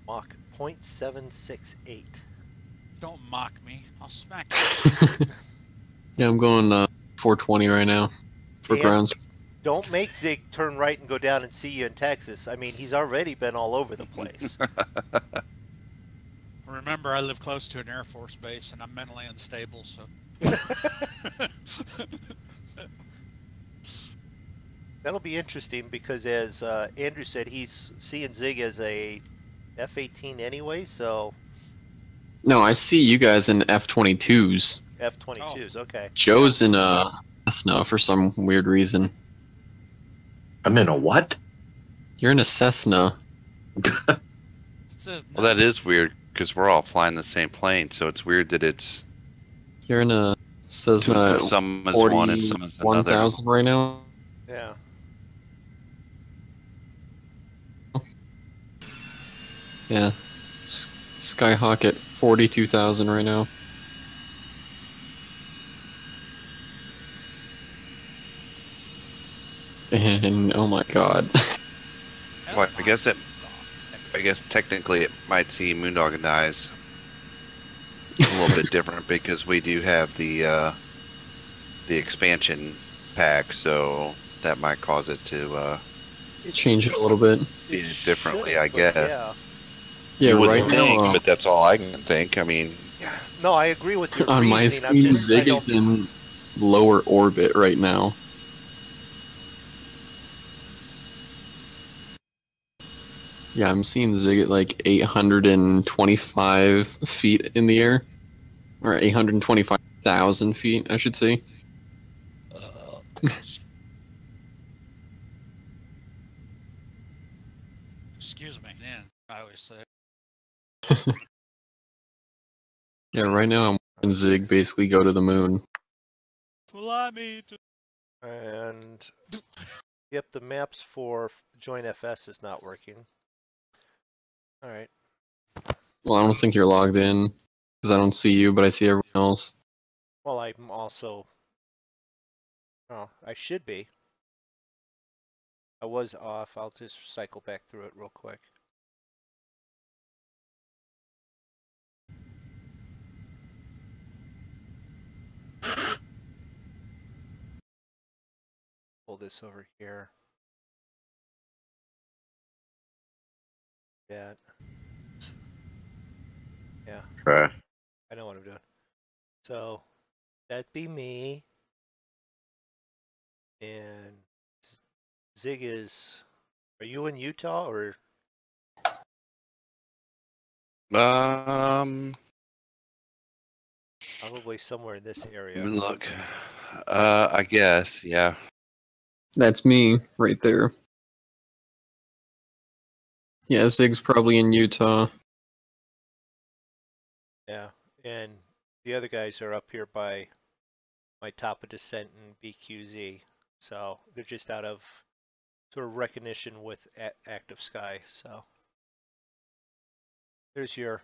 Mach 0.768. Don't mock me. I'll smack you. Yeah, I'm going 420 right now for And grounds. don't make Zig turn right and go down and see you in Texas. I mean, he's already been all over the place. Remember, I live close to an Air Force base, and I'm mentally unstable, so. That'll be interesting because, as Andrew said, he's seeing Zig as a F-18 anyway, so No, I see you guys in F-22s. F-22s, okay. Joe's in a Cessna for some weird reason. I'm in a what? You're in a Cessna. Says Well, that is weird because we're all flying the same plane, so it's weird that it's You're in a Cessna some is one and some is another. 41,000 right now. Yeah. Yeah. Skyhawk at 42,000 right now. And oh my god. Well, I guess technically it might see MoonDog and I's a little bit different because we do have the expansion pack, so that might cause it to Change it a little bit. see it differently, should, I but guess. Yeah. Yeah, You right wouldn't think, now but that's all I can think. I mean, No, I agree with your on my reasoning. screen, Zig is in lower orbit right now. Yeah, I'm seeing Zig at like 825 feet in the air. Or 825,000 feet, I should say. Excuse me. Man, I always say. Yeah, right now I'm watching Zig basically go to the moon. Fly me to. And yep, the maps for Join FS is not working. All right. Well, I don't think you're logged in, because I don't see you, but I see everyone else. Well, I'm also. Oh, I should be. I was off. I'll just cycle back through it real quick. Pull this over here. That. Yeah, Okay. I know what I'm doing. So that'd be me. And Zig is. Are you in Utah or? Probably somewhere in this let area. me look. I guess, yeah. That's me right there. Yeah, Zig's probably in Utah. Yeah, and the other guys are up here by my top of descent in BQZ. So they're just out of sort of recognition with active sky. So there's your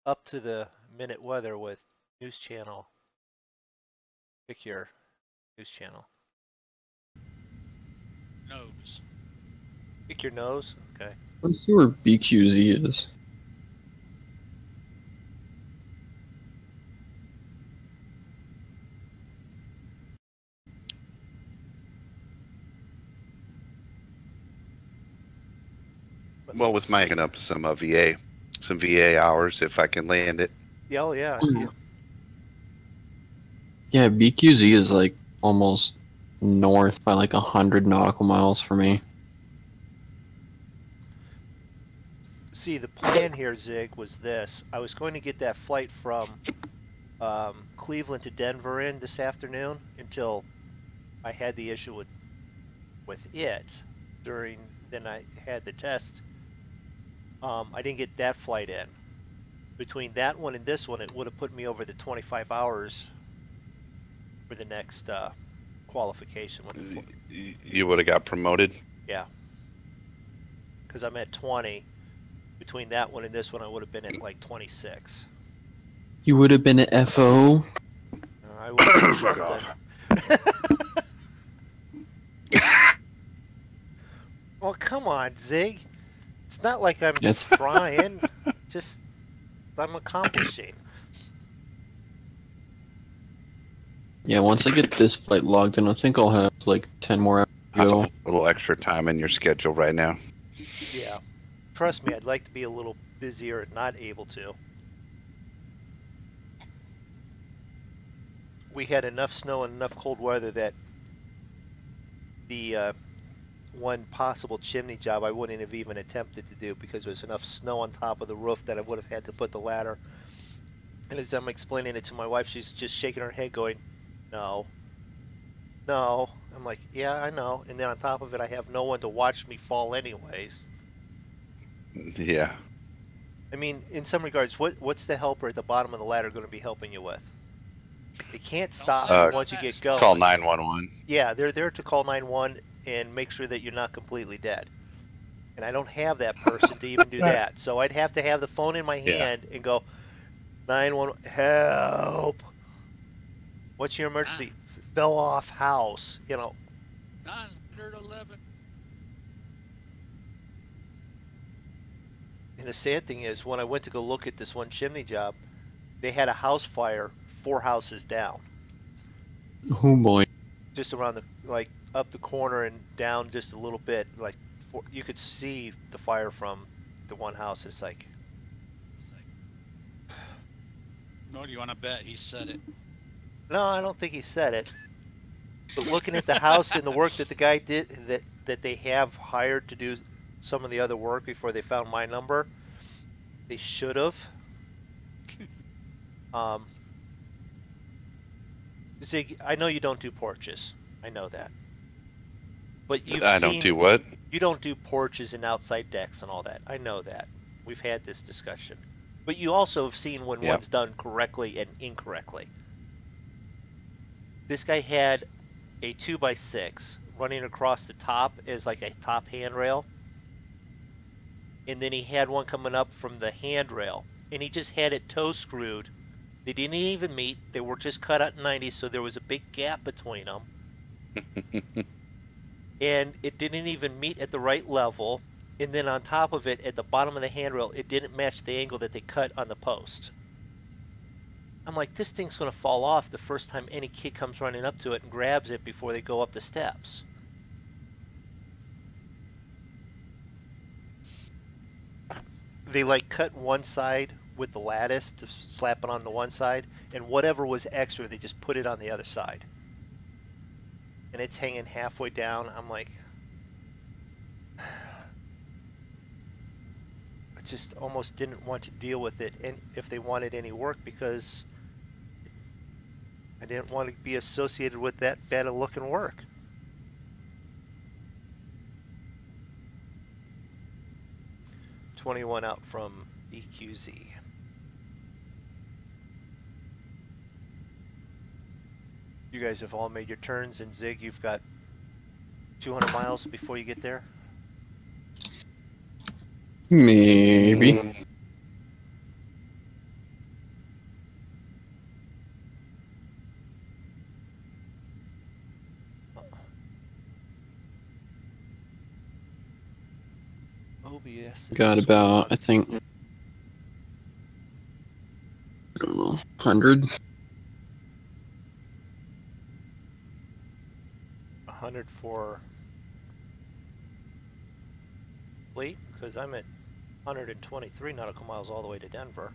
up to the minute weather with news channel. Pick your news channel. Nose. Pick your nose. Okay. Let's see where BQZ is. Well, with making up some VA hours if I can land it. Yeah, oh yeah. Yeah, BQZ is like almost north by like 100 nautical miles for me. See, the plan here, Zig, was this. I was going to get that flight from Cleveland to Denver in this afternoon until I had the issue with it then I had the test. I didn't get that flight in. Between that one and this one, it would have put me over the 25 hours for the next qualification. With the You would have got promoted? Yeah. Because I'm at 20. Between that one and this one, I would have been at like 26. You would have been at FO? I would have been something. Well, come on, Zig. It's not like I'm trying. Just, I'm accomplishing. Yeah, once I get this flight logged in, I think I'll have like 10 more hours to go. A little extra time in your schedule right now. Yeah. Trust me, I'd like to be a little busier and not able to. We had enough snow and enough cold weather that the one possible chimney job I wouldn't have even attempted to do because there was enough snow on top of the roof that I would have had to put the ladder. And as I'm explaining it to my wife, she's just shaking her head going, no. No. I'm like, yeah, I know. And then on top of it, I have no one to watch me fall anyways. Yeah. I mean, in some regards, what's the helper at the bottom of the ladder going to be helping you with? They can't stop you once you get going. Call 911. Yeah, they're there to call 911 and make sure that you're not completely dead. And I don't have that person to even do that. So I'd have to have the phone in my hand and go, 911, help. What's your emergency? Fell off house, you know. 911. And the sad thing is, when I went to go look at this one chimney job, they had a house fire 4 houses down. Oh boy. Just around like up the corner and down just a little bit. Like, you could see the fire from the one house. It's like... No, do you want to bet he said it? No, I don't think he said it. But looking at the house and the work that the guy did, that they have hired to do some of the other work before they found my number, they should have. Zig, I know you don't do porches. I know that. But I don't do what? You don't do porches and outside decks and all that. I know that. We've had this discussion. But you also have seen when one's done correctly and incorrectly. This guy had a 2x6 running across the top as like a top handrail. And then he had one coming up from the handrail. And he just had it toe screwed. They didn't even meet. They were just cut at 90, so there was a big gap between them. And it didn't even meet at the right level. And then on top of it, at the bottom of the handrail, it didn't match the angle that they cut on the post. I'm like, this thing's going to fall off the first time any kid comes running up to it and grabs it before they go up the steps. They like cut one side with the lattice to slap it on the one side, and whatever was extra, they just put it on the other side. And it's hanging halfway down. I'm like, just almost didn't want to deal with it, and if they wanted any work, because I didn't want to be associated with that bad of looking work. $21 out from EQZ. You guys have all made your turns, and Zig, you've got 200 miles before you get there. Maybe. OBS. Got about, I think, I don't know, 100. 100 for Fleet, because I'm at 123 nautical miles all the way to Denver.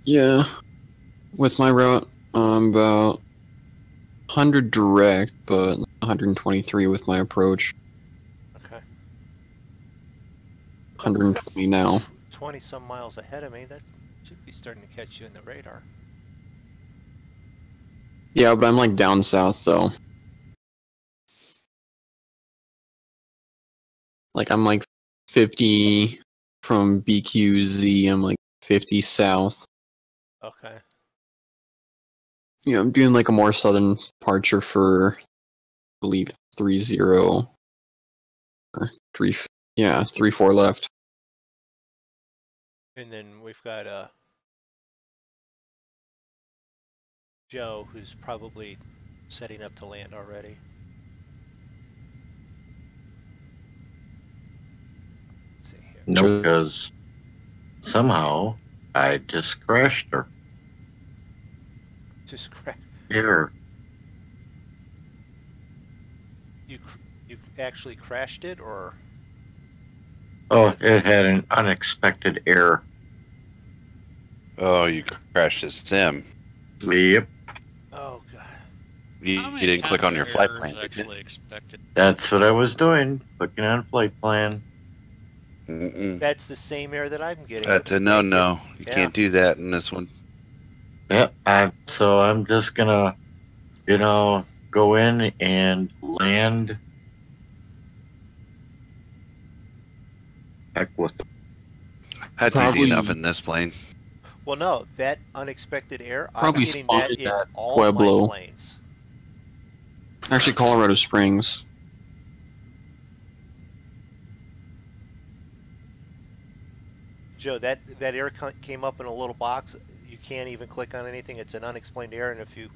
Yeah. With my route, I'm about 100 direct, but 123 with my approach. Okay. 120 now. 20 some miles ahead of me. That should be starting to catch you in the radar. Yeah, but I'm like down south though. Like I'm like 50 from BQZ, I'm like 50 south. Okay. Yeah, I'm doing like a more southern departure for, I believe, 30 or 3, yeah, 3-4 left. And then we've got Joe, who's probably setting up to land already. Let's see here. No, because somehow I just crashed her. Just crash. Here. You actually crashed it, or? Oh, it had an unexpected error. Oh, you crashed his sim. Yep. Oh god. You didn't click on your flight plan, did you? Expected? That's what I was doing, clicking on flight plan. That's the same error that I'm getting. That's a no. You can't do that in this one. Yep. So I'm just gonna, go in and land. Heck with it. That's Probably- easy enough in this plane. Well, no, that unexpected error, Probably I'm getting that spotted in at all Pueblo. my planes. Actually, Colorado Springs. Joe, that error came up in a little box. You can't even click on anything. It's an unexplained error, and if you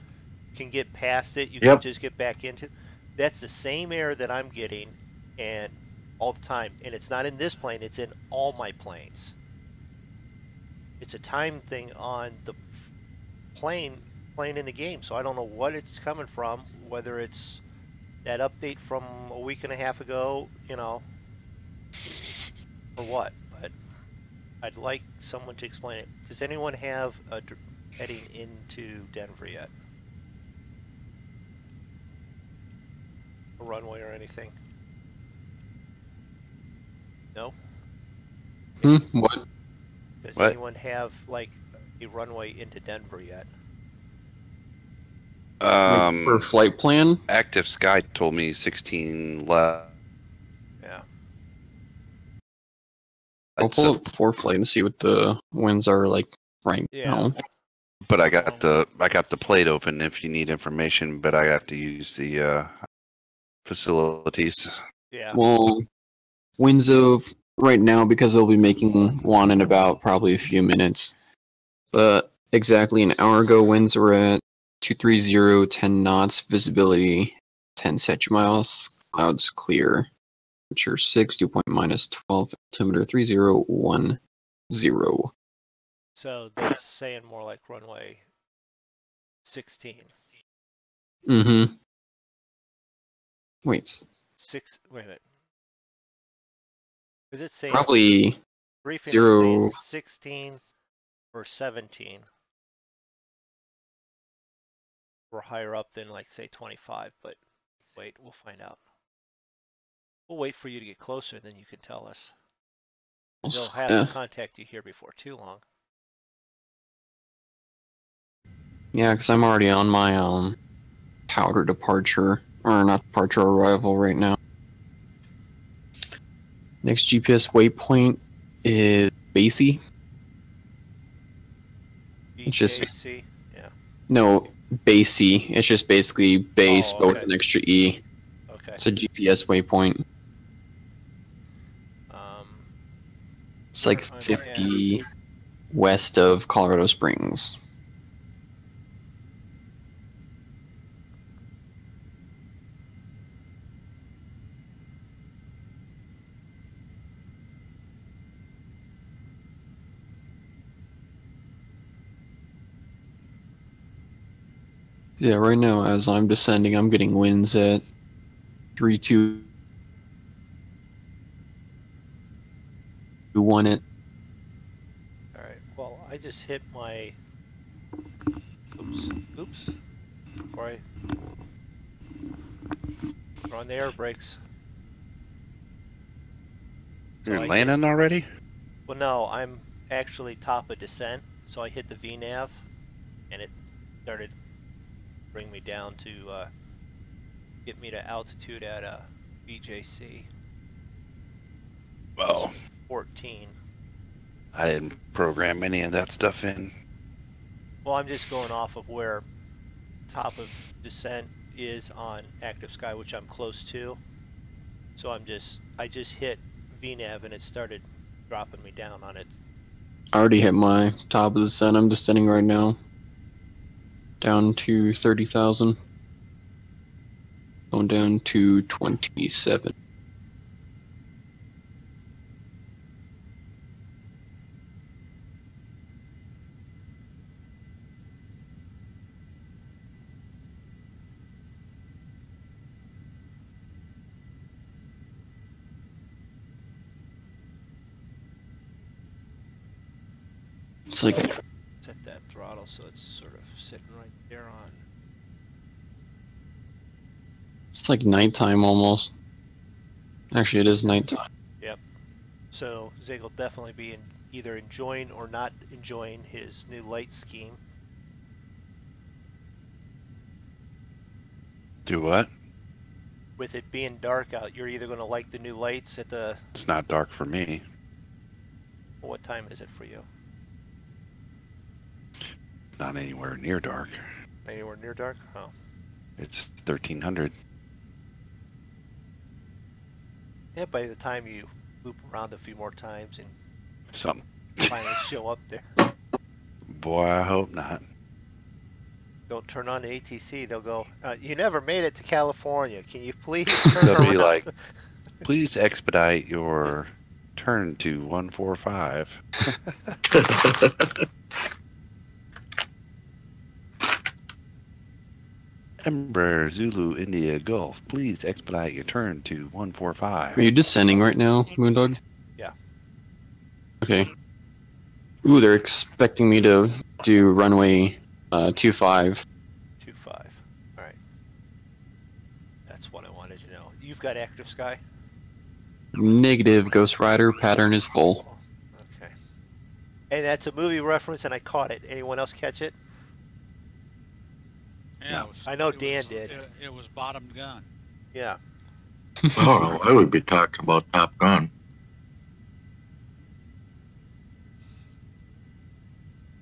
can get past it, you can just get back into. That's the same error that I'm getting, and all the time. And it's not in this plane. It's in all my planes. It's a time thing on the plane in the game, so I don't know what it's coming from. Whether it's that update from a week and a half ago, or what. But I'd like someone to explain it. Does anyone have a heading into Denver yet? A runway or anything? No? What? Does What? anyone have like a runway into Denver yet? For flight plan? Active Sky told me 16 left. Yeah. I'll pull up for flight and see what the winds are like right now. But I got the plate open if you need information, but I have to use the facilities. Yeah. Well, winds of right now, because they'll be making one in about probably a few minutes. But exactly an hour ago, winds were at 230, 10 knots, visibility 10 miles, clouds clear, temperature 6, dew point minus 12, altimeter 3010. So that's saying more like runway 16. Mm-hmm. Wait, Wait a minute. Is it saying probably briefing 0. is saying 16 or 17? We're higher up than like say 25, but wait, we'll find out. We'll wait for you to get closer, then you can tell us. They'll have Yeah. to contact you here before too long. Yeah, because I'm already on my powder departure, or not departure, arrival right now. Next GPS waypoint is Basie. It's just BJC. Yeah. no Basie. It's just basically base, Oh, but with okay. an extra E. Okay. It's a GPS waypoint. It's like I'm 50 west of Colorado Springs. Yeah, right now as I'm descending, I'm getting winds at 3-2-1 it. All right. Well, I just hit my. Oops. Before I. We're on the air brakes. You're I landing already? Well, no, I'm actually top of descent, so I hit the VNav, and it started bring me down to get me to altitude at BJC. Well, 14. I didn't program any of that stuff in. Well, I'm just going off of where top of descent is on active sky, which I'm close to. So I just hit VNav and it started dropping me down on it. I already hit my top of the descent. I'm descending right now. Down to 30,000. Going down to 27. It's like Set that throttle so it's sort of sitting right there on. it's like nighttime almost. Actually, it is nighttime. Yep. So Zig will definitely be either enjoying or not enjoying his new light scheme. Do what? With it being dark out, you're either going to like the new lights at the. It's not dark for me. What time is it for you? Not anywhere near dark. Anywhere near dark? Oh. It's 1300. Yeah, by the time you loop around a few more times and Something. finally show up there. Boy, I hope not. Don't turn on the ATC. They'll go, you never made it to California. Can you please turn They'll around? be like, please expedite your turn to 145. Embrear Zulu India Gulf, please expedite your turn to 145. Are you descending right now, MoonDog? Yeah. Okay. Ooh, they're expecting me to do runway 25. 25. All right. That's what I wanted to know. You've got active sky? Negative, Ghost Rider, pattern is full. Okay. And that's a movie reference, and I caught it. Anyone else catch it? Yeah, I know Dan did. It was bottom gun. Yeah. Oh, I would be talking about Top Gun.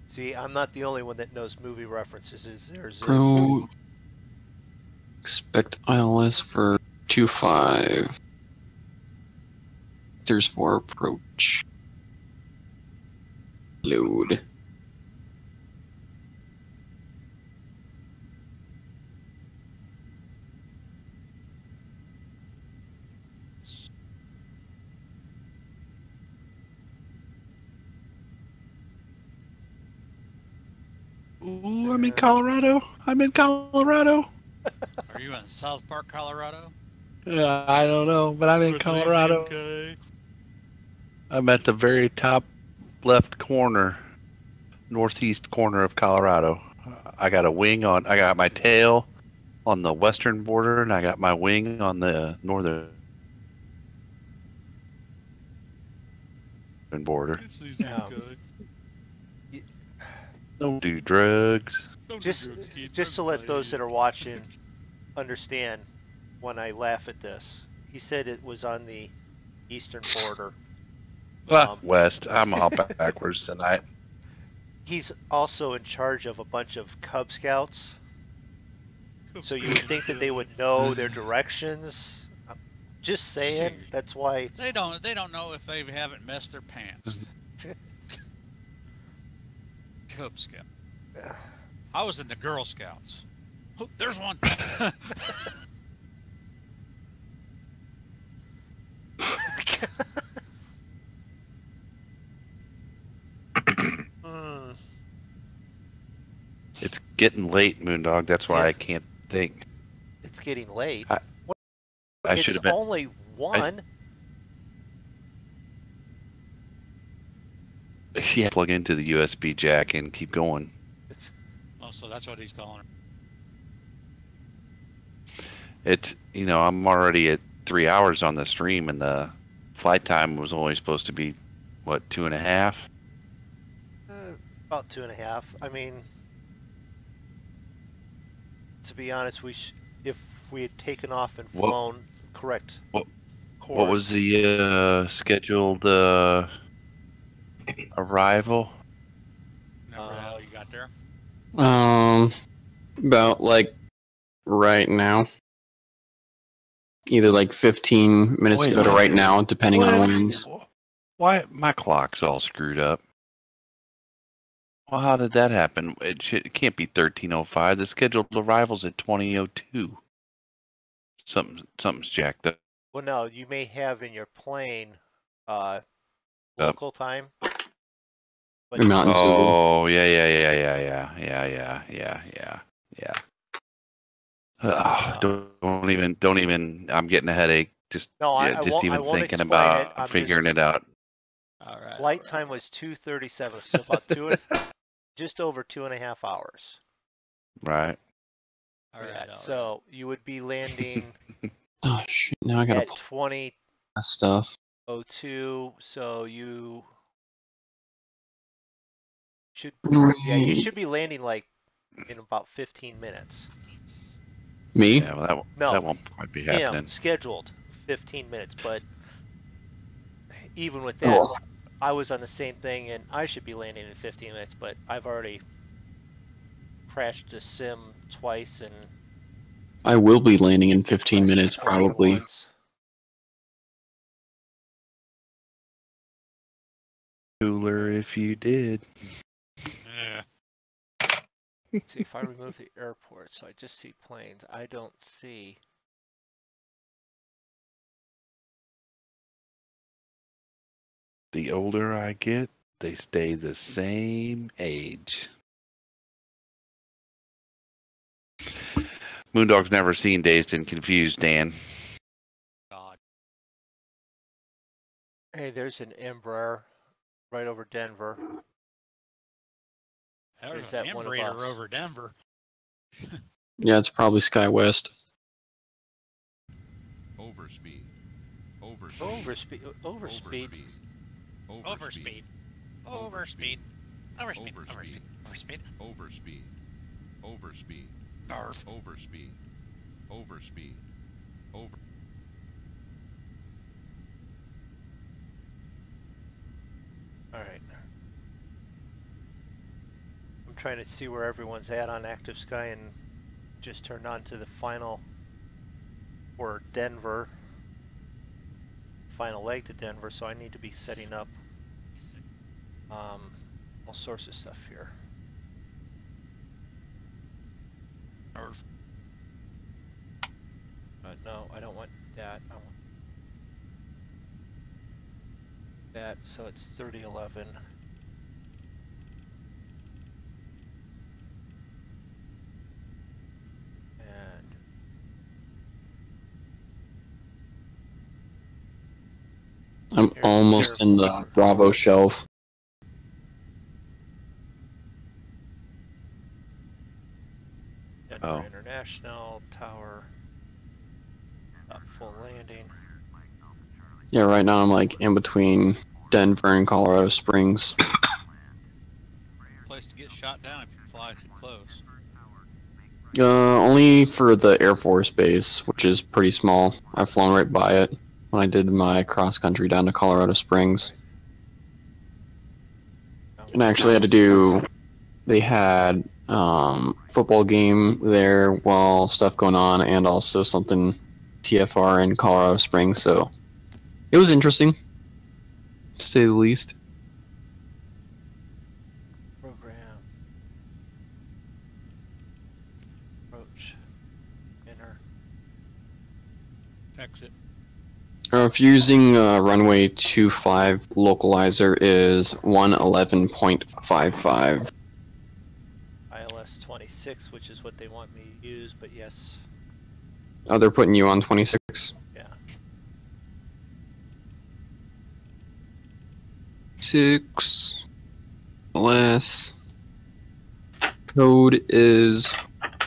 See, I'm not the only one that knows movie references. Is there? Pro. Expect ILS for 25. There's 4 approach. Load. Ooh, I'm in Colorado. I'm in Colorado. Are you in South Park, Colorado? I don't know, but I'm in With Colorado. CCMK? I'm at the very top left corner, northeast corner of Colorado. I got a wing on, I got my tail on the western border, and I got my wing on the northern. border. Italy's not good. Don't do drugs. Don't Just do drugs, kid. just to let those that are watching understand when I laugh at this. He said it was on the eastern border. West. I'm all backwards tonight. He's also in charge of a bunch of Cub Scouts. So you would think that they would know their directions. Just saying. That's why. They don't know if they haven't messed their pants. Cub Scout. I was in the Girl Scouts. Oh, there's one. It's getting late, Moondog. That's why Yes. I can't think. It's getting late. I It's should have been. only one. Yeah, plug into the USB jack and keep going. Oh, so that's what he's calling her. It's, I'm already at 3 hours on the stream, and the flight time was only supposed to be, what, 2.5? About 2.5. I mean, to be honest, if we had taken off and flown correct course. What was the scheduled arrival? Remember how you got there? About like right now. Either like 15 minutes Wait a ago to minute. right now, depending on winds. Why my clock's all screwed up? Well, how did that happen? It can't be 13:05. The scheduled arrival's at 20:02. Something's jacked up. Well, no, you may have in your plane local time. But Mountain Zoo. Oh, yeah. Don't even. I'm getting a headache. Just I just won't even explain thinking it. about I'm figuring it out. All right. Flight time was 2:37, so about just over 2.5 hours. Right. All right. Yeah, so you would be landing Oh shit! Now I gotta at pull 20:02, that stuff. so you should Mm. you should be landing like in about 15 minutes. Me? Yeah, well, No, that won't quite be happening. Scheduled 15 minutes, but even with that, Oh. I was on the same thing, and I should be landing in 15 minutes, but I've already crashed the sim twice and I will be landing in 15 minutes, crashed probably. once. Cooler if you did. Yeah. Let's see if I remove the airport, so I just see planes. I don't see. The older I get, they stay the same age. Moondog's never seen Dazed and Confused, Dan. God. Hey, there's an Embrear right over Denver. There's Is an that one of Embrear us? over Denver. Yeah, it's probably SkyWest. Overspeed. Overspeed. Overspeed. Overspeed. Overspeed. Overspeed. Overspeed. Overspeed. Overspeed. Overspeed. Barf. Overspeed. Overspeed. Over. All right. I'm trying to see where everyone's at on Active Sky and just turned on to the final for Denver. Final leg to Denver, so I need to be setting up all sorts of stuff here. Barf. No, I don't want that. I want that, so it's 3011. And I'm Here's almost your- in the Bravo shelf. Denver Oh. International Tower up full landing. Yeah, right now I'm like in between Denver and Colorado Springs. Place to get shot down if you fly too close. Only for the Air Force Base, which is pretty small. I've flown right by it when I did my cross country down to Colorado Springs. And I actually had to do, they had football game there while stuff going on, and also something TFR in Colorado Springs, so it was interesting, to say the least. Program. Approach. Enter. Exit. If you're using runway 25, localizer is 111.55. ILS 26, which is what they want me to use, but yes. Oh, they're putting you on 26. Yeah. 6 less. Code is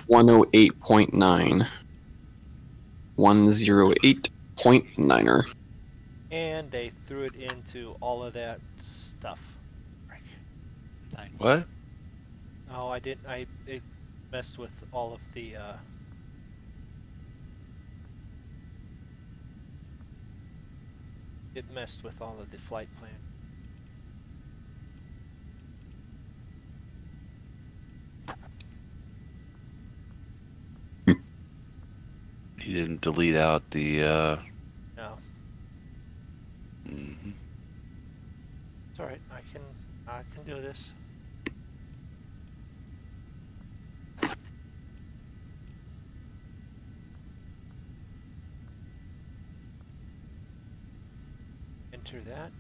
108.9. 108.9er. And they threw it into all of that stuff. Thanks. What? Oh, I didn't. It messed with all of the. It messed with all of the flight plan. He didn't delete out the. No, Mhm. it's all right. I can do this. Enter that.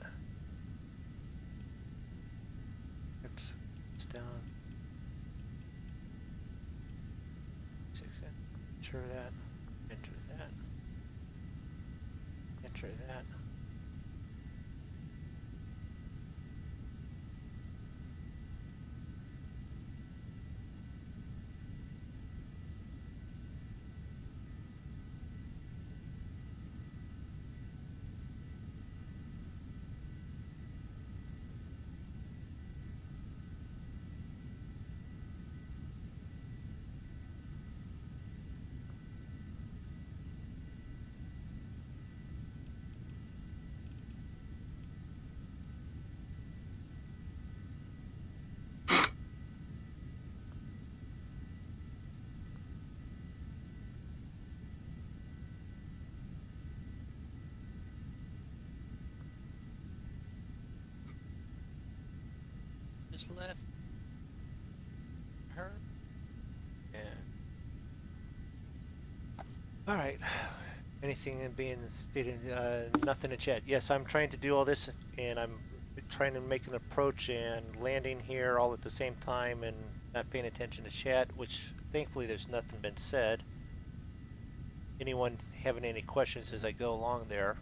It's down. 6. Enter that. Enter that. Enter that. Just left her. Yeah. All right. Anything being stated? Nothing in chat. Yes, I'm trying to do all this, and I'm trying to make an approach and landing here all at the same time, and not paying attention to chat. Which thankfully there's nothing been said. Anyone having any questions as I go along there?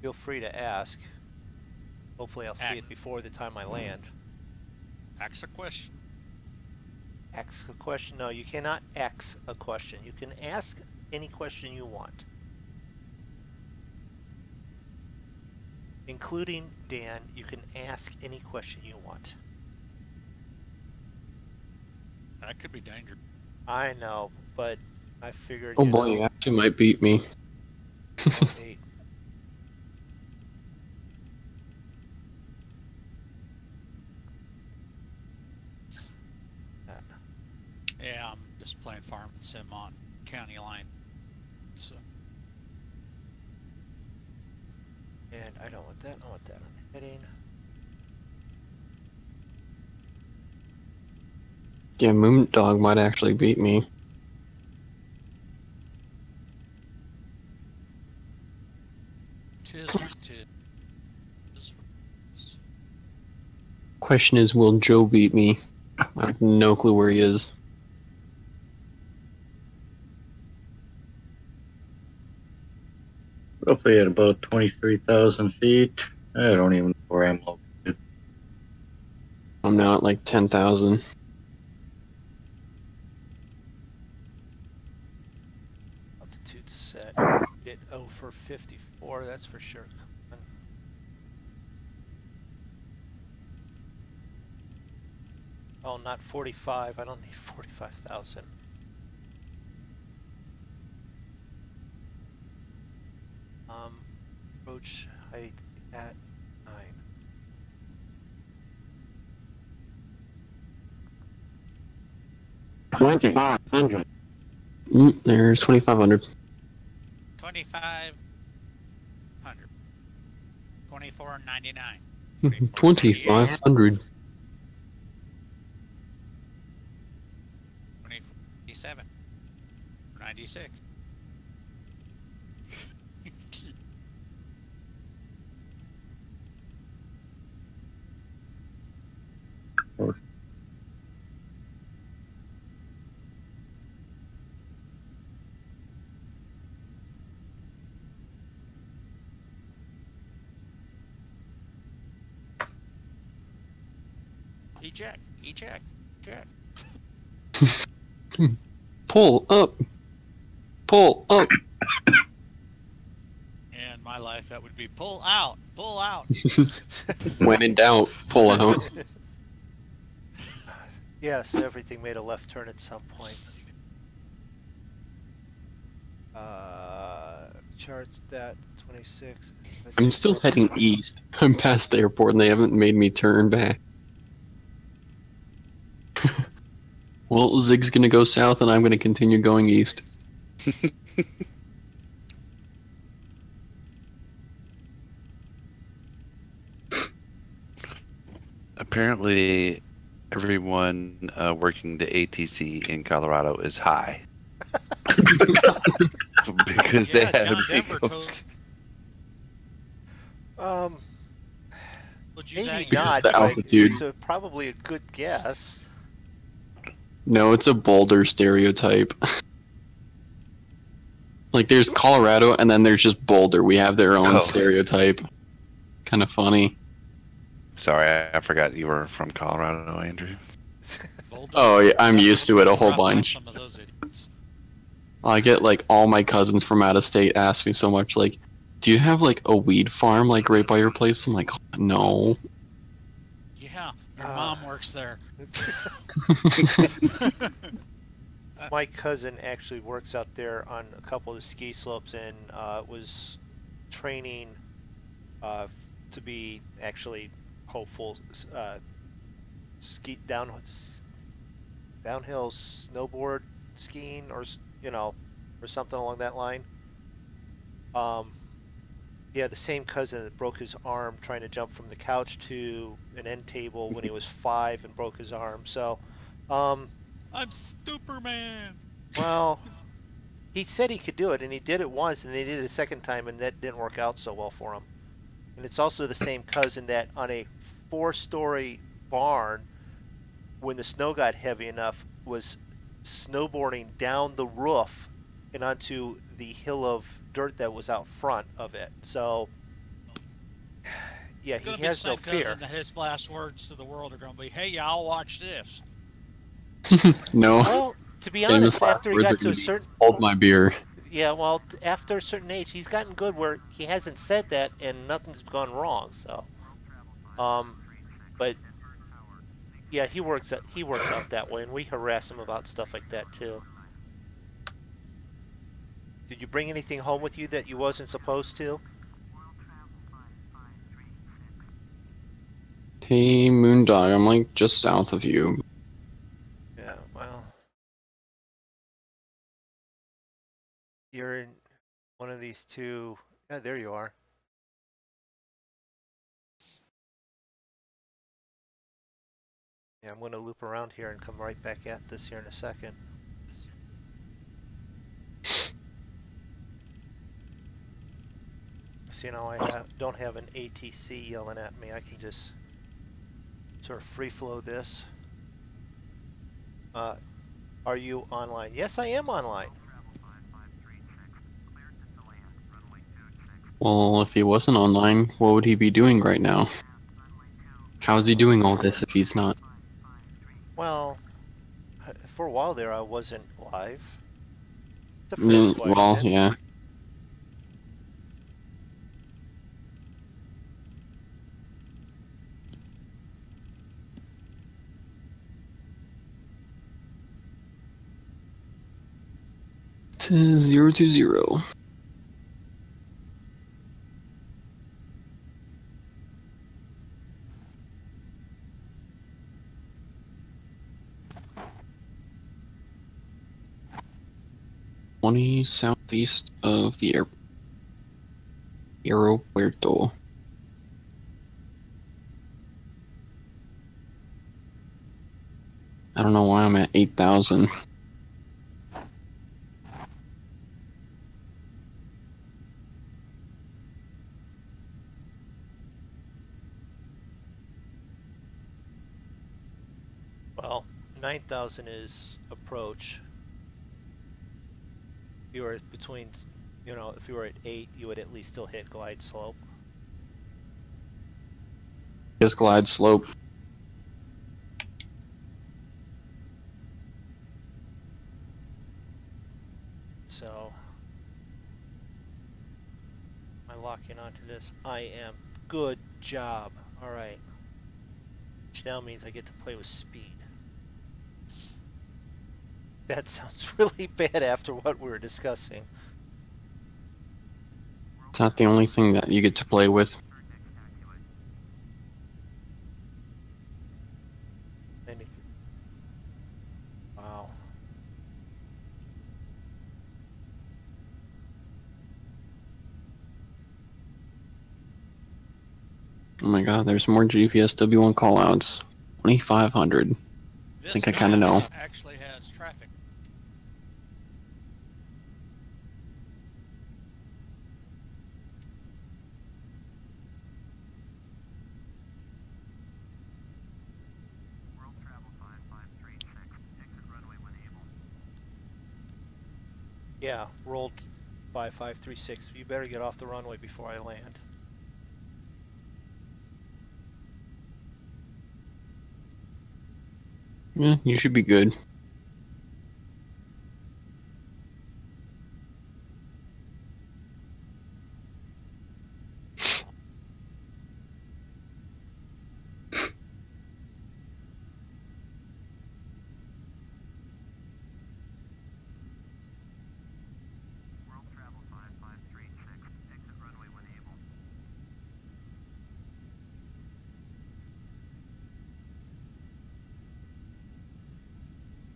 Feel free to ask. Hopefully I'll see it before the time I land. Ask a question. Ask a question? No, you cannot ask a question. You can ask any question you want. Including Dan, you can ask any question you want. That could be dangerous. I know, but I figured, Oh you boy, know, you actually might beat me. 8. Yeah, I'm just playing Farm and Sim on County Line. So. And I don't want that. I want that on heading. Yeah, MoonDog might actually beat me. Tis what tis. Question is, will Joe beat me? I have no clue where he is. Roughly at about 23,000 feet. I don't even know where I'm located. I'm now at like 10,000. Altitude set. Get 0 for 54, that's for sure. Oh, not 45. I don't need 45,000. Approach height at 9. There's 2,500. 2,500. 24.99. 2,500. 27. 96. Eject. Eject. Eject. Pull up. Pull up. In my life, that would be pull out. Pull out. When in doubt, pull out. Yes, everything made a left turn at some point. Charts that 26. I'm still heading east. I'm past the airport and they haven't made me turn back. Well, Zig's gonna go south and I'm gonna continue going east. Apparently, everyone working the ATC in Colorado is high. Because they Yeah, had John a big. Denver told. Would you Maybe that not, the but altitude. it's probably a good guess. No, it's a Boulder stereotype. Like, there's Colorado and then there's just Boulder. We have their own Oh. stereotype. Kind of funny. Sorry, I forgot you were from Colorado, Andrew. Boulder? Oh, yeah, I'm used to it a whole Rough on bunch. Some of those idiots. I get, like, all my cousins from out of state ask me so much, like, do you have, like, a weed farm, like, right by your place? I'm like, no. Yeah, your mom works there. My cousin actually works out there on a couple of the ski slopes and was training to be actually hopeful ski downhill snowboard skiing or or something along that line. Yeah, the same cousin that broke his arm trying to jump from the couch to an end table when he was 5 and broke his arm. So, I'm Superman. well, he said he could do it, and he did it once, and they did it a second time, and that didn't work out so well for him. And it's also the same cousin that on a 4-story barn, when the snow got heavy enough, was snowboarding down the roof and onto the hill of dirt that was out front of it. So, yeah, It's he gonna be the has no same cousin fear. that his last words to the world are gonna be, "Hey, y'all, watch this." No. Well, to be Famous honest, last after he words are got to gonna a be, certain hold my beer. yeah, well, after a certain age, he's gotten good where he hasn't said that and nothing's gone wrong. So, but yeah, he works out that way, and we harass him about stuff like that too. Did you bring anything home with you that you wasn't supposed to? Hey, MoonDog, I'm like just south of you. Yeah, well, you're in one of these two. Yeah, there you are. Yeah, I'm going to loop around here and come right back at this here in a second. See, now I don't have an ATC yelling at me. I can just sort of free flow this. Are you online? Yes, I am online. Well, if he wasn't online, what would he be doing right now? How is he doing all this if he's not? Well, for a while there, I wasn't live. It's a fair question. Well, yeah. 020. Southeast of the aeropuerto. I don't know why I'm at 8,000. Well, 9,000 is approach. If you were between, you know, if you were at 8, you would at least still hit glide slope. Just glide slope. So, am I locking onto this? I am. Good job. All right. Which now means I get to play with speed. That sounds really bad after what we were discussing. It's not the only thing that you get to play with. Wow. Oh my god, there's more GPS W1 callouts. 2,500. I think I kind of know. Actually has traffic. World travel 5536, exit runway when able. Yeah, rolled 5536. You better get off the runway before I land. Yeah, you should be good. World travel 5536, exit runway when able.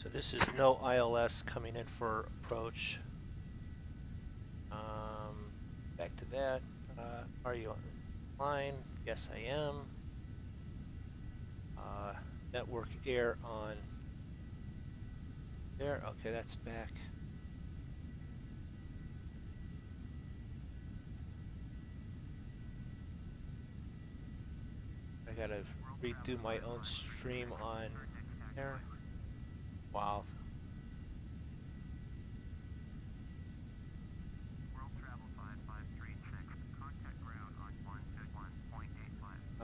So this is no ILS coming in for approach. Back to that. Are you online? Yes, I am. Network air on there. Okay, that's back. I gotta redo my own stream on there. Wow. World travel 5536, contact ground on 151.85.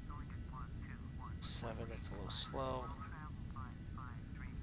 Going at +21. 7, that's a little slow. World travel 5536.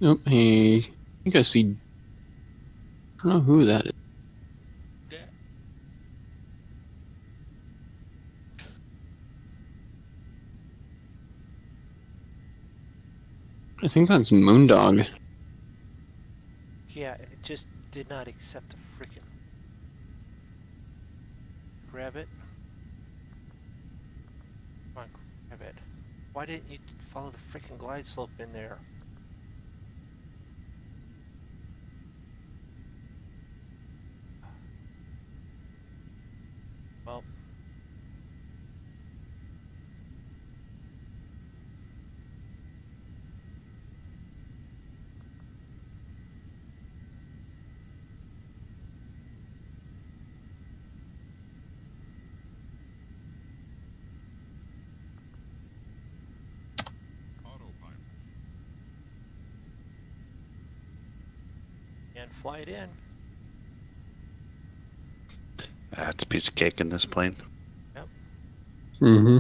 Oh, hey. I think I see. I don't know who that is. I think that's MoonDog. Yeah, it just did not accept the frickin' grab it. Come on, grab it. Why didn't you follow the frickin' glide slope in there? Well. and fly it in. That's a piece of cake in this plane. Yep. Mm-hmm.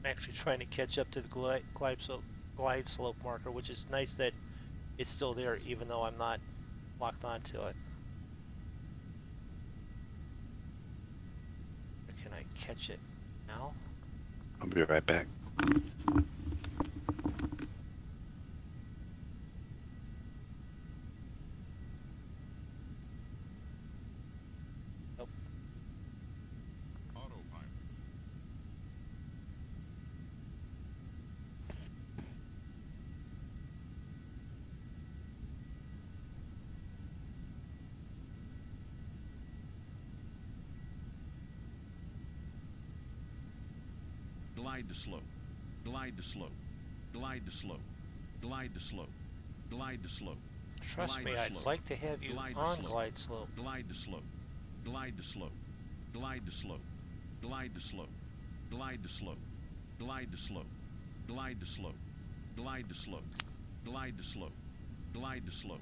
I'm actually trying to catch up to the glide slope marker, which is nice that it's still there even though I'm not locked onto it. Or can I catch it now? I'll be right back. Autopilot. Glide to slope. Glide to slope. Glide to slope. Glide to slope. Glide to slope. Trust Glide me, to I'd slope. like to have you Glide to on slope. glide slope. Glide to slope. Glide to slope. Glide to slope. Glide to slope. Glide to slope. Glide to slope. Glide to slope. Glide to slope. Glide to slope. Glide to slope.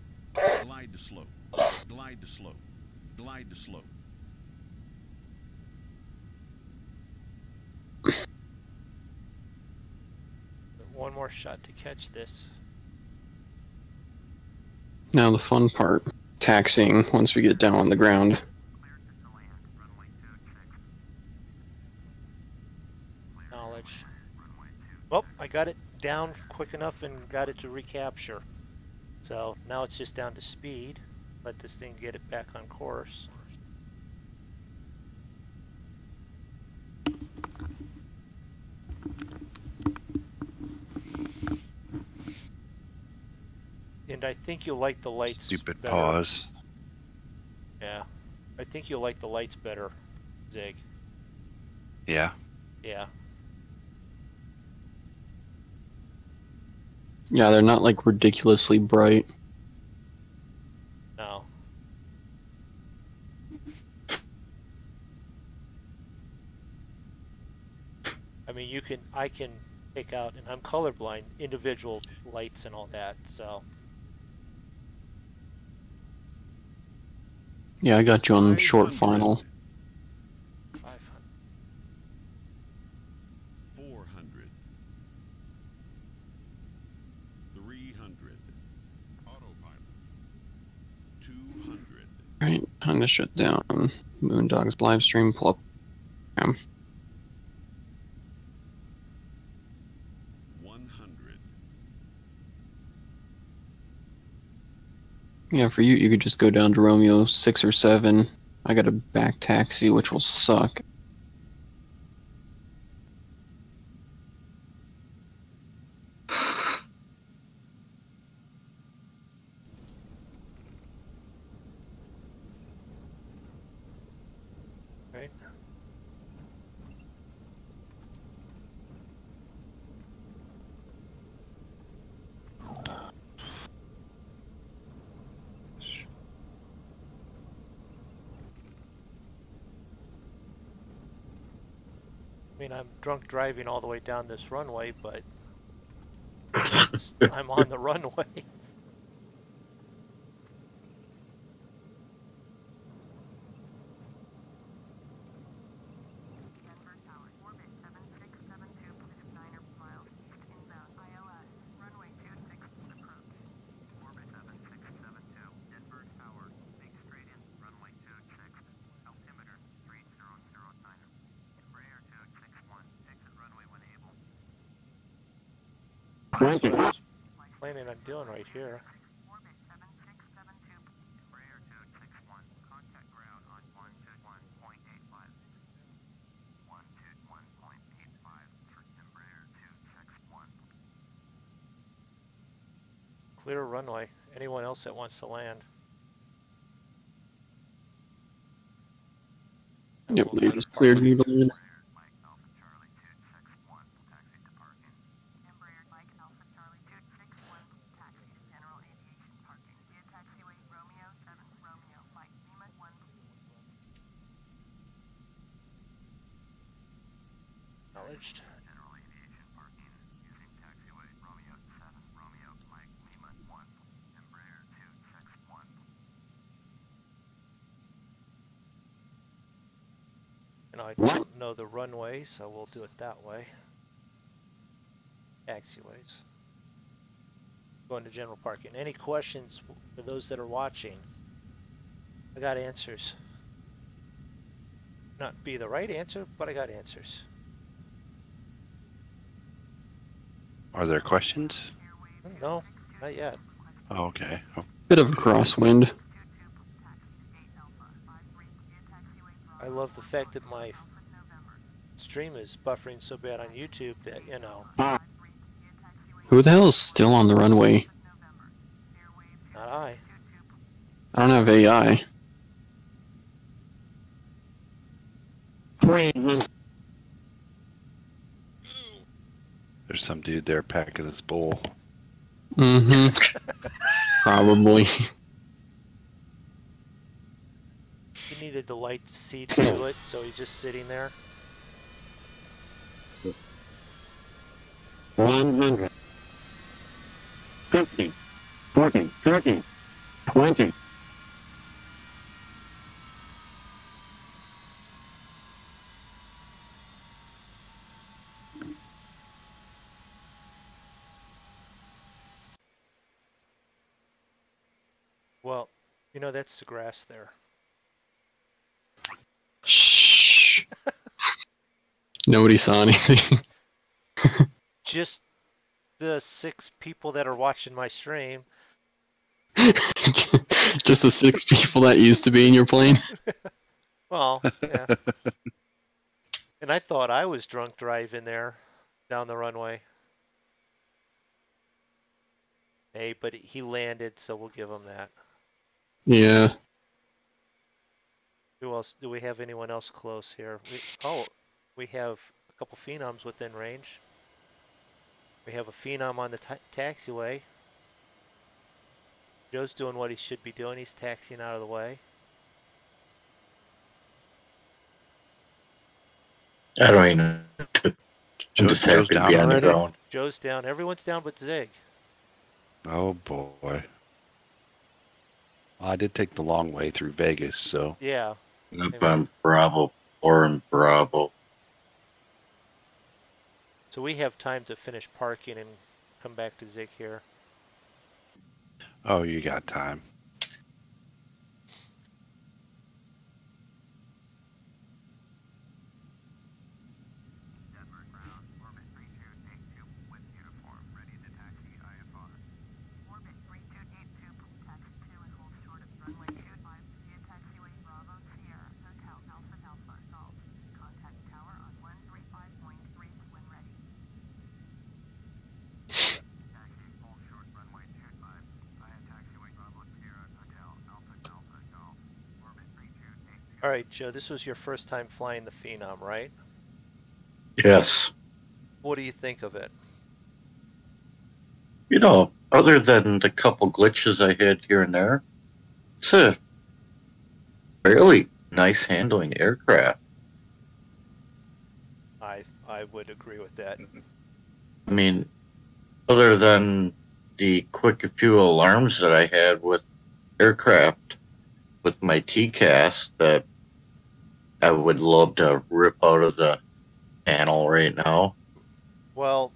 Glide to slope. Glide to slope. Glide to slope. One more shot to catch this. Now the fun part, taxiing once we get down on the ground. Knowledge. Well, I got it down quick enough and got it to recapture. So now it's just down to speed. Let this thing get it back on course. And I think you'll like the lights Stupid better. pause. Yeah. I think you'll like the lights better, Zig. Yeah. Yeah. Yeah, they're not like ridiculously bright. No. I mean, I can pick out, and I'm colorblind, individual lights and all that, so. Yeah, I got you on short final. 500. 400. 300. Autopilot. 200. Right, time to shut down MoonDog's live stream. Pull up. 100. Yeah, for you, you could just go down to Romeo 6 or 7. I got a back taxi, which will suck. Right? I mean, I'm drunk driving all the way down this runway, but I'm on the runway. Denver Tower, orbit 7672, please 9 miles east inbound ILS, runway 26 approach. Orbit 7672, Denver Tower, make straight in, runway 26, altimeter 3009. Embrear 261, exit runway when able. That's what I was planning on doing right here. Orbit 7672, Embrear 261, contact ground on 121.85. 121.85 for Embrear 261. Clear runway. Anyone else that wants to land? Yep, they just cleared me. Mike Alpha Charlie 261, taxi to parking. Embrear Mike Alpha Charlie 261, taxi to general aviation parking. Via taxiway Romeo 7 Romeo Mike Lima 1. Acknowledged. General aviation parking using taxiway Romeo 7 Romeo Mike Lima 1. Embrear 261. And I don't know the runway, so we'll do it that way. Taxiways. Going to general parking. Any questions for those that are watching? I got answers. Not be the right answer, but I got answers. Are there questions? No, not yet. Oh, okay. Oh, Bit of a crosswind. I love the fact that my stream is buffering so bad on YouTube that, you know, Who the hell is still on the runway? not I. I don't have AI. there's some dude there packing his bowl. Mm-hmm. Probably. He needed the light to see through it, so he's just sitting there. 100. 50. 40. 30. 20. Well, you know, that's the grass there. Shh. Nobody saw anything. Just the 6 people that are watching my stream. Just the 6 people that used to be in your plane. Well, yeah. And I thought I was drunk driving there down the runway. Hey, but he landed, so we'll give him that. Yeah. Who else? Do we have anyone else close here? We have a couple phenoms within range. We have a phenom on the taxiway. Joe's doing what he should be doing. He's taxiing out of the way. I don't even know. I'm just happy to be on the ground. Joe's down. Everyone's down but Zig. Oh boy. Well, I did take the long way through Vegas, so. Yeah. Up on Bravo or in Bravo. So we have time to finish parking and come back to Zig here. Oh, you got time. Denver ground, orbit 3282 with uniform, ready to taxi IFR. Orbit 3282, taxi 2 and hold short of runway 25 via taxiway Bravo Sierra, Hotel Alpha Alpha Golf. Contact tower on 135.3 when ready. Taxi hold short runway 25 via taxiway Bravo Sierra, Hotel Alpha Alpha Golf. Orbit 3282. All right, Joe, this was your first time flying the Phenom, right? Yes. What do you think of it? You know, other than the couple glitches I had here and there, it's a fairly nice handling aircraft. I would agree with that. I mean, other than the quick few alarms that I had with aircraft with my TCAS that I would love to rip out of the panel right now. Well,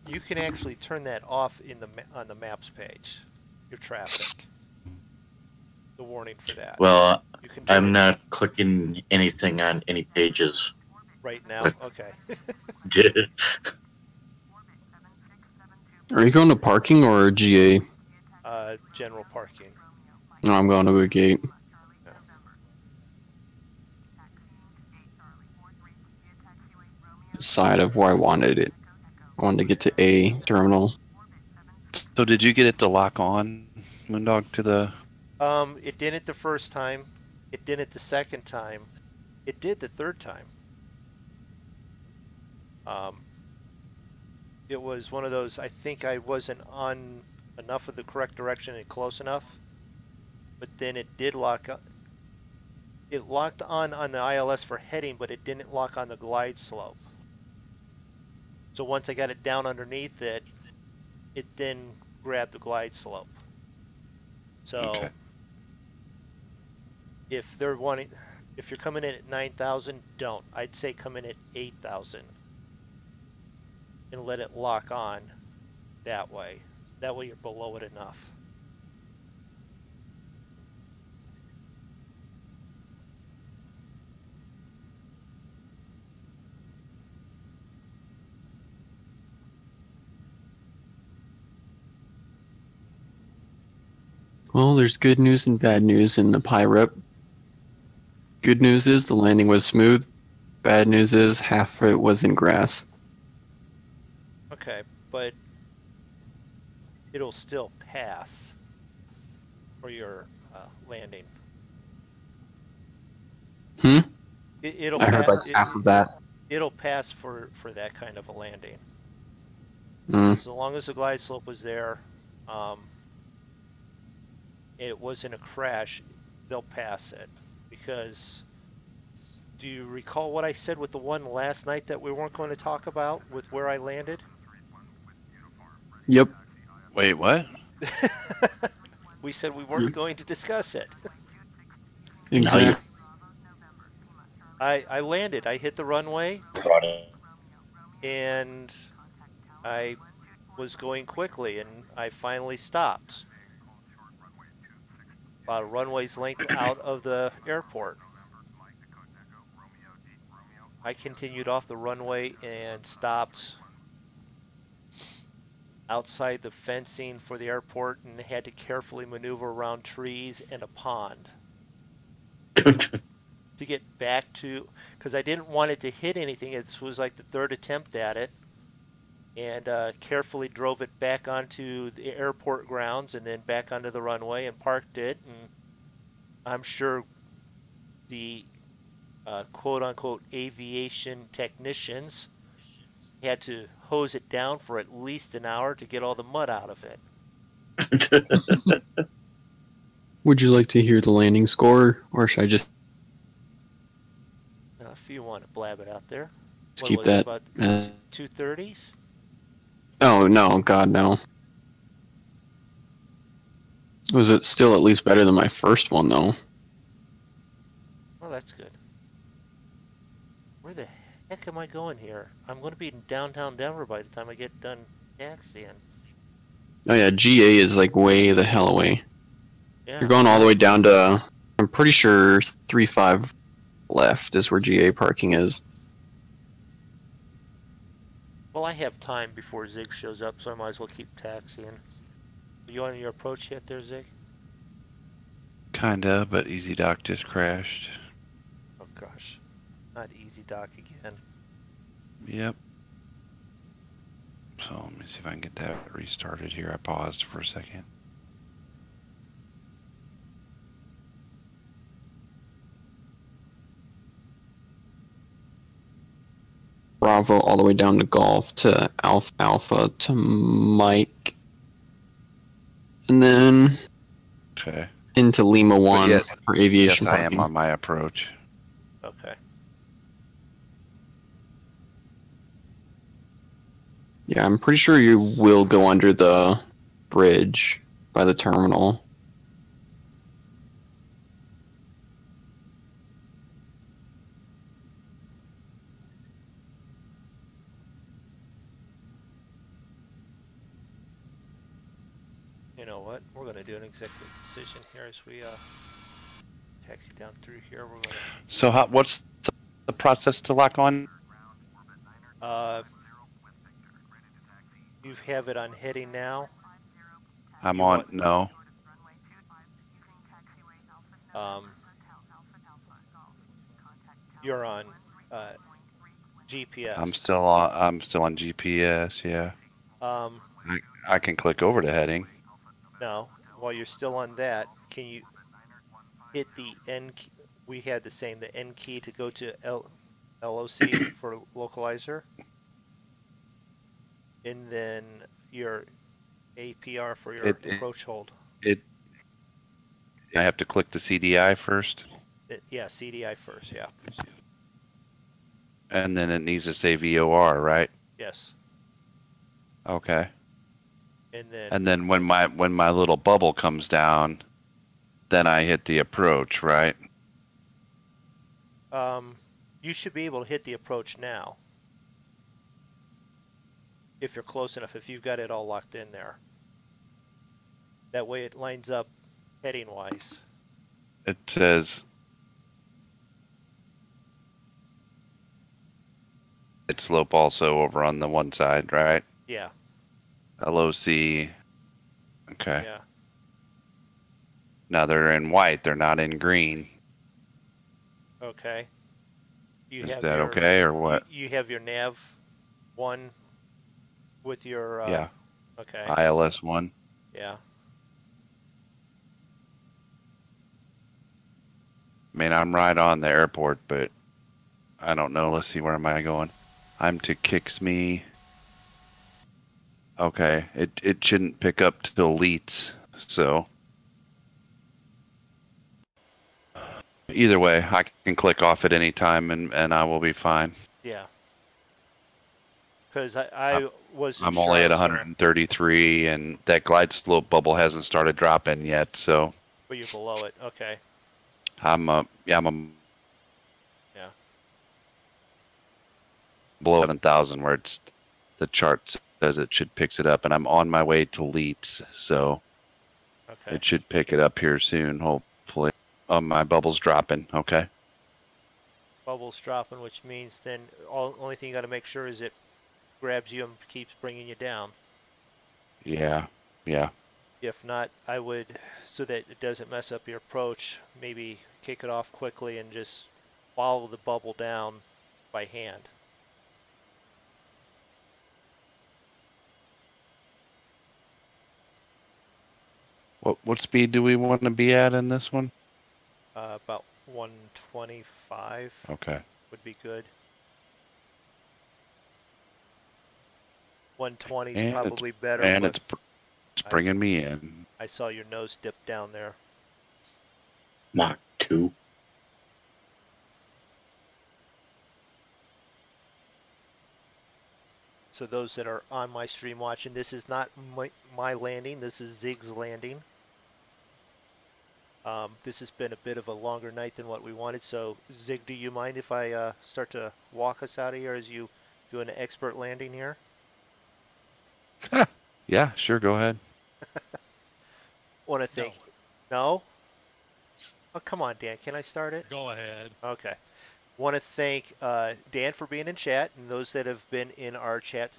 you can actually turn that off in the on the maps page. Your traffic. The warning for that. Well, you can do I'm it not clicking anything on any pages. right now. Okay. Are you going to parking or GA? General parking. No, I'm going to a gate. Yeah. Side of where I wanted it. I wanted to get to A terminal. So did you get it to lock on, MoonDog, to the... It didn't the first time. It didn't the second time. It did the third time. It was one of those, I think I wasn't on enough of the correct direction and close enough, but then it did lock up. It locked on the ILS for heading, but it didn't lock on the glide slope. So once I got it down underneath it, it then grabbed the glide slope. So Okay. if you're coming in at 9,000, don't. I'd say come in at 8,000 and let it lock on that way. That way you're below it enough. Well, there's good news and bad news in the PIREP. Good news is the landing was smooth. Bad news is half of it was in grass. Okay, but it'll still pass for your landing. It'll I heard like half of that. It'll pass for that kind of a landing. Mm. So long as the glide slope was there, it wasn't a crash, they'll pass it. Because do you recall what I said with the one last night that we weren't going to talk about with where I landed? Yep. Wait, what? We said we weren't going to discuss it. Exactly. I landed. I hit the runway, and I was going quickly, and I finally stopped. About a runway's length out of the airport. I continued off the runway and stopped outside the fencing for the airport and had to carefully maneuver around trees and a pond to get back to, because I didn't want it to hit anything. This was like the third attempt at it, and carefully drove it back onto the airport grounds and then back onto the runway and parked it. And I'm sure the quote-unquote aviation technicians had to hose it down for at least an hour to get all the mud out of it. Would you like to hear the landing score, or should I just If you want to blab it out there. Just What keep was it, that, about 230s? Oh no, God no. Was it still at least better than my first one though? Well, that's good. Where the heck am I going here? I'm going to be in downtown Denver by the time I get done taxiing. Oh yeah, GA is like way the hell away. Yeah. You're going all the way down to, I'm pretty sure 3-5 left is where GA parking is. Well, I have time before Zig shows up, so I might as well keep taxiing. Are you on your approach yet there, Zig? Kinda, but Easy Dock just crashed. Oh gosh. Not Easy Dock again. Yep. So let me see if I can get that restarted here. I paused for a second. Bravo all the way down to Golf to Alpha Alpha to Mike. And then Okay. into Lima 1 yet- for aviation Yes, I parking. am on my approach. Okay. Yeah, I'm pretty sure you will go under the bridge by the terminal. You know what? We're going to do an executive decision here as we taxi down through here. We're going So what's the process to lock on? to... you have it on heading now. I'm You on, want- no. You're on GPS. I'm still on GPS, yeah. I can click over to heading. No, while you're still on that, can you hit the N we had the same, the N key to go to LOC for localizer, and then your APR for your approach hold. I have to click the CDI first, Yeah, CDI first, yeah. and then it needs to say VOR, right? Yes. Okay. And then when my little bubble comes down, then I hit the approach, right? you should be able to hit the approach now. If you're close enough, if you've got it all locked in there. That way it lines up heading wise. It says it's slope also over on the one side, right? Yeah. LOC. Okay. Yeah. Now they're in white, they're not in green. Okay. Is that okay or what? You have your nav one with your yeah. Okay. ILS one. Yeah. I mean, I'm right on the airport, but I don't know. Let's see, where am I going? I'm to kicks me. Okay, it shouldn't pick up till Leets, so either way, I can click off at any time and I will be fine. Yeah. Because I was. I'm only at 133, and that glide slope bubble hasn't started dropping yet, so. But you're below it. Okay. I'm Yeah. below 7,000 where it's the chart says it should picks it up, and I'm on my way to Leets, so okay. it should pick it up here soon, hopefully. My bubble's dropping. Okay. Bubble's dropping, which means then only thing you got to make sure is it grabs you and keeps bringing you down. Yeah. Yeah. If not, I would, so that it doesn't mess up your approach, maybe kick it off quickly and just follow the bubble down by hand. What speed do we want to be at in this one? About 125. Okay. Would be good. 120 is And probably better. And it's bringing me in. I saw your nose dip down there. Mach 2. So those that are on my stream watching, this is not my landing. This is Zig's landing. This has been a bit of a longer night than what we wanted. So Zig, do you mind if I start to walk us out of here as you do an expert landing here? Yeah, sure. Go ahead. Want to thank? No. Oh, come on, Dan. Can I start it? Go ahead. Okay. Want to thank Dan for being in chat, and those that have been in our chat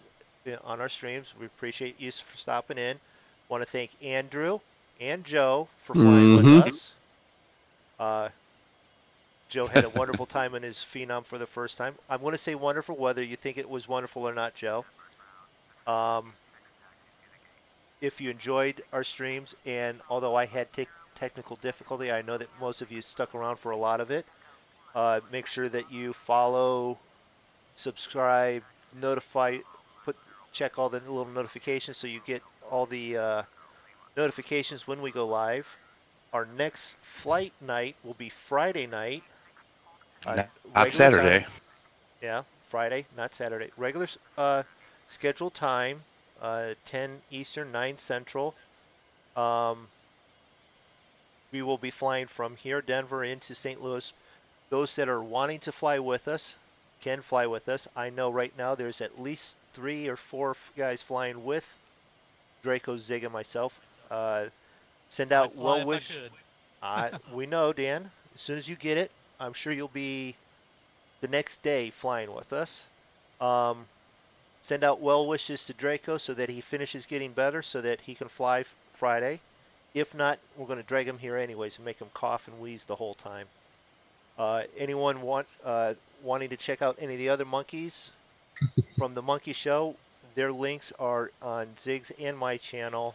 on our streams. We appreciate you for stopping in. Want to thank Andrew and Joe for flying with us. Joe had a wonderful time in his Phenom for the first time. I'm going to say wonderful, whether you think it was wonderful or not, Joe. If you enjoyed our streams, and although I had technical difficulty, I know that most of you stuck around for a lot of it. Make sure that you follow, subscribe, notify, check all the little notifications so you get all the notifications when we go live. Our next flight night will be Friday night. Not Saturday. Time. Yeah, Friday, not Saturday. Regular scheduled time, 10 Eastern, 9 Central. We will be flying from here, Denver, into St. Louis. Those that are wanting to fly with us can fly with us. I know right now there's at least 3 or 4 guys flying with Draco, Zig, and myself. Send out well wishes. We know, Dan. As soon as you get it, I'm sure you'll be the next day flying with us. Send out well wishes to Draco so that he finishes getting better so that he can fly Friday. If not, we're going to drag him here anyways and make him cough and wheeze the whole time. Anyone wanting to check out any of the other monkeys from the Monkey Show, their links are on Zig's and my channel.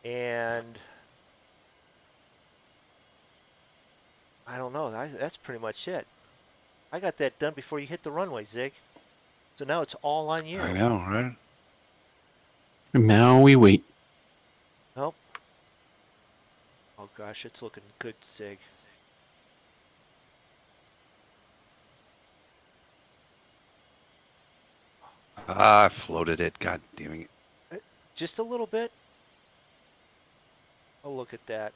And I don't know. That's pretty much it. I got that done before you hit the runway, Zig. So now it's all on you. I know, right? And now we wait. Nope. Oh gosh, it's looking good, Zig. Ah, I floated it. God damn it. Just a little bit. Oh, look at that.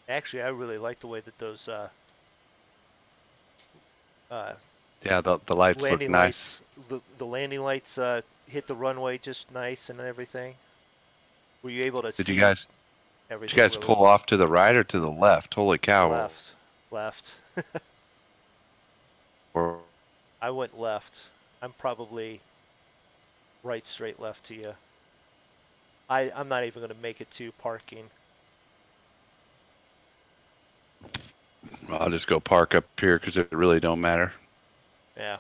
Actually, I really like the way that those Yeah, the lights look landing nice. lights, the landing lights hit the runway just nice and everything. Were you able to see Did you guys everything? Really pull off to the right or to the left? Holy cow. left. Or I went left. I'm probably right straight left to you. I'm not even going to make it to parking. I'll just go park up here because it really don't matter. Yeah.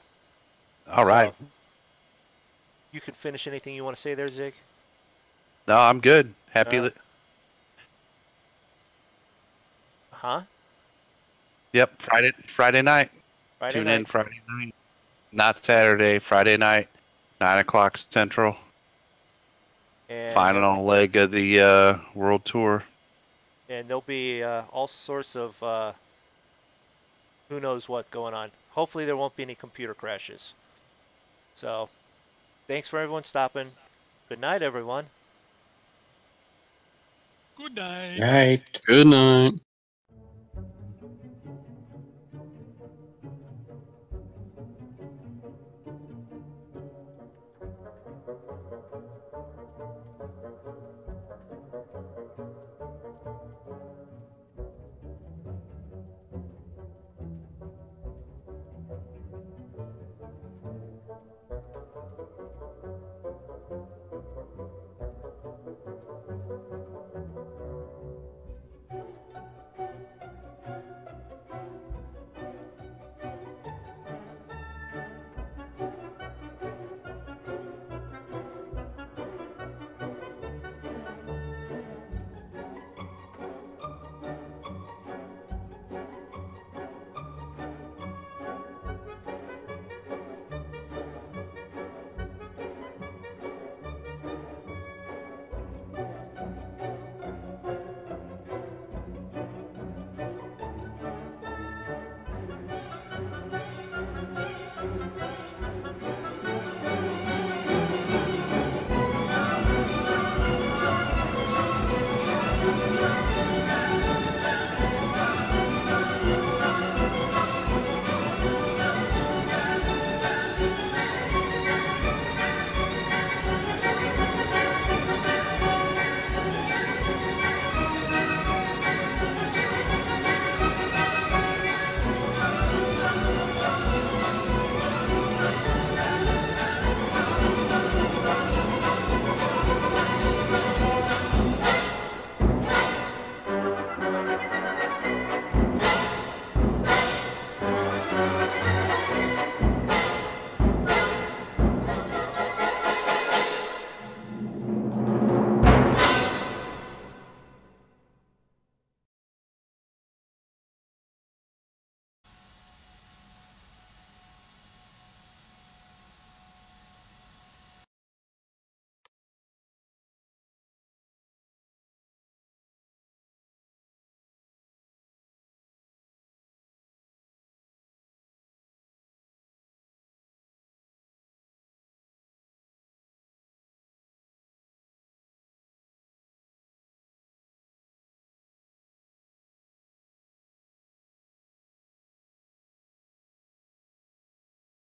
All right. So, you can finish anything you want to say there, Zig? No, I'm good. Happy. Huh? Yep. Friday night. Friday Tune night. in Friday night. Not Saturday. Friday night. 9 o'clock Central. And Final leg of the world tour. And there'll be all sorts of who knows what going on. Hopefully there won't be any computer crashes. So, thanks for everyone stopping. Good night, everyone. Good night. Night. Good night.